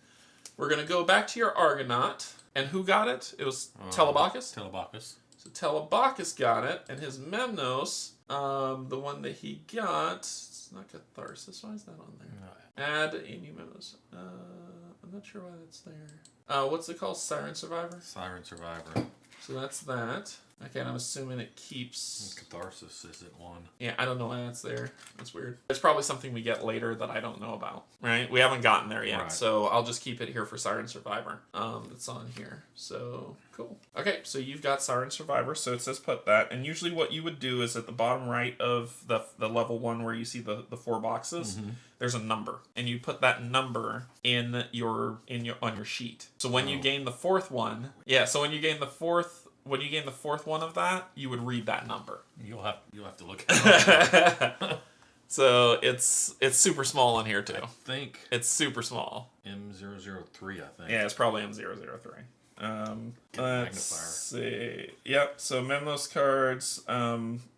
We're going to go back to your Argonaut. And who got it? It was Telebacus? Telebacus. So Telebacus got it, and his Memnos, the one that he got, it's not Catharsis. Why is that on there? No. Add a new Memnos. I'm not sure why that's there. What's it called? Siren Survivor? Siren Survivor. So that's that. Okay, and I'm assuming it keeps... Catharsis isn't one. Yeah, I don't know why that's there. That's weird. It's probably something we get later that I don't know about, right? We haven't gotten there yet, so I'll just keep it here for Siren Survivor. That's on here. So, cool. Okay, so you've got Siren Survivor, so it says put that. And usually what you would do is at the bottom right of the level 1 where you see the 4 boxes, there's a number. And you put that number on your sheet. So when you gain the 4th one, when you gain the fourth one of that, you would read that number. You'll have to look at it. So it's super small in here too. I think it's super small. M003, I think. Yeah, it's probably M003. Let's see. Yep. So Memnos cards.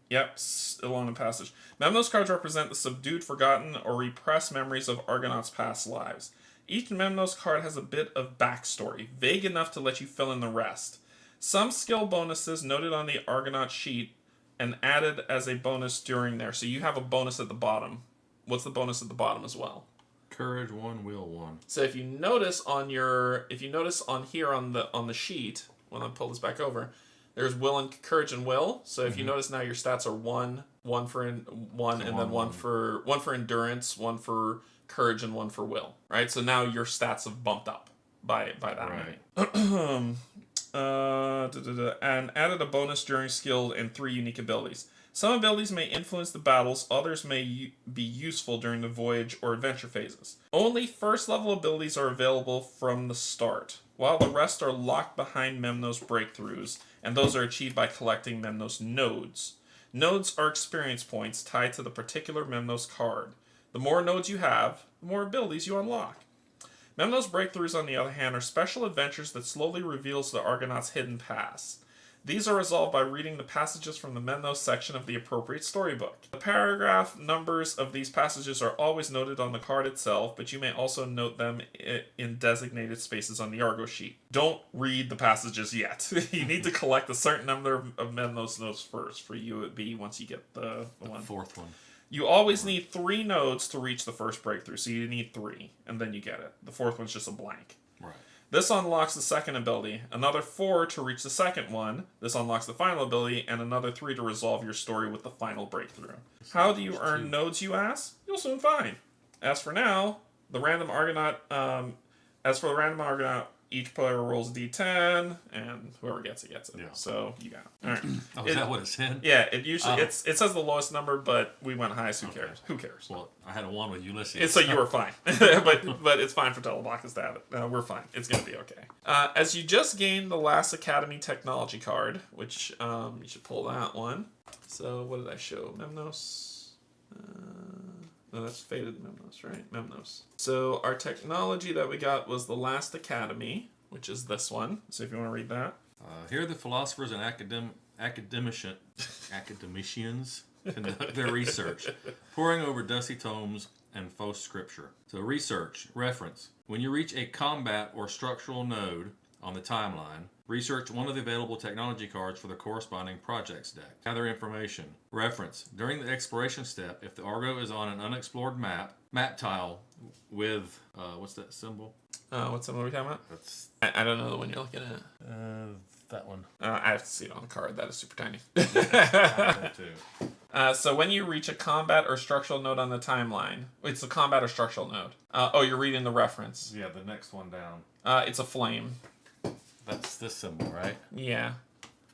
Yep. Along the passage. Memnos cards represent the subdued, forgotten, or repressed memories of Argonauts' past lives. Each Memnos card has a bit of backstory, vague enough to let you fill in the rest. Some skill bonuses noted on the Argonaut sheet and added as a bonus during there. So you have a bonus at the bottom. What's the bonus at the bottom as well? Courage 1, will 1. So if you notice on here on the sheet, when I pull this back over, there's will and courage and will. So if you notice now your stats are one for one, and then one for endurance, one for courage, and one for will. Right. So now your stats have bumped up by that many. And added a bonus during skill and 3 unique abilities. Some abilities may influence the battles, others may be useful during the voyage or adventure phases. Only first level abilities are available from the start, while the rest are locked behind Memnos breakthroughs, and those are achieved by collecting Memnos nodes. Nodes are experience points tied to the particular Memnos card. The more nodes you have, the more abilities you unlock. Memnos breakthroughs, on the other hand, are special adventures that slowly reveals the Argonauts' hidden past. These are resolved by reading the passages from the Memnos section of the appropriate storybook. The paragraph numbers of these passages are always noted on the card itself, but you may also note them in designated spaces on the Argo sheet. Don't read the passages yet. You need to collect a certain number of Memnos notes first for you it be once you get the one. 4th one. You always need 3 nodes to reach the first breakthrough, so you need 3, and then you get it. The 4th one's just a blank. Right. This unlocks the second ability, another 4 to reach the second one. This unlocks the final ability, and another 3 to resolve your story with the final breakthrough. How do you earn nodes, you ask? You'll soon find. As for now, the random Argonaut. Each player rolls a d10, and whoever gets it gets it. Yeah. So you got it. All right. Oh, is that what it said? Yeah, it usually it says the lowest number, but we went highest. Who cares? Who cares? Well, I had a 1 with Ulysses. So you were fine, but it's fine for Telebacus to have it. We're fine. It's gonna be okay. As you just gained the last Academy Technology card, which you should pull that one. So what did I show? Memnos. No, that's Faded Memnos, right? Memnos. So our technology that we got was the last Academy, which is this one. So if you want to read that. Here the philosophers and academicians conduct their research, poring over dusty tomes and faux scripture. So research, reference. When you reach a combat or structural node on the timeline, research one of the available technology cards for the corresponding projects deck. Gather information. Reference. During the exploration step, if the Argo is on an unexplored map tile with, what's that symbol? What symbol are we talking about? I don't know the one you're looking at. That one. I have to see it on the card. That is super tiny. That too. So when you reach a combat or structural node on the timeline, it's a combat or structural node. You're reading the reference. Yeah, the next one down. It's a flame. That's this symbol, right? Yeah.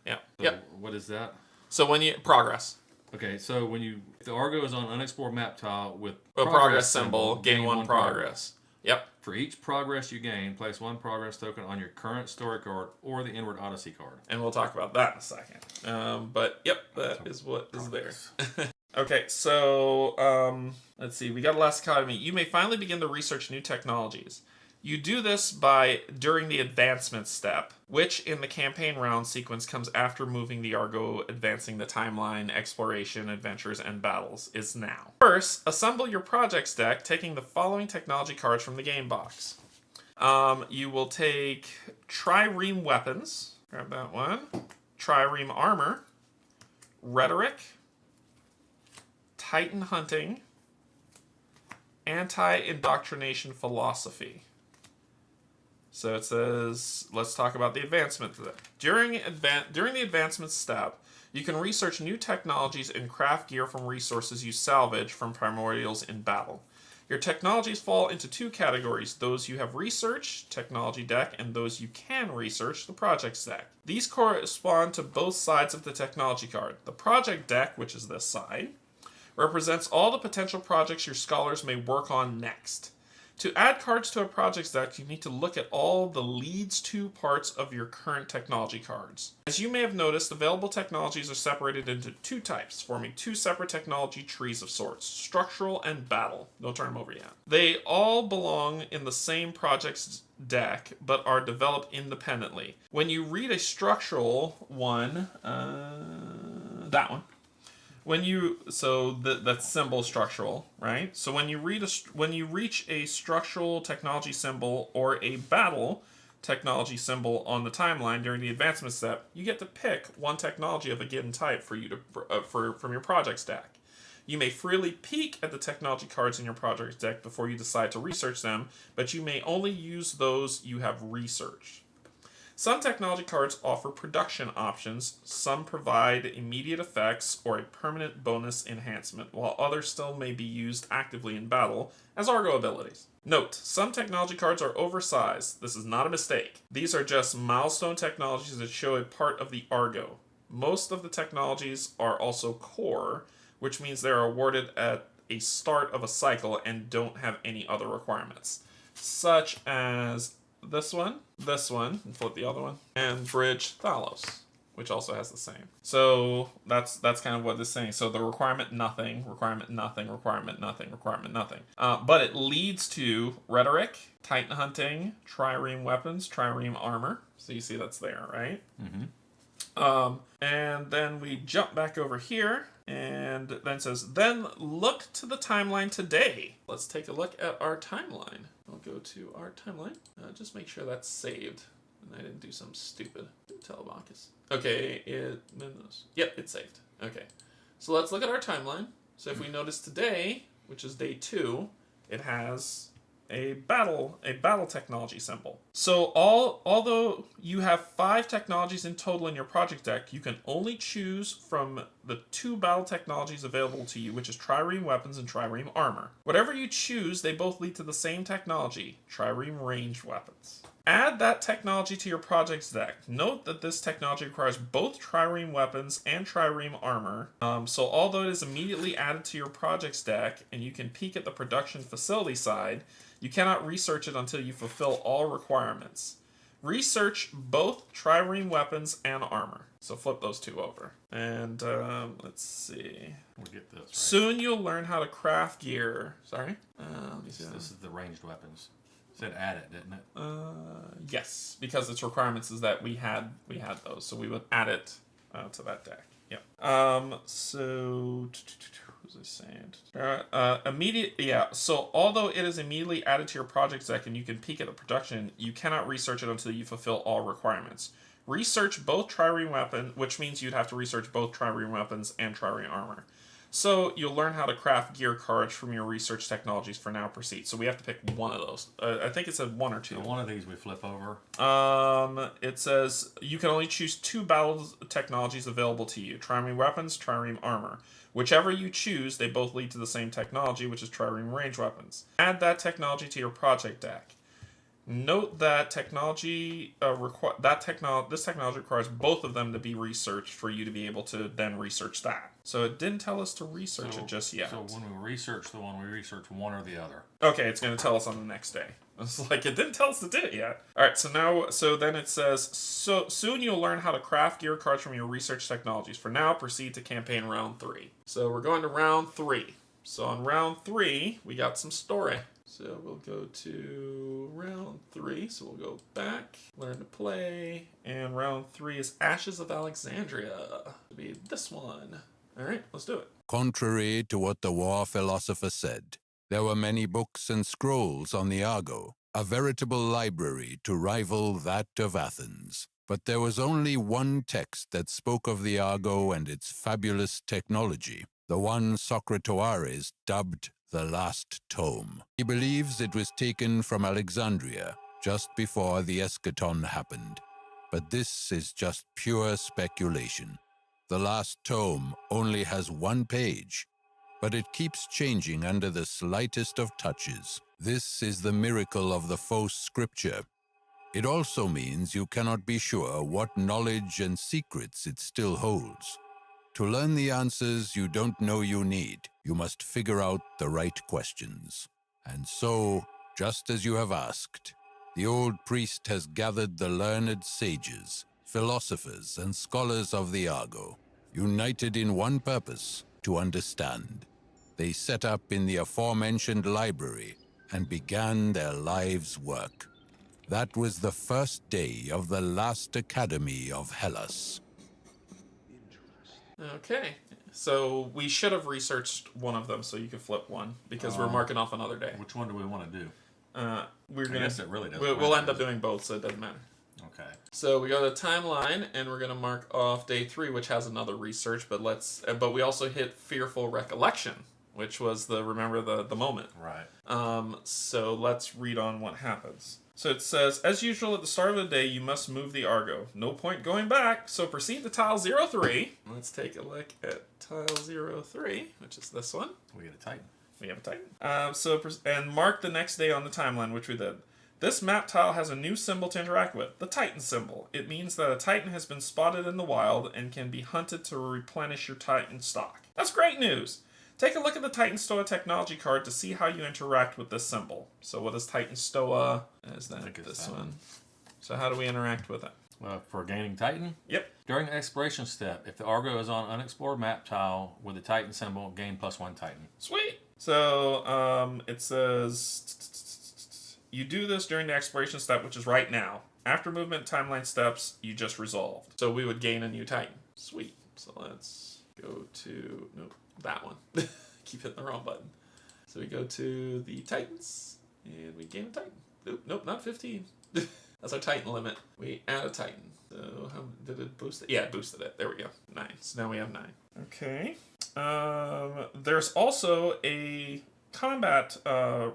Yeah. So Yep. what is that? So when you progress. Okay, so if the Argo is on unexplored map tile with A progress symbol, gain one progress. Yep. For each progress you gain, place one progress token on your current story card or the Inward Odyssey card. And we'll talk about that in a second. But yep, that is what is there. Okay, so let's see. We got Last Academy. You may finally begin to research new technologies. You do this during the advancement step, which in the campaign round sequence comes after moving the Argo, advancing the timeline, exploration, adventures, and battles is now. First, assemble your projects deck, taking the following technology cards from the game box. You will take Trireme Weapons, grab that one, Trireme Armor, Rhetoric, Titan Hunting, Anti-Indoctrination Philosophy. So it says, let's talk about the advancement. During the advancement step, you can research new technologies and craft gear from resources you salvage from Primordials in battle. Your technologies fall into two categories: those you have researched, technology deck, and those you can research, the projects deck. These correspond to both sides of the technology card. The project deck, which is this side, represents all the potential projects your scholars may work on next. To add cards to a projects deck, you need to look at all the leads to parts of your current technology cards. As you may have noticed, available technologies are separated into two types, forming two separate technology trees of sorts: structural and battle. Don't turn them over yet. They all belong in the same projects deck, but are developed independently. When you read a structural one, that one. That's symbol structural, right? So when you reach a structural technology symbol or a battle technology symbol on the timeline during the advancement step, you get to pick one technology of a given type for you to from your projects deck. You may freely peek at the technology cards in your projects deck before you decide to research them, but you may only use those you have researched. Some technology cards offer production options, some provide immediate effects or a permanent bonus enhancement, while others still may be used actively in battle as Argo abilities. Note, some technology cards are oversized. This is not a mistake. These are just milestone technologies that show a part of the Argo. Most of the technologies are also core, which means they are awarded at a start of a cycle and don't have any other requirements, such as this one, and flip the other one, and Bridge Thalos, which also has the same. So that's kind of what it's saying. So the requirement nothing, requirement nothing, requirement nothing, requirement nothing. But it leads to Rhetoric, Titan Hunting, Trireme Weapons, Trireme Armor. So you see that's there, right? Mm-hmm. And then we jump back over here, and then it says, then look to the timeline today. Let's take a look at our timeline. I'll go to our timeline. Just make sure that's saved. And I didn't do some stupid telebacus. Okay, yep, it's saved. Okay, so let's look at our timeline. So if we notice today, which is day 2, it has a battle technology symbol. So although you have 5 technologies in total in your project deck, you can only choose from the 2 battle technologies available to you, which is Trireme Weapons and Trireme Armor. Whatever you choose, they both lead to the same technology, Trireme Ranged Weapons. Add that technology to your project's deck. Note that this technology requires both Trireme Weapons and Trireme Armor. So although it is immediately added to your project's deck, and you can peek at the production facility side, you cannot research it until you fulfill all requirements. Research both Trireme Weapons and Armor. So flip those 2 over. And let's see. We'll get this, right? Soon you'll learn how to craft gear. Sorry? Let me see. This is the ranged weapons. It said add it, didn't it? Yes, because its requirements is that we had those, so we would add it to that deck. Yep. So what was I saying? Immediate. Yeah. So although it is immediately added to your project deck and you can peek at the production, you cannot research it until you fulfill all requirements. Research both trireme weapon, which means you'd have to research both trireme weapons and trireme armor. So you'll learn how to craft gear cards from your research technologies. For now, proceed. So we have to pick one of those. I think it said one or two. So one of these we flip over. It says you can only choose 2 battle technologies available to you: trireme weapons, trireme armor. Whichever you choose, they both lead to the same technology, which is trireme range weapons. Add that technology to your project deck. Note that this technology requires both of them to be researched for you to be able to then research that. So it didn't tell us to research it just yet. So when we research the one, we research one or the other. Okay, it's going to tell us on the next day. It's like, it didn't tell us to do it yet. Alright, so then it says, so soon you'll learn how to craft gear cards from your research technologies. For now, proceed to campaign round 3. So we're going to round 3. So on round 3, we got some story. So we'll go to round 3. So we'll go back, learn to play, and round 3 is Ashes of Alexandria. It'll be this one. All right, let's do it. Contrary to what the war philosopher said, there were many books and scrolls on the Argo, a veritable library to rival that of Athens. But there was only one text that spoke of the Argo and its fabulous technology, the one Socratoares dubbed the Last Tome. He believes it was taken from Alexandria just before the eschaton happened. But this is just pure speculation. The Last Tome only has 1 page, but it keeps changing under the slightest of touches. This is the miracle of the faux scripture. It also means you cannot be sure what knowledge and secrets it still holds. To learn the answers you don't know you need, you must figure out the right questions. And so, just as you have asked, the old priest has gathered the learned sages, philosophers, and scholars of the Argo, united in one purpose: to understand. They set up in the aforementioned library and began their lives' work. That was the first day of the last academy of Hellas. Okay, so we should have researched one of them so you could flip one, because we're marking off another day. Which one do we want to do? I guess it really doesn't We'll matter, end up doing both, so it doesn't matter. Okay. So we go to timeline, and we're gonna mark off day 3, which has another research. But we also hit fearful recollection, which was remember the moment. Right. So let's read on what happens. So it says, as usual, at the start of the day, you must move the Argo. No point going back, so proceed to tile 03. Let's take a look at tile 03, which is this one. We get a Titan. We have a Titan. And mark the next day on the timeline, which we did. This map tile has a new symbol to interact with, the Titan symbol. It means that a Titan has been spotted in the wild and can be hunted to replenish your Titan stock. That's great news! Take a look at the Titan Stoa technology card to see how you interact with this symbol. So what is Titan Stoa? Is that this one? So how do we interact with it? Well, for gaining Titan? Yep. During the exploration step, if the Argo is on unexplored map tile with the Titan symbol, gain +1 Titan. Sweet! So it says you do this during the exploration step, which is right now. After movement timeline steps, you just resolved. So we would gain a new Titan. Sweet. So let's go to... Nope. That one. Keep hitting the wrong button. So we go to the Titans, and we gain a Titan. Nope, not 15. That's our Titan limit. We add a Titan. So how did it boost it? Yeah, it boosted it. There we go. 9. So now we have 9. Okay. There's also a combat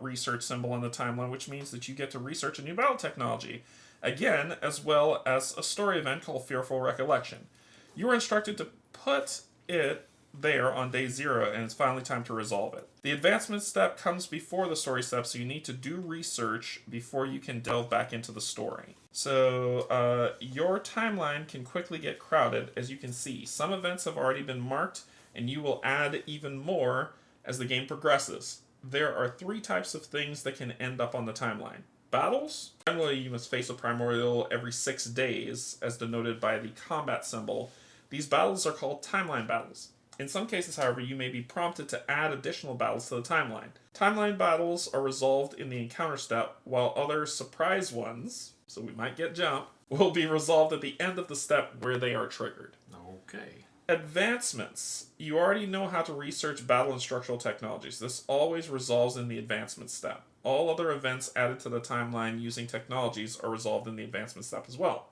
research symbol on the timeline, which means that you get to research a new battle technology. Again, as well as a story event called Fearful Recollection. You are instructed to put it there on day 0, and it's finally time to resolve it. The advancement step comes before the story step, so you need to do research before you can delve back into the story. So your timeline can quickly get crowded, as you can see. Some events have already been marked, and you will add even more as the game progresses. There are 3 types of things that can end up on the timeline. Battles. Generally, you must face a primordial every 6 days, as denoted by the combat symbol. These battles are called timeline battles. In some cases, however, you may be prompted to add additional battles to the timeline. Timeline battles are resolved in the encounter step, while other surprise ones, so we might get jump, will be resolved at the end of the step where they are triggered. Okay. Advancements. You already know how to research battle and structural technologies. This always resolves in the advancement step. All other events added to the timeline using technologies are resolved in the advancement step as well.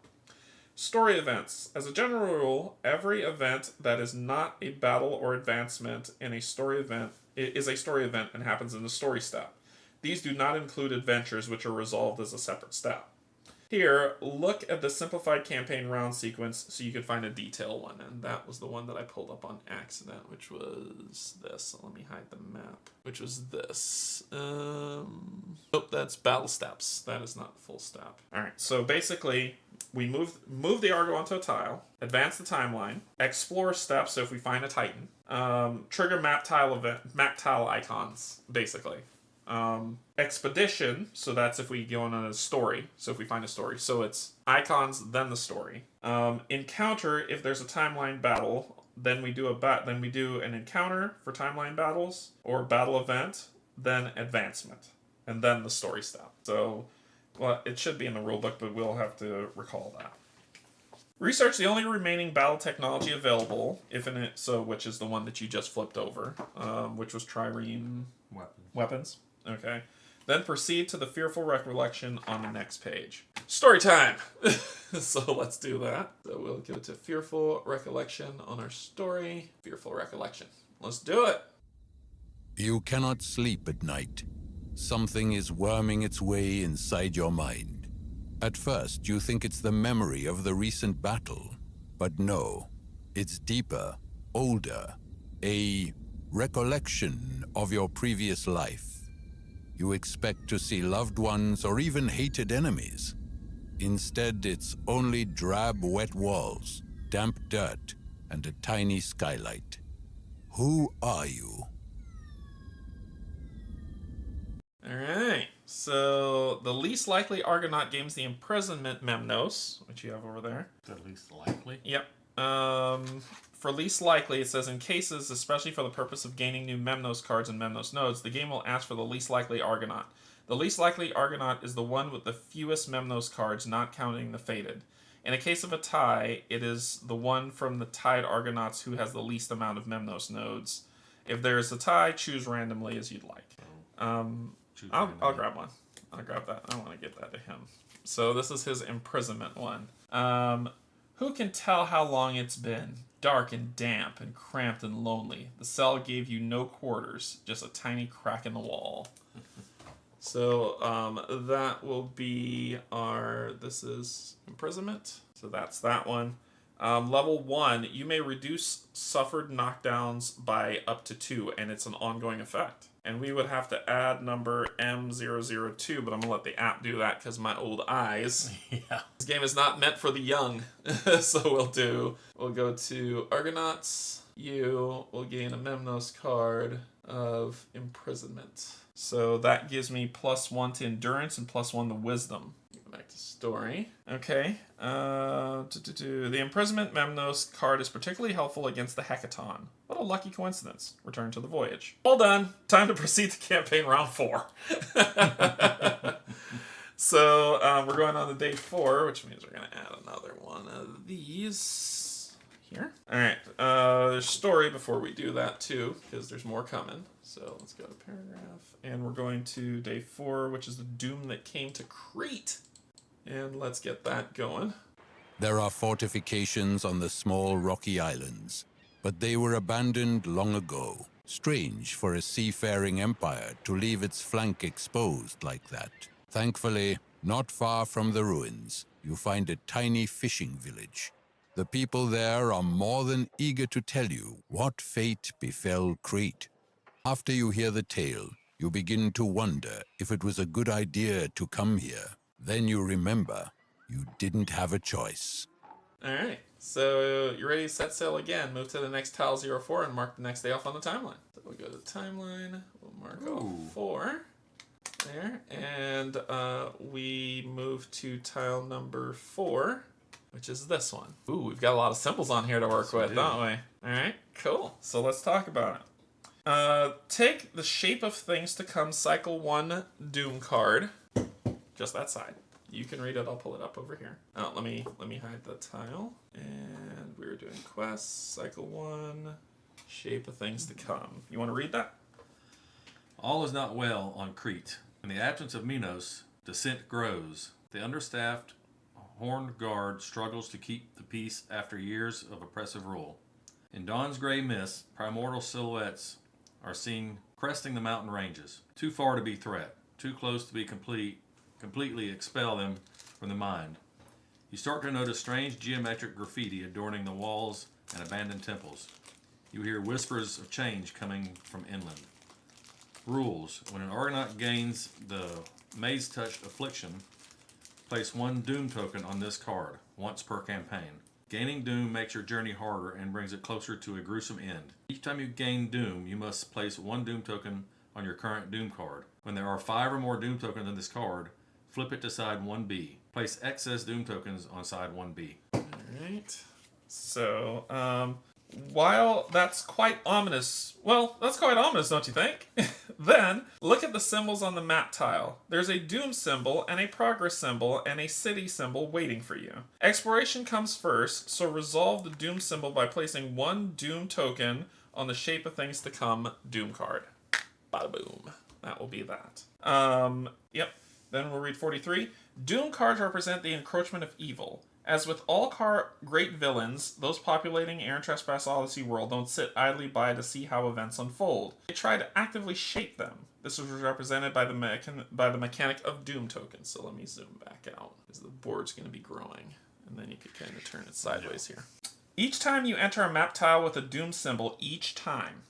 Story events. As a general rule, every event that is not a battle or advancement in a story event is a story event and happens in the story step. These do not include adventures, which are resolved as a separate step. Here, look at the simplified campaign round sequence so you can find a detail one, and that was the one that I pulled up on accident, which was this. So let me hide the map, which was this. Nope, that's battle steps. That is not the full step. All right, so basically, we move the Argo onto a tile, advance the timeline, explore steps. So if we find a Titan, trigger map tile icons, basically. Expedition, so that's if we go on a story, so if we find a story, so it's icons then the story. Encounter, if there's a timeline battle, then we do an encounter for timeline battles, or battle event, then advancement, and then the story step. So, well, it should be in the rulebook, but we'll have to recall that. Research the only remaining battle technology available, which is the one that you just flipped over, which was trireme weapons. Okay. Then proceed to the fearful recollection on the next page. Story time! So let's do that. So we'll go to fearful recollection on our story. Fearful recollection. Let's do it! You cannot sleep at night. Something is worming its way inside your mind. At first, you think it's the memory of the recent battle. But no, it's deeper, older, a recollection of your previous life. You expect to see loved ones or even hated enemies. Instead, it's only drab, wet walls, damp dirt, and a tiny skylight. Who are you? Alright, so the least likely Argonaut gains the imprisonment Memnos, which you have over there. The least likely? Yep. For least likely, it says in cases, especially for the purpose of gaining new Memnos cards and Memnos nodes, the game will ask for the least likely Argonaut. The least likely Argonaut is the one with the fewest Memnos cards, not counting the Fated. In a case of a tie, it is the one from the tied Argonauts who has the least amount of Memnos nodes. If there is a tie, choose randomly as you'd like. I'll grab one. I'll grab that. I want to give that to him. So this is his imprisonment one. Who can tell how long it's been? Dark and damp and cramped and lonely. The cell gave you no quarters, just a tiny crack in the wall. So that will be this is imprisonment. So that's that one. Level 1, you may reduce suffered knockdowns by up to 2, and it's an ongoing effect. And we would have to add number M002, but I'm going to let the app do that because my old eyes. Yeah. This game is not meant for the young. So we'll go to Argonauts. You will gain a Memnos card of imprisonment. So that gives me +1 to endurance and +1 to wisdom. Back to story. Okay. The imprisonment Memnos card is particularly helpful against the Hecaton. What a lucky coincidence. Return to the voyage. All done. Time to proceed to campaign round 4. So we're going on to day 4, which means we're going to add another one of these here. All right. There's story before we do that too, because there's more coming. So let's go to paragraph, and we're going to day 4, which is the doom that came to Crete. And let's get that going. There are fortifications on the small rocky islands, but they were abandoned long ago. Strange for a seafaring empire to leave its flank exposed like that. Thankfully, not far from the ruins, you find a tiny fishing village. The people there are more than eager to tell you what fate befell Crete. After you hear the tale, you begin to wonder if it was a good idea to come here. Then you remember, you didn't have a choice. All right, so you're ready to set sail again. Move to the next tile 04 and mark the next day off on the timeline. So we'll go to the timeline, we'll mark off 4 there, and we move to tile number 4, which is this one. Ooh, we've got a lot of symbols on here to work with, don't we? All right, Cool. So let's talk about it. Take the Shape of Things to Come Cycle 1 Doom card. Just that side. You can read it. I'll pull it up over here. Oh, let me hide the tile. And we're doing quests. Cycle 1. Shape of Things to Come. You want to read that? All is not well on Crete. In the absence of Minos, dissent grows. The understaffed horned guard struggles to keep the peace after years of oppressive rule. In dawn's gray mist, primordial silhouettes are seen cresting the mountain ranges. Too far to be threat, too close to be completely expel them from the mind. You start to notice strange geometric graffiti adorning the walls and abandoned temples. You hear whispers of change coming from inland. Rules. When an Argonaut gains the maze-touched affliction, place 1 Doom token on this card, once per campaign. Gaining Doom makes your journey harder and brings it closer to a gruesome end. Each time you gain Doom, you must place 1 Doom token on your current Doom card. When there are 5 or more Doom tokens on this card, flip it to side 1B. Place excess Doom tokens on side 1B. Alright. So, while that's quite ominous, don't you think? Then, look at the symbols on the map tile. There's a Doom symbol and a progress symbol and a city symbol waiting for you. Exploration comes first, so resolve the Doom symbol by placing 1 Doom token on the Shape of Things to Come Doom card. Bada boom. That will be that. Yep. Then we'll read 43. Doom cards represent the encroachment of evil. As with all great villains, those populating Aeon Trespass Odyssey world don't sit idly by to see how events unfold. They try to actively shape them. This is represented by the mechanic of Doom tokens. So let me zoom back out, because the board's going to be growing. And then you could kind of turn it sideways here. Each time you enter a map tile with a Doom symbol,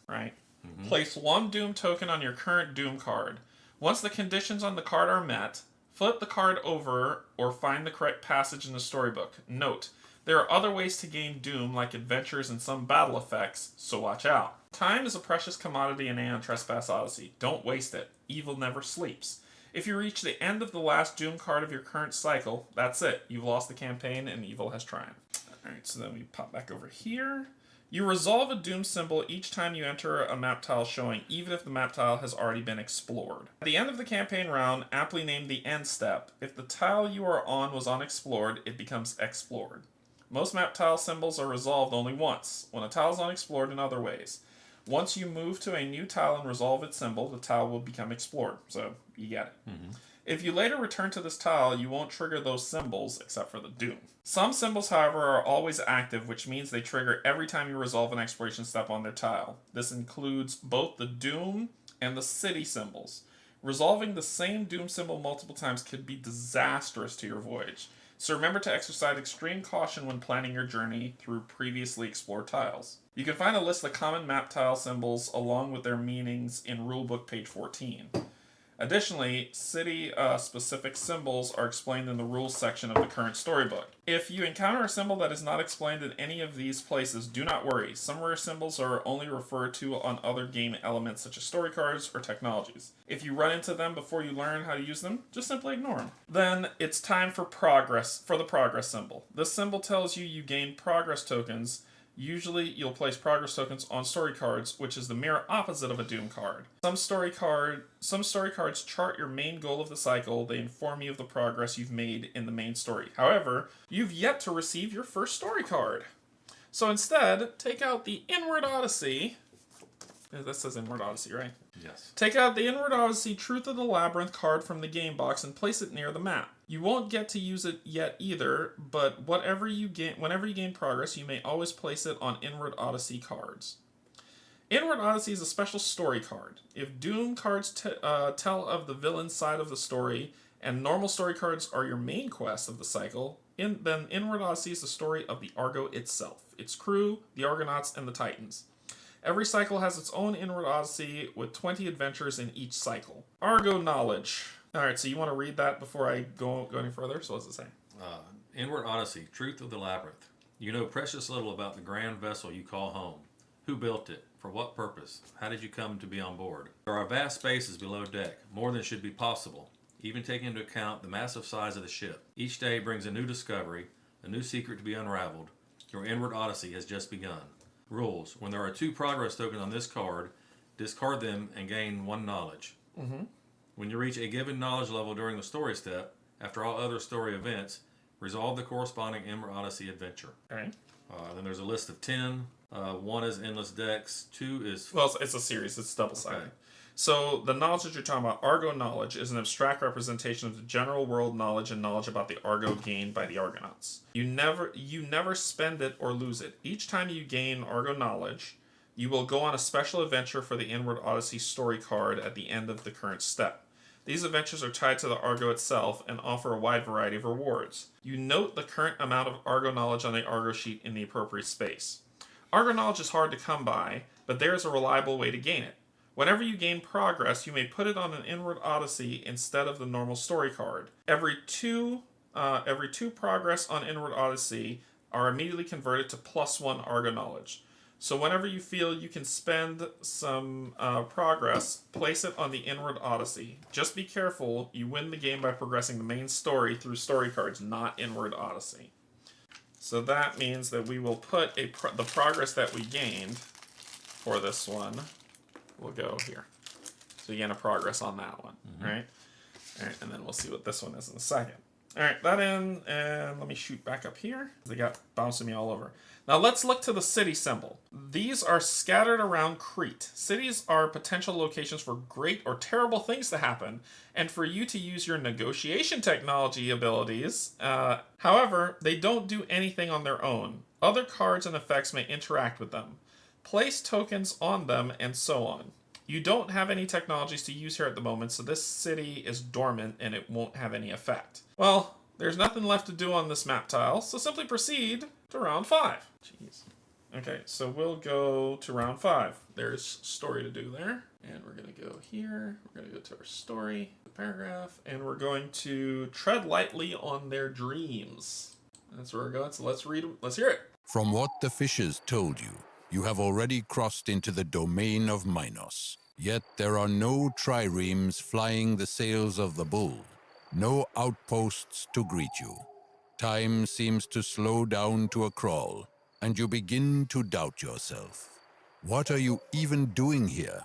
right? Mm-hmm. Place 1 Doom token on your current Doom card. Once the conditions on the card are met, flip the card over or find the correct passage in the storybook. Note, there are other ways to gain Doom, like adventures and some battle effects, so watch out. Time is a precious commodity in Aeon Trespass Odyssey. Don't waste it. Evil never sleeps. If you reach the end of the last Doom card of your current cycle, that's it. You've lost the campaign and evil has triumphed. Alright, so then we pop back over here. You resolve a Doom symbol each time you enter a map tile showing, even if the map tile has already been explored. At the end of the campaign round, aptly named the End Step, if the tile you are on was unexplored, it becomes explored. Most map tile symbols are resolved only once, when a tile is unexplored in other ways. Once you move to a new tile and resolve its symbol, the tile will become explored. So, you get it. Mm-hmm. If you later return to this tile, you won't trigger those symbols, except for the Doom. Some symbols, however, are always active, which means they trigger every time you resolve an exploration step on their tile. This includes both the Doom and the city symbols. Resolving the same Doom symbol multiple times could be disastrous to your voyage, so remember to exercise extreme caution when planning your journey through previously explored tiles. You can find a list of common map tile symbols along with their meanings in Rulebook page 14. Additionally, city-specific symbols are explained in the rules section of the current storybook. If you encounter a symbol that is not explained in any of these places, do not worry. Some rare symbols are only referred to on other game elements such as story cards or technologies. If you run into them before you learn how to use them, just simply ignore them. Then, it's time for the progress symbol. This symbol tells you gain progress tokens. Usually, you'll place progress tokens on story cards, which is the mirror opposite of a Doom card. Some story cards chart your main goal of the cycle. They inform you of the progress you've made in the main story. However, you've yet to receive your first story card. So instead, take out the Inward Odyssey. That says Inward Odyssey, right? Yes. Take out the Inward Odyssey Truth of the Labyrinth card from the game box and place it near the map. You won't get to use it yet either, but whenever you gain progress, you may always place it on Inward Odyssey cards. Inward Odyssey is a special story card. If Doom cards tell of the villain side of the story, and normal story cards are your main quest of the cycle, then Inward Odyssey is the story of the Argo itself, its crew, the Argonauts, and the Titans. Every cycle has its own Inward Odyssey with 20 adventures in each cycle. Argo knowledge. Alright, so you want to read that before I go any further? So what's it say? Inward Odyssey, Truth of the Labyrinth. You know precious little about the grand vessel you call home. Who built it? For what purpose? How did you come to be on board? There are vast spaces below deck, more than should be possible, even taking into account the massive size of the ship. Each day brings a new discovery, a new secret to be unraveled. Your Inward Odyssey has just begun. Rules. When there are 2 progress tokens on this card, discard them and gain 1 knowledge. When you reach a given knowledge level during the story step, after all other story events, resolve the corresponding Emerald Odyssey adventure. All right. Then there's a list of 10. 1 is Endless Decks. 2 is... Well, it's a series. It's double-sided. Okay. So the knowledge that you're talking about, Argo knowledge, is an abstract representation of the general world knowledge and knowledge about the Argo gained by the Argonauts. You never spend it or lose it. Each time you gain Argo knowledge, you will go on a special adventure for the Inward Odyssey story card at the end of the current step. These adventures are tied to the Argo itself and offer a wide variety of rewards. You note the current amount of Argo knowledge on the Argo sheet in the appropriate space. Argo knowledge is hard to come by, but there is a reliable way to gain it. Whenever you gain progress, you may put it on an Inward Odyssey instead of the normal story card. Every two progress on Inward Odyssey are immediately converted to +1 Argo knowledge. So whenever you feel you can spend some progress, place it on the Inward Odyssey. Just be careful, you win the game by progressing the main story through story cards, not Inward Odyssey. So that means that we will put the progress that we gained for this one will go here. So you gain a progress on that one, right? All right, and then we'll see what this one is in a second. All right, that in, and let me shoot back up here. They got bouncing me all over. Now let's look to the city symbol. These are scattered around Crete. Cities are potential locations for great or terrible things to happen, and for you to use your negotiation technology abilities. However, they don't do anything on their own. Other cards and effects may interact with them. Place tokens on them, and so on. You don't have any technologies to use here at the moment, so this city is dormant and it won't have any effect. Well, there's nothing left to do on this map tile, so simply proceed to round 5. Jeez. Okay, so we'll go to round 5. There's story to do there. And we're going to go here. We're going to go to our story, the paragraph, and we're going to tread lightly on their dreams. That's where we're going, so let's read. Let's hear it. From what the fishes told you, you have already crossed into the domain of Minos. Yet there are no triremes flying the sails of the bull, no outposts to greet you. Time seems to slow down to a crawl, and you begin to doubt yourself. What are you even doing here,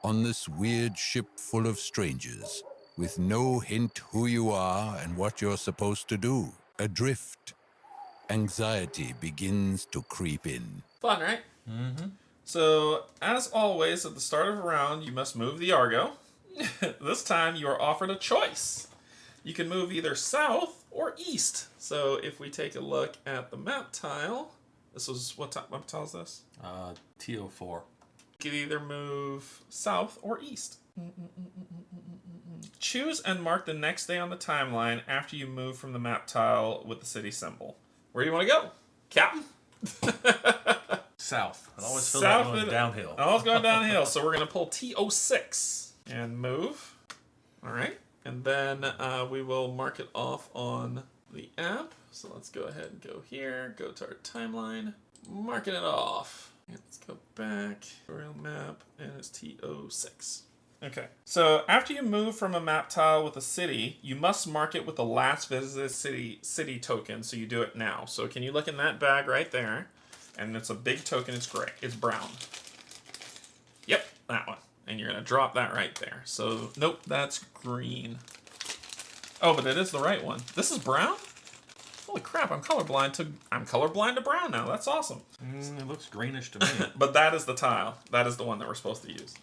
on this weird ship full of strangers, with no hint who you are and what you're supposed to do? Adrift. Anxiety begins to creep in. Fun, right? Mm-hmm. So, as always, at the start of a round, you must move the Argo. This time, you are offered a choice. You can move either south or east. So, if we take a look at the map tile, this was, what map tile is this? TO4. You can either move south or east. Choose and mark the next day on the timeline after you move from the map tile with the city symbol. Where do you want to go, Captain? South. It always feels like going downhill. Always going downhill. So we're going to pull TO6 and move. All right. And then we will mark it off on the app. So let's go ahead and go here. Go to our timeline. Marking it off. And let's go back. Real map. And it's TO6. Okay. So after you move from a map tile with a city, you must mark it with the last visited city token. So you do it now. So can you look in that bag right there? And it's a big token. It's gray. It's brown. Yep, that one. And you're going to drop that right there. So, nope, that's green. Oh, but it is the right one. This is brown? Holy crap, I'm colorblind to brown now. That's awesome. It looks greenish to me. But that is the tile. That is the one that we're supposed to use.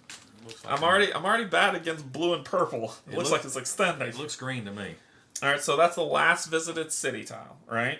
Like I'm already bad against blue and purple. It looks like it's extending. It looks green to me. All right, so that's the last visited city tile, right?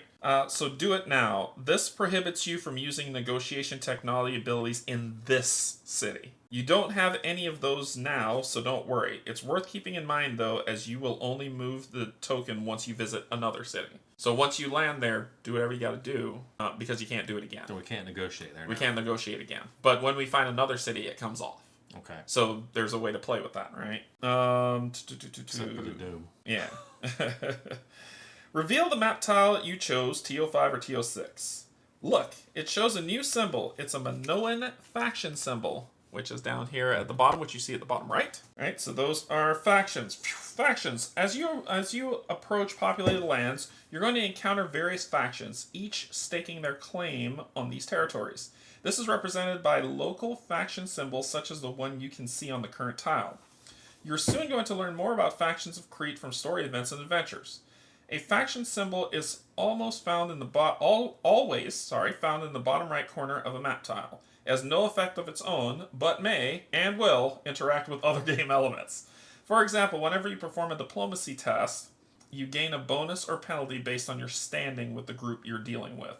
So do it now. This prohibits you from using negotiation technology abilities in this city. You don't have any of those now, so don't worry. It's worth keeping in mind, though, as you will only move the token once you visit another city. So once you land there, do whatever you got to do, because you can't do it again. So we can't negotiate there now. We can't negotiate again. But when we find another city, it comes off. Okay. So there's a way to play with that, right? Except for the doom. Yeah. Reveal the map tile you chose, TO5 or TO6. Look, it shows a new symbol. It's a Minoan faction symbol, which is down here at the bottom, which you see at the bottom right. All right, so those are factions. Factions. As you approach populated lands, you're going to encounter various factions, each staking their claim on these territories. This is represented by local faction symbols such as the one you can see on the current tile. You're soon going to learn more about factions of Crete from story events and adventures. A faction symbol is always found in the bottom right corner of a map tile. It has no effect of its own, but may and will interact with other game elements. For example, whenever you perform a diplomacy test, you gain a bonus or penalty based on your standing with the group you're dealing with.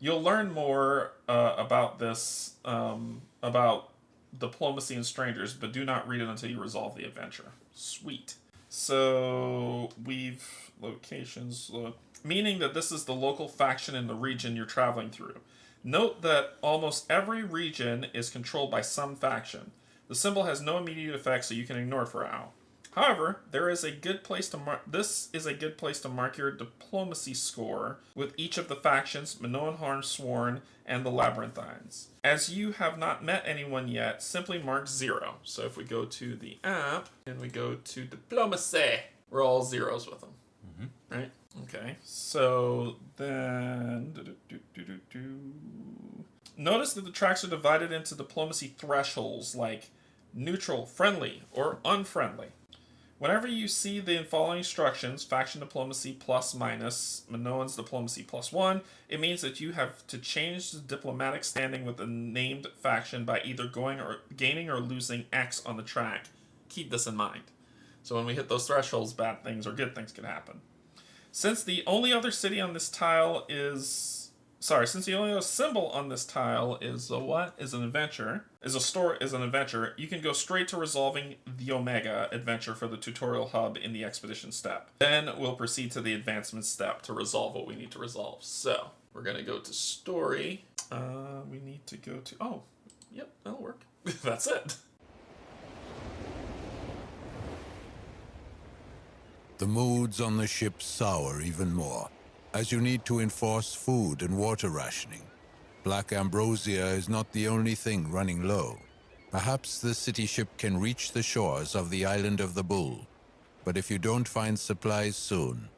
You'll learn more about this, about diplomacy and strangers, but do not read it until you resolve the adventure. Sweet. So we've locations, meaning that this is the local faction in the region you're traveling through. Note that almost every region is controlled by some faction. The symbol has no immediate effect, so you can ignore it for now. However, this is a good place to mark your diplomacy score with each of the factions, Minoan Harmsworn and the Labyrinthines. As you have not met anyone yet, simply mark 0. So if we go to the app and we go to diplomacy, we're all zeros with them. Mm-hmm. Right? Okay. So then notice that the tracks are divided into diplomacy thresholds like neutral, friendly, or unfriendly. Whenever you see the following instructions, faction diplomacy plus minus, Minoan's diplomacy plus 1, it means that you have to change the diplomatic standing with the named faction by either gaining or losing X on the track. Keep this in mind. So when we hit those thresholds, bad things or good things can happen. Since the only other symbol on this tile is an adventure, you can go straight to resolving the Omega adventure for the tutorial hub in the expedition step. Then we'll proceed to the advancement step to resolve what we need to resolve. So we're going to go to story. We need to go to, yep, that'll work. That's it. The moods on the ship sour even more, as you need to enforce food and water rationing. Black ambrosia is not the only thing running low. Perhaps the city ship can reach the shores of the Island of the Bull, but if you don't find supplies soon,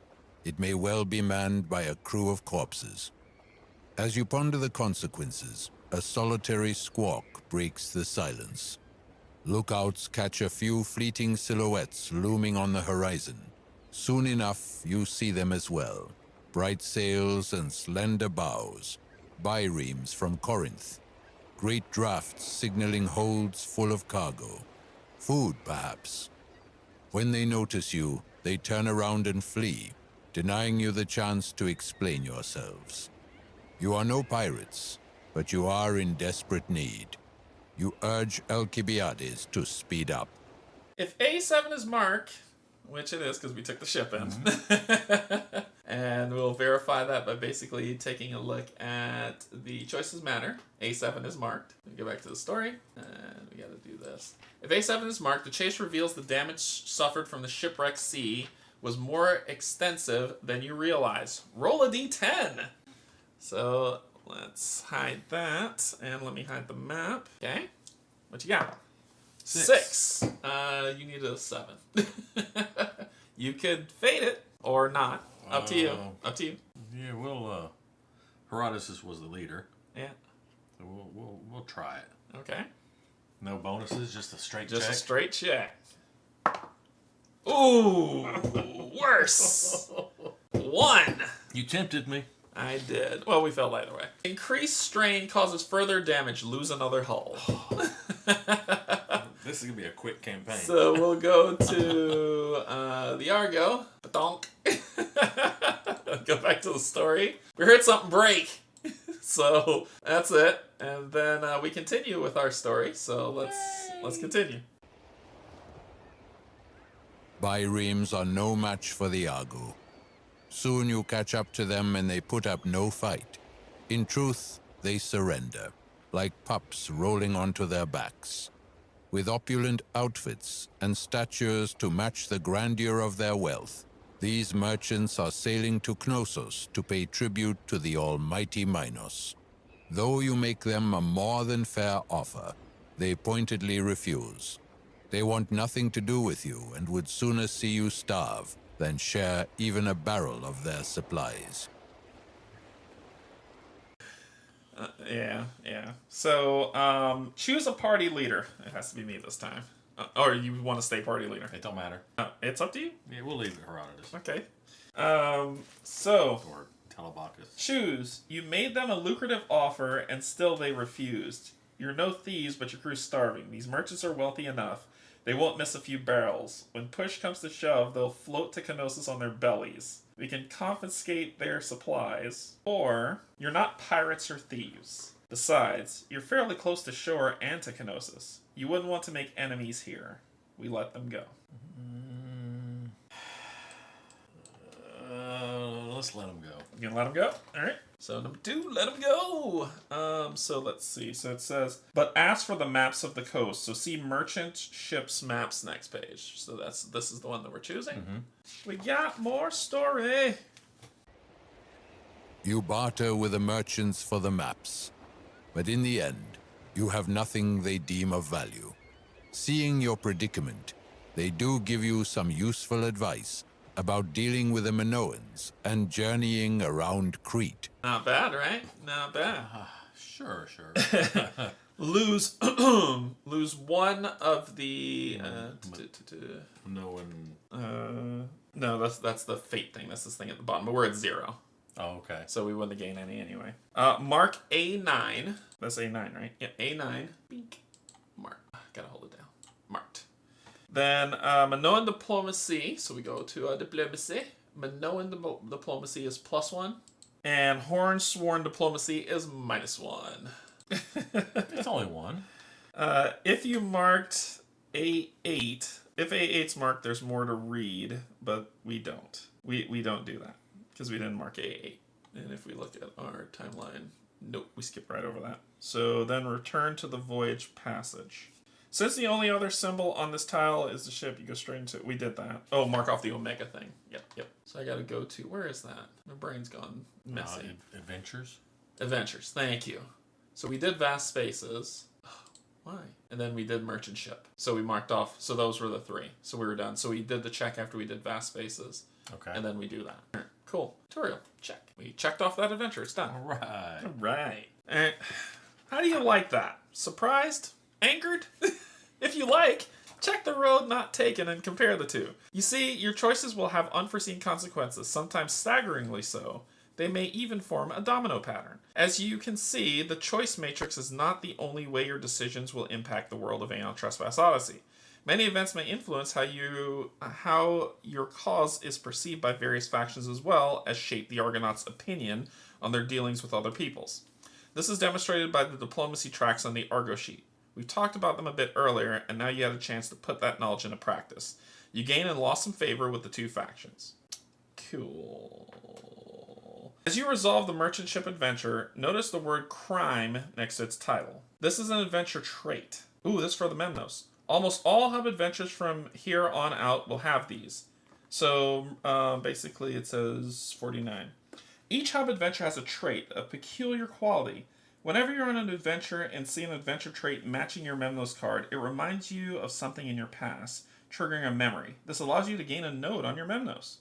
it may well be manned by a crew of corpses. As you ponder the consequences, a solitary squawk breaks the silence. Lookouts catch a few fleeting silhouettes looming on the horizon. Soon enough, you see them as well. Bright sails and slender bows, biremes from Corinth, great drafts signaling holds full of cargo. Food, perhaps. When they notice you, they turn around and flee, denying you the chance to explain yourselves. You are no pirates, but you are in desperate need. You urge Alcibiades to speed up. If A7 is Mark, which it is because we took the ship in, and we'll verify that by basically taking a look at the choices matter. A7 is marked. We go back to the story, and we got to do this. If A7 is marked, the chase reveals the damage suffered from the shipwreck sea was more extensive than you realize. Roll a d10. So let's hide that, and let me hide the map. Okay, what you got? 6. You need a 7. You could fade it or not. Up to you. Up to you. Yeah, Herodotus was the leader. Yeah. So we'll try it. Okay. No bonuses, just a straight check. Just a straight check. Ooh, worse. 1. You tempted me. I did. Well, we fell either way. Increased strain causes further damage. Lose another hull. This is going to be a quick campaign. So we'll go to the Argo. Badonk. Go back to the story. We heard something break. So that's it. And then we continue with our story. So let's continue. Biremes are no match for the Argo. Soon you catch up to them and they put up no fight. In truth, they surrender, like pups rolling onto their backs. With opulent outfits and statures to match the grandeur of their wealth, these merchants are sailing to Knossos to pay tribute to the almighty Minos. Though you make them a more than fair offer, they pointedly refuse. They want nothing to do with you and would sooner see you starve than share even a barrel of their supplies. Yeah. So, choose a party leader. It has to be me this time. Or you want to stay party leader? It don't matter. It's up to you. Yeah, we'll leave Herodotus. Okay. So Or Telebacchus. choose. You made them a lucrative offer, and still they refused. You're no thieves, but your crew's starving. These merchants are wealthy enough. They won't miss a few barrels. When push comes to shove, they'll float to Kenosis on their bellies. We can confiscate their supplies. Or, you're not pirates or thieves. Besides, you're fairly close to shore and to Kenosis. You wouldn't want to make enemies here. We let them go. Let's let him go. You gonna let them go? Alright. So number 2, let them go. So let's see. So it says, but ask for the maps of the coast. So see merchant ships maps next page. So this is the one that we're choosing. We got more story. You barter with the merchants for the maps, but in the end, you have nothing they deem of value. Seeing your predicament, they do give you some useful advice about dealing with the Minoans and journeying around Crete. Not bad, right? Not bad. Sure. Lose lose one of the No one. no, that's the fate thing. That's this thing at the bottom. But we're at 0. Oh, okay. So we wouldn't gain any anyway. Mark A9. That's A9, right? Yeah, A9. Beak. Mark. Gotta hold it down. Marked. Then Minoan diplomacy. So we go to diplomacy. Minoan diplomacy is +1. And Hornsworn diplomacy is -1. It's only 1. If you marked A8, if A8's marked, there's more to read, but we don't. We don't do that because we didn't mark A8. And if we look at our timeline, nope, we skip right over that. So then return to the voyage passage. Since the only other symbol on this tile is the ship, you go straight into it. We did that. Oh, mark off the Omega thing. Yep. So I gotta go to, where is that? My brain's gone messy. Adventures? Adventures, thank you. So we did vast spaces. Why? And then we did merchant ship. So we marked off, so those were the 3. So we were done. So we did the check after we did vast spaces. Okay. And then we do that. All right, cool. Tutorial, check. We checked off that adventure, it's done. All right. All right. How do you like that? Surprised? Angered? If you like, check the road not taken and compare the two. You see, your choices will have unforeseen consequences, sometimes staggeringly so. They may even form a domino pattern. As you can see, the choice matrix is not the only way your decisions will impact the world of Aeon Trespass Odyssey. Many events may influence how your cause is perceived by various factions as well as shape the Argonauts' opinion on their dealings with other peoples. This is demonstrated by the diplomacy tracks on the Argo sheet. We've talked about them a bit earlier, and now you had a chance to put that knowledge into practice. You gain and lost some favor with the 2 factions. Cool. As you resolve the merchant ship adventure, notice the word crime next to its title. This is an adventure trait. Ooh, this is for the Memnos. Almost all hub adventures from here on out will have these. So, basically it says 49. Each hub adventure has a trait, a peculiar quality. Whenever you're on an adventure and see an adventure trait matching your Memnos card, it reminds you of something in your past, triggering a memory. This allows you to gain a node on your Memnos.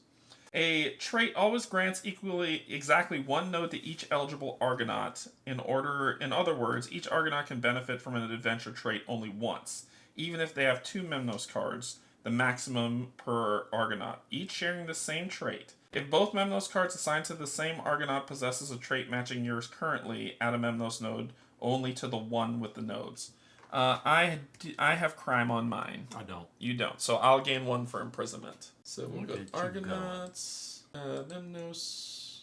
A trait always grants exactly 1 node to each eligible Argonaut. In other words, each Argonaut can benefit from an adventure trait only once, even if they have 2 Memnos cards, the maximum per Argonaut, each sharing the same trait. If both Memnos cards assigned to the same Argonaut possesses a trait matching yours currently, add a Memnos node only to the one with the nodes. I have crime on mine. I don't. You don't. So I'll gain 1 for imprisonment. So we'll go Argonauts, Memnos.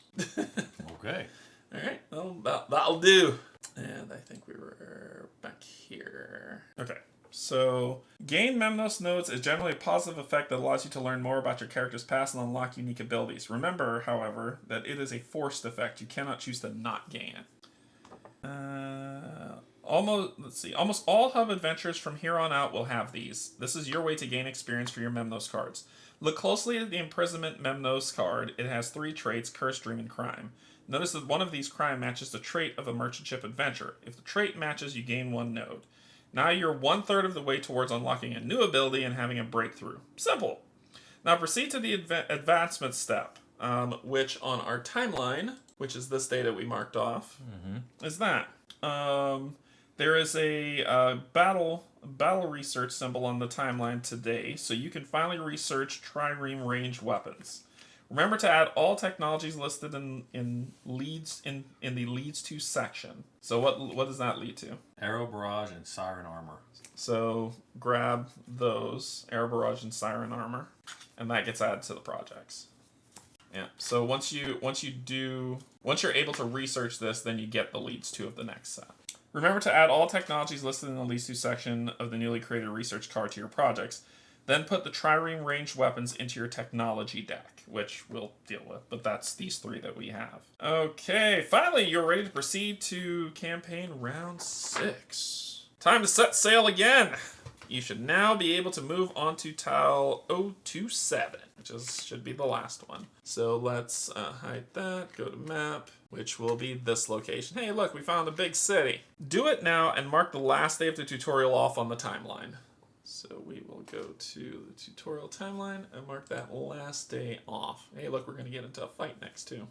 Okay. All right. Well, that'll do. And I think we were back here. Okay. So, gain Memnos nodes is generally a positive effect that allows you to learn more about your character's past and unlock unique abilities. Remember, however, that it is a forced effect. You cannot choose to not gain it. Almost all hub adventures from here on out will have these. This is your way to gain experience for your Memnos cards. Look closely at the Imprisonment Memnos card. It has 3 traits, Curse, Dream, and Crime. Notice that one of these crime matches the trait of a merchant ship adventure. If the trait matches, you gain 1 node. Now you're 1/3 of the way towards unlocking a new ability and having a breakthrough. Simple. Now proceed to the advancement step, which on our timeline which is this day that we marked off, is that there is a battle research symbol on the timeline today, so you can finally research trireme ranged weapons. Remember to add all technologies listed in the leads to section. So what does that lead to? Arrow barrage and siren armor. So grab those, arrow barrage and siren armor, and that gets added to the projects. Yeah. So once you're able to research this, then you get the leads to of the next set. Remember to add all technologies listed in the leads to section of the newly created research card to your projects. Then put the trireme ranged weapons into your technology deck, which we'll deal with, but that's these 3 that we have. Okay, finally, you're ready to proceed to campaign round 6. Time to set sail again! You should now be able to move on to tile 027, which should be the last one. So let's hide that, go to map, which will be this location. Hey, look, we found a big city. Do it now and mark the last day of the tutorial off on the timeline. So we will go to the tutorial timeline and mark that last day off. Hey, look, we're going to get into a fight next, too.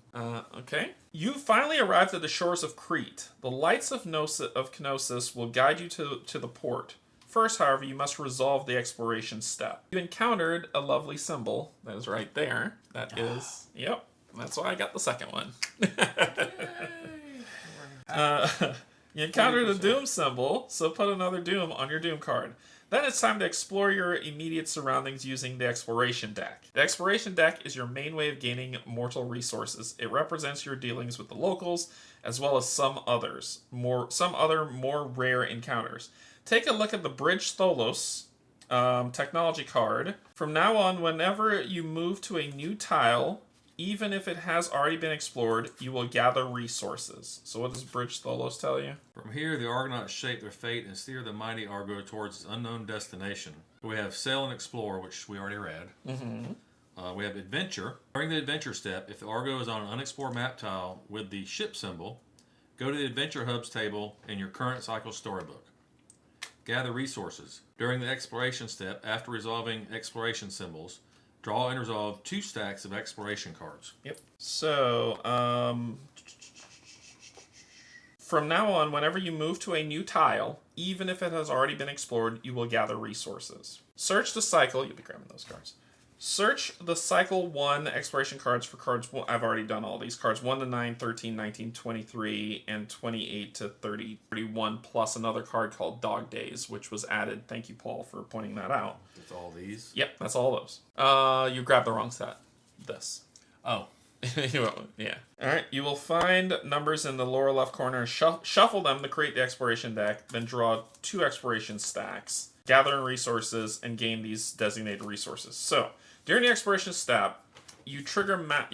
Okay. You finally arrived at the shores of Crete. The lights of Knossos will guide you to the port. First, however, you must resolve the exploration step. You encountered a lovely symbol that is right there. That is, yep, that's why I got the second one. You encountered a doom symbol, so put another doom on your doom card. Then it's time to explore your immediate surroundings using the exploration deck. The exploration deck is your main way of gaining mortal resources. It represents your dealings with the locals, as well as some other more rare encounters. Take a look at the Bridge Tholos technology card. From now on, whenever you move to a new tile, even if it has already been explored, you will gather resources. So what does Bridge Tholos tell you? From here, the Argonauts shape their fate and steer the mighty Argo towards its unknown destination. We have Sail and Explore, which we already read. We have Adventure. During the Adventure step, if the Argo is on an unexplored map tile with the ship symbol, go to the Adventure Hubs table in your current cycle storybook. Gather resources. During the exploration step, after resolving exploration symbols, draw and resolve 2 stacks of exploration cards. Yep. So, from now on, whenever you move to a new tile, even if it has already been explored, you will gather resources. Search the cycle. You'll be grabbing those cards. Search the cycle 1 exploration cards for cards. I've already done all these cards 1 to 9, 13, 19, 23, and 28 to 30, 31, plus another card called Dog Days, which was added. Thank you, Paul, for pointing that out. That's all these? Yep, that's all those. You grabbed the wrong set. This. Oh. Yeah. All right. You will find numbers in the lower left corner. Shuffle them to create the exploration deck. Then draw 2 exploration stacks. Gather resources and gain these designated resources. So during the exploration step, you trigger map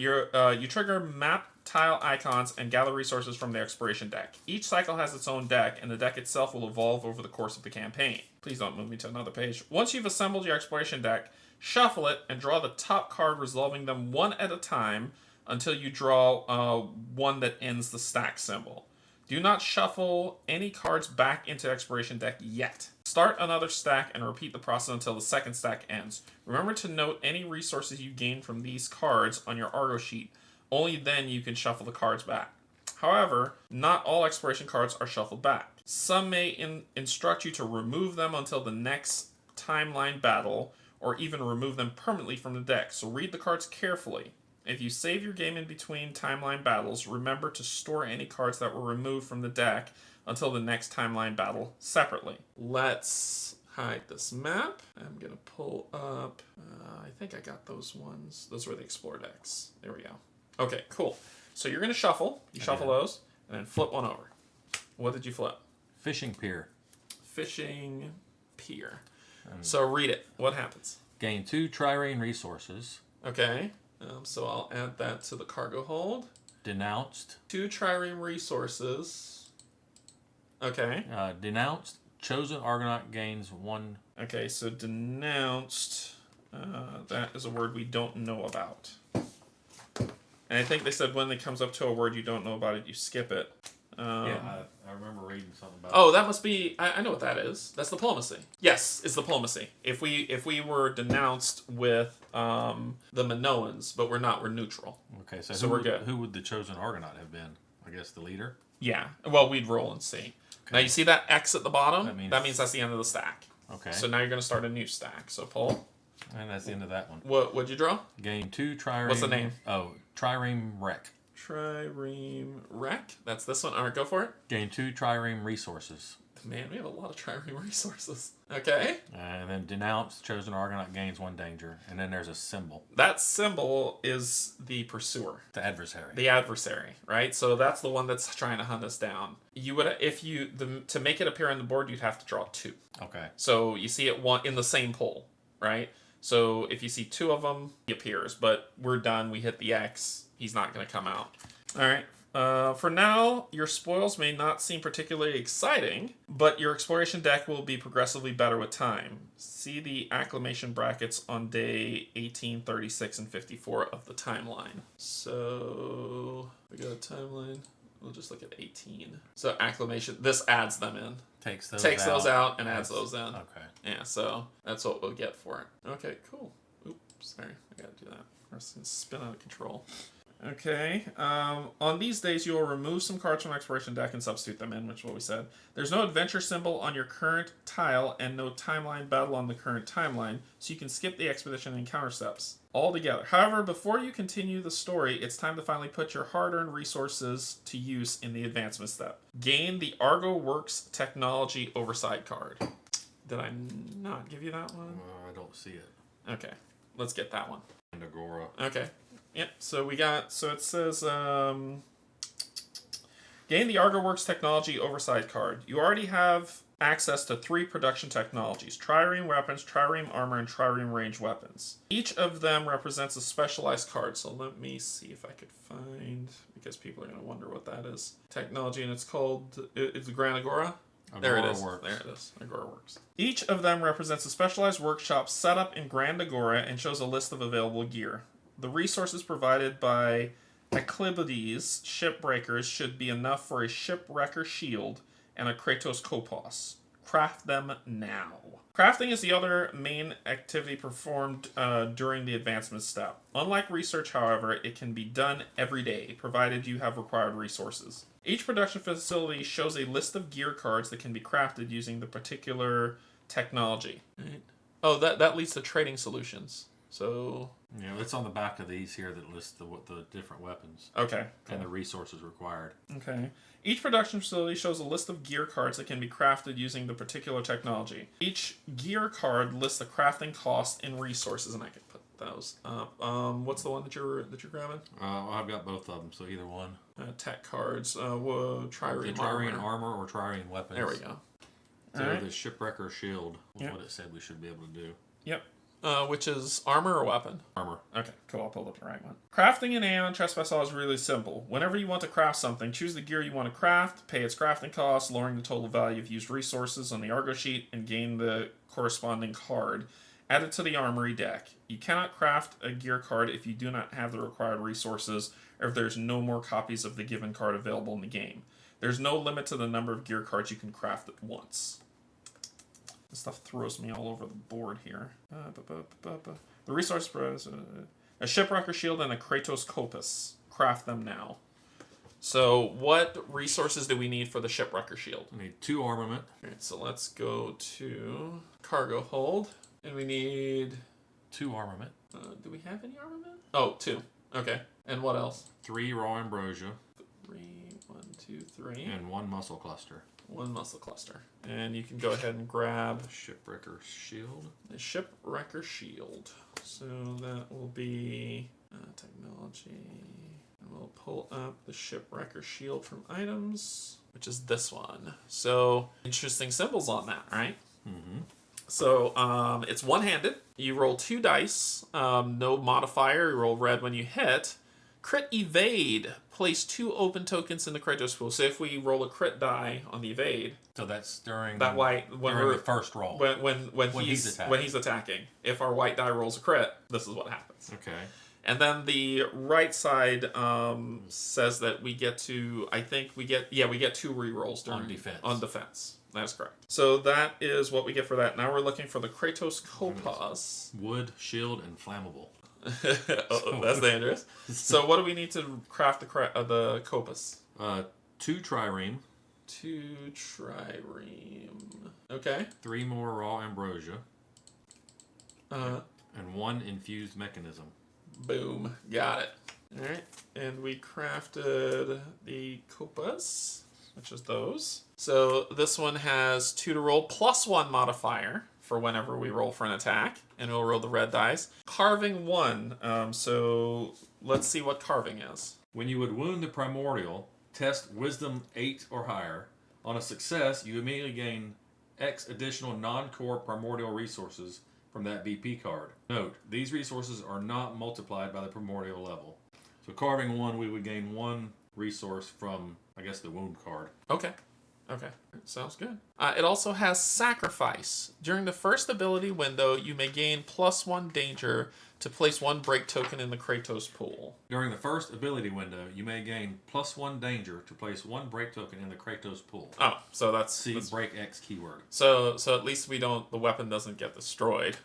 tile icons and gather resources from the exploration deck. Each cycle has its own deck, and the deck itself will evolve over the course of the campaign. Please don't move me to another page. Once you've assembled your exploration deck, shuffle it and draw the top card, resolving them one at a time until you draw one that ends the stack symbol. Do not shuffle any cards back into exploration deck yet. Start another stack and repeat the process until the second stack ends. Remember to note any resources you gain from these cards on your Argo sheet. Only then you can shuffle the cards back. However, not all exploration cards are shuffled back. Some may instruct you to remove them until the next timeline battle, or even remove them permanently from the deck, so read the cards carefully. If you save your game in between timeline battles, remember to store any cards that were removed from the deck until the next timeline battle separately. Let's hide this map. I'm going to pull up, I think I got those ones. Those were the Explore decks. There we go. Okay, cool. So you're going to shuffle. You shuffle those, and then flip one over. What did you flip? Fishing Pier. Fishing Pier. So read it. What happens? Gain 2 trireme resources. Okay. So I'll add that to the cargo hold. Denounced. 2 trireme resources. Okay. Denounced. Chosen Argonaut gains 1. Okay, so denounced. That is a word we don't know about. And I think they said when it comes up to a word you don't know about it, you skip it. I remember reading something about. Oh, that must be. I know what that is. That's diplomacy. Yes, it's diplomacy. If we were denounced with the Minoans, but we're not. We're neutral. Okay, So we're good. Who would the chosen Argonaut have been? I guess the leader. Yeah. Well, we'd roll and see. Okay. Now you see that X at the bottom? That means that's the end of the stack. Okay. So now you're going to start a new stack. So pull. And that's the end of that one. What'd you draw? Gain 2 trireme. What's the name? Oh, trireme wreck. Trireme wreck. That's this one. All right, go for it. Gain 2 trireme resources. Man, we have a lot of trireme resources. Okay. And then denounce chosen Argonaut gains 1 danger. And then there's a symbol. That symbol is the pursuer. The adversary. The adversary, right? So that's the one that's trying to hunt us down. You would, to make it appear on the board, you'd have to draw 2. Okay. So you see it one in the same pole, right? So if you see 2 of them, he appears. But we're done. We hit the X. He's not going to come out. All right. For now, your spoils may not seem particularly exciting, but your exploration deck will be progressively better with time. See the acclamation brackets on day 18, 36, and 54 of the timeline. So we got a timeline. We'll just look at 18. So acclamation, this adds them in. Takes those out and adds those in. Okay. Yeah, so that's what we'll get for it. Okay, cool. Oops, sorry. I gotta do that. Or it's gonna spin out of control. Okay. On these days, you will remove some cards from exploration deck and substitute them in, which is what we said. There's no adventure symbol on your current tile and no timeline battle on the current timeline, so you can skip the expedition and encounter steps altogether. However, before you continue the story, it's time to finally put your hard-earned resources to use in the advancement step. Gain the Argo Works Technology Oversight card. Did I not give you that one? I don't see it. Okay. Let's get that one. And Agora. Okay. Yep, so it says, gain the ArgoWorks Technology Oversight card. You already have access to 3 production technologies, trireme weapons, trireme armor, and trireme range weapons. Each of them represents a specialized card, so let me see if I could find, because people are going to wonder what that is. Technology, and it's the Grand Agora? There it is. Works. There it is. Agora Works. Each of them represents a specialized workshop set up in Grand Agora and shows a list of available gear. The resources provided by Eclibides shipbreakers should be enough for a shipwrecker shield and a Kratos Kopos. Craft them now. Crafting is the other main activity performed during the advancement step. Unlike research, however, it can be done every day, provided you have required resources. Each production facility shows a list of gear cards that can be crafted using the particular technology. Right. Oh, that leads to trading solutions. So yeah, it's on the back of these here that lists the different weapons. Okay. Cool. And the resources required. Okay. Each production facility shows a list of gear cards that can be crafted using the particular technology. Each gear card lists the crafting cost and resources, and I can put those up. What's the one that you're grabbing? I've got both of them, so either one. Tech cards. Trireme armor or trireme weapons. There we go. So the shipwrecker shield was what it said we should be able to do. Yep. Which is armor or weapon? Armor. Okay, cool. I'll pull up the right one. Crafting in Aeon Trespass Odyssey is really simple. Whenever you want to craft something, choose the gear you want to craft, pay its crafting cost, lowering the total value of used resources on the Argo sheet, and gain the corresponding card. Add it to the armory deck. You cannot craft a gear card if you do not have the required resources, or if there's no more copies of the given card available in the game. There's no limit to the number of gear cards you can craft at once. This stuff throws me all over the board here. The resource is a shipwrecker shield and a Kratos Kopos. Craft them now. So what resources do we need for the shipwrecker shield? We need 2 armament. Alright, so let's go to cargo hold. And we need 2 armament. Do we have any armament? Oh, 2. Okay. And what else? 3 raw ambrosia. 3, 1, 2, 3. And 1 muscle cluster. 1 muscle cluster. And you can go ahead and grab Shipwrecker shield. the shipwrecker shield. So that will be technology. And we'll pull up the shipwrecker shield from items, which is this one. So interesting symbols on that, right? Mm-hmm. So it's one-handed. You roll 2 dice. No modifier. You roll red when you hit. Crit evade. Place 2 open tokens in the Kratos pool. So if we roll a crit die on the evade, so that's during that white during the first roll when he's attacking. If our white die rolls a crit, this is what happens. Okay. And then the right side says that we get to, I think we get 2 rerolls during on defense. That's correct. So that is what we get for that. Now we're looking for the Kratos Kopos. Wood, shield, and flammable. Oh, that's dangerous. So what do we need to craft the Kopos? 2 trireme. 2 trireme. Okay. 3 more raw ambrosia. And 1 infused mechanism. Boom. Got it. Alright. And we crafted the Kopos, which is those. So this one has 2 to roll plus 1 modifier for whenever we roll for an attack. And it'll roll the red dice. Carving 1. So let's see what carving is. When you would wound the Primordial, test Wisdom 8 or higher. On a success, you immediately gain X additional non-core Primordial resources from that VP card. Note, these resources are not multiplied by the Primordial level. So carving 1, we would gain 1 resource from, I guess, the wound card. Okay. Sounds good. It also has sacrifice. During the first ability window, you may gain +1 danger to place 1 break token in the Kratos pool. During the first ability window, you may gain +1 danger to place 1 break token in the Kratos pool. Oh, so that's... See break X keyword. So at least the weapon doesn't get destroyed.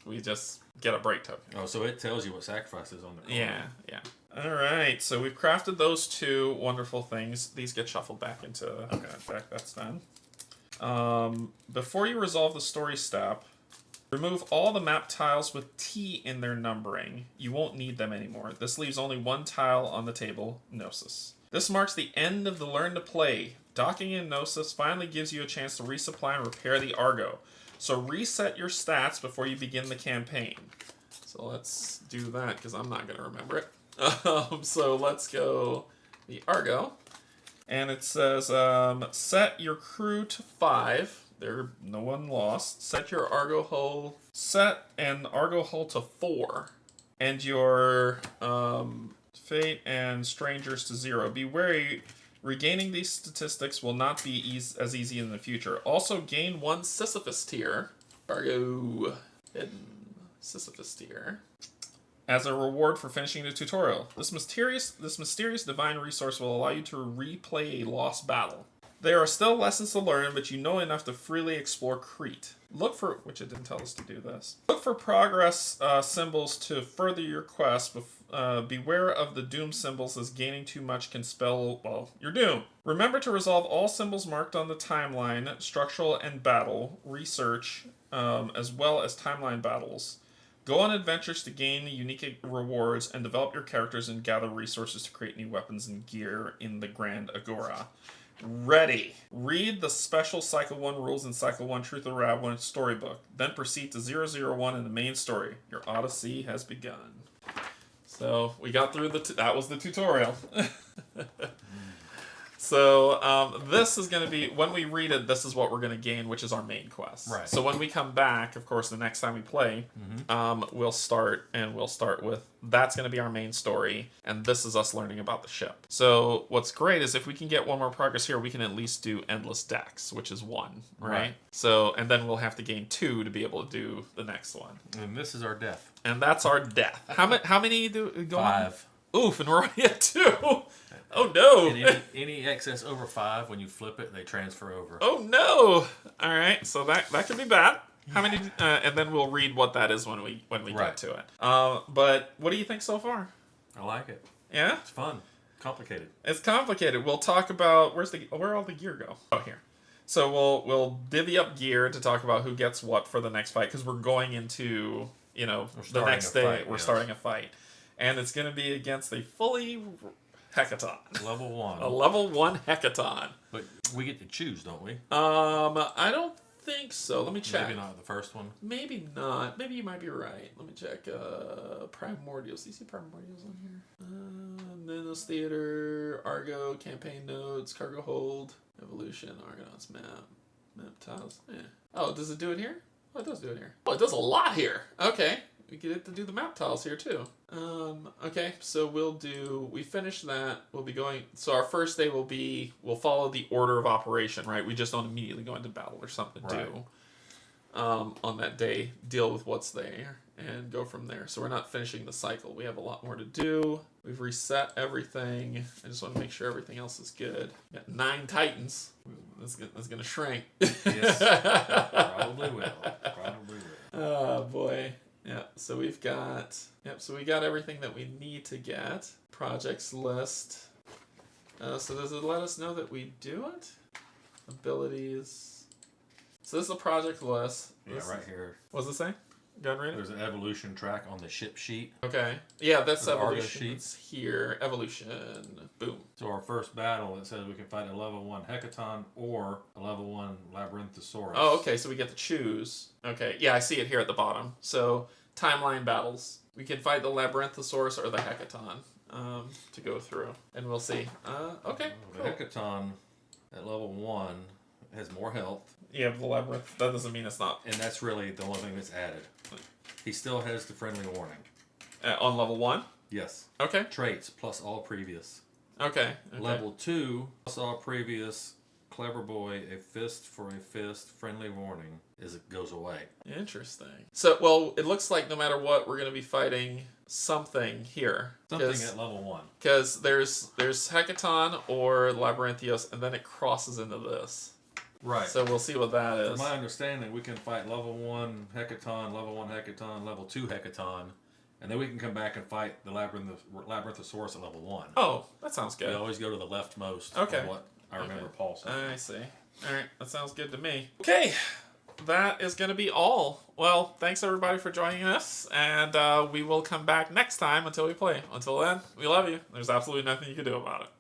We just get a break token. Oh, so it tells you what sacrifice is on the card. Yeah. All right, so we've crafted those 2 wonderful things. These get shuffled back into... Okay, that's done. Before you resolve the story step, remove all the map tiles with T in their numbering. You won't need them anymore. This leaves only 1 tile on the table, Gnosis. This marks the end of the Learn to Play. Docking in Gnosis finally gives you a chance to resupply and repair the Argo. So reset your stats before you begin the campaign. So let's do that, because I'm not going to remember it. So let's go the Argo. And it says, set your crew to 5. No one lost. Set your Argo hull. Set an Argo hull to 4. And your fate and strangers to 0. Be wary. Regaining these statistics will not be as easy in the future. Also gain 1 Sisyphus tier. Argo hidden Sisyphus tier. As a reward for finishing the tutorial. This mysterious divine resource will allow you to replay a lost battle. There are still lessons to learn, but you know enough to freely explore Crete. Which it didn't tell us to do this. Look for progress symbols to further your quest. Beware of the doom symbols, as gaining too much can spell, your doom. Remember to resolve all symbols marked on the timeline, structural and battle, research, as well as timeline battles. Go on adventures to gain unique rewards and develop your characters and gather resources to create new weapons and gear in the Grand Agora. Ready. Read the special Cycle 1 rules in Cycle 1 Truth or Rab storybook. Then proceed to 001 in the main story. Your Odyssey has begun. So we got through that was the tutorial. So this is going to be, when we read it, this is what we're going to gain, which is our main quest. Right. So when we come back, of course, the next time we play, we'll start with, that's going to be our main story, and this is us learning about the ship. So what's great is if we can get 1 more progress here, we can at least do Endless Decks, which is 1, right? So, and then we'll have to gain 2 to be able to do the next one. And this is our death. And that's our death. How many do go 5. on? Oof, and we're already at 2. Oh no! And any excess over 5, when you flip it, they transfer over. Oh no! All right, so that could be bad. How many? And then we'll read what that is when we get to it. But what do you think so far? I like it. Yeah, It's fun. Complicated. it's complicated. We'll talk about where all the gear go. Oh, here. So we'll divvy up gear to talk about who gets what for the next fight, because we're going into the next day. We're starting a fight, and it's going to be against a fully hecaton. Level 1. A level 1 hecaton. But we get to choose, don't we? I don't think so. Let me check. Maybe not the first one. Maybe not. Maybe you might be right. Let me check. Primordials. Do you see Primordials on here? Minos Theater, Argo, Campaign Notes, Cargo Hold, Evolution, Argonauts Map Tiles. Yeah. Oh, does it do it here? Oh, it does do it here. Oh, it does a lot here. Okay. We get to do the map tiles here too. Okay, so we finish that. We'll be going, so our first day we'll follow the order of operation, right? We just don't immediately go into battle or something right. too. on that day, deal with what's there, and go from there. So we're not finishing the cycle. We have a lot more to do. We've reset everything. I just want to make sure everything else is good. Got 9 Titans. That's going to shrink. Yes, probably will. Probably will. Oh, boy. Yeah, so we've got... Yep, so we got everything that we need to get. Projects list. So does it let us know that we do it? Abilities. So this is a project list. Yeah, right here. What's it say? Go ahead and read it. There's an evolution track on the ship sheet. Okay. Yeah, that's The Argo evolution. sheet. It's here. Evolution. Boom. So our first battle, it says we can fight a level 1 Hecaton or a level 1 Labyrinthosaurus. Oh, okay. So we get to choose. Okay. Yeah, I see it here at the bottom. So timeline battles. We can fight the Labyrinthosaurus or the Hecaton to go through, and we'll see. Okay. The Hecaton at level 1 has more health. Yeah, the Labyrinth. That doesn't mean it's not And that's really the only thing that's added. He still has the friendly warning. on level 1. Yes. Okay. Traits plus all previous. Okay. Level 2 plus all previous. Clever boy, a fist for a fist, friendly warning it goes away. Interesting. So, well, it looks like no matter what, we're going to be fighting something here. Something at level 1. Because there's Hecaton or Labyrinthios, and then it crosses into this. Right. So we'll see what that is. From my understanding, we can fight level 1 Hecaton, level 1 Hecaton, level 2 Hecaton, and then we can come back and fight the Labyrinthosaurus at level 1. Oh, that sounds We good. always go to the leftmost Okay. of what I remember Paul saying. I see. All right, that sounds good to me. Okay, that is going to be all. Well, thanks everybody for joining us, and we will come back next time until we play. Until then, we love you. There's absolutely nothing you can do about it.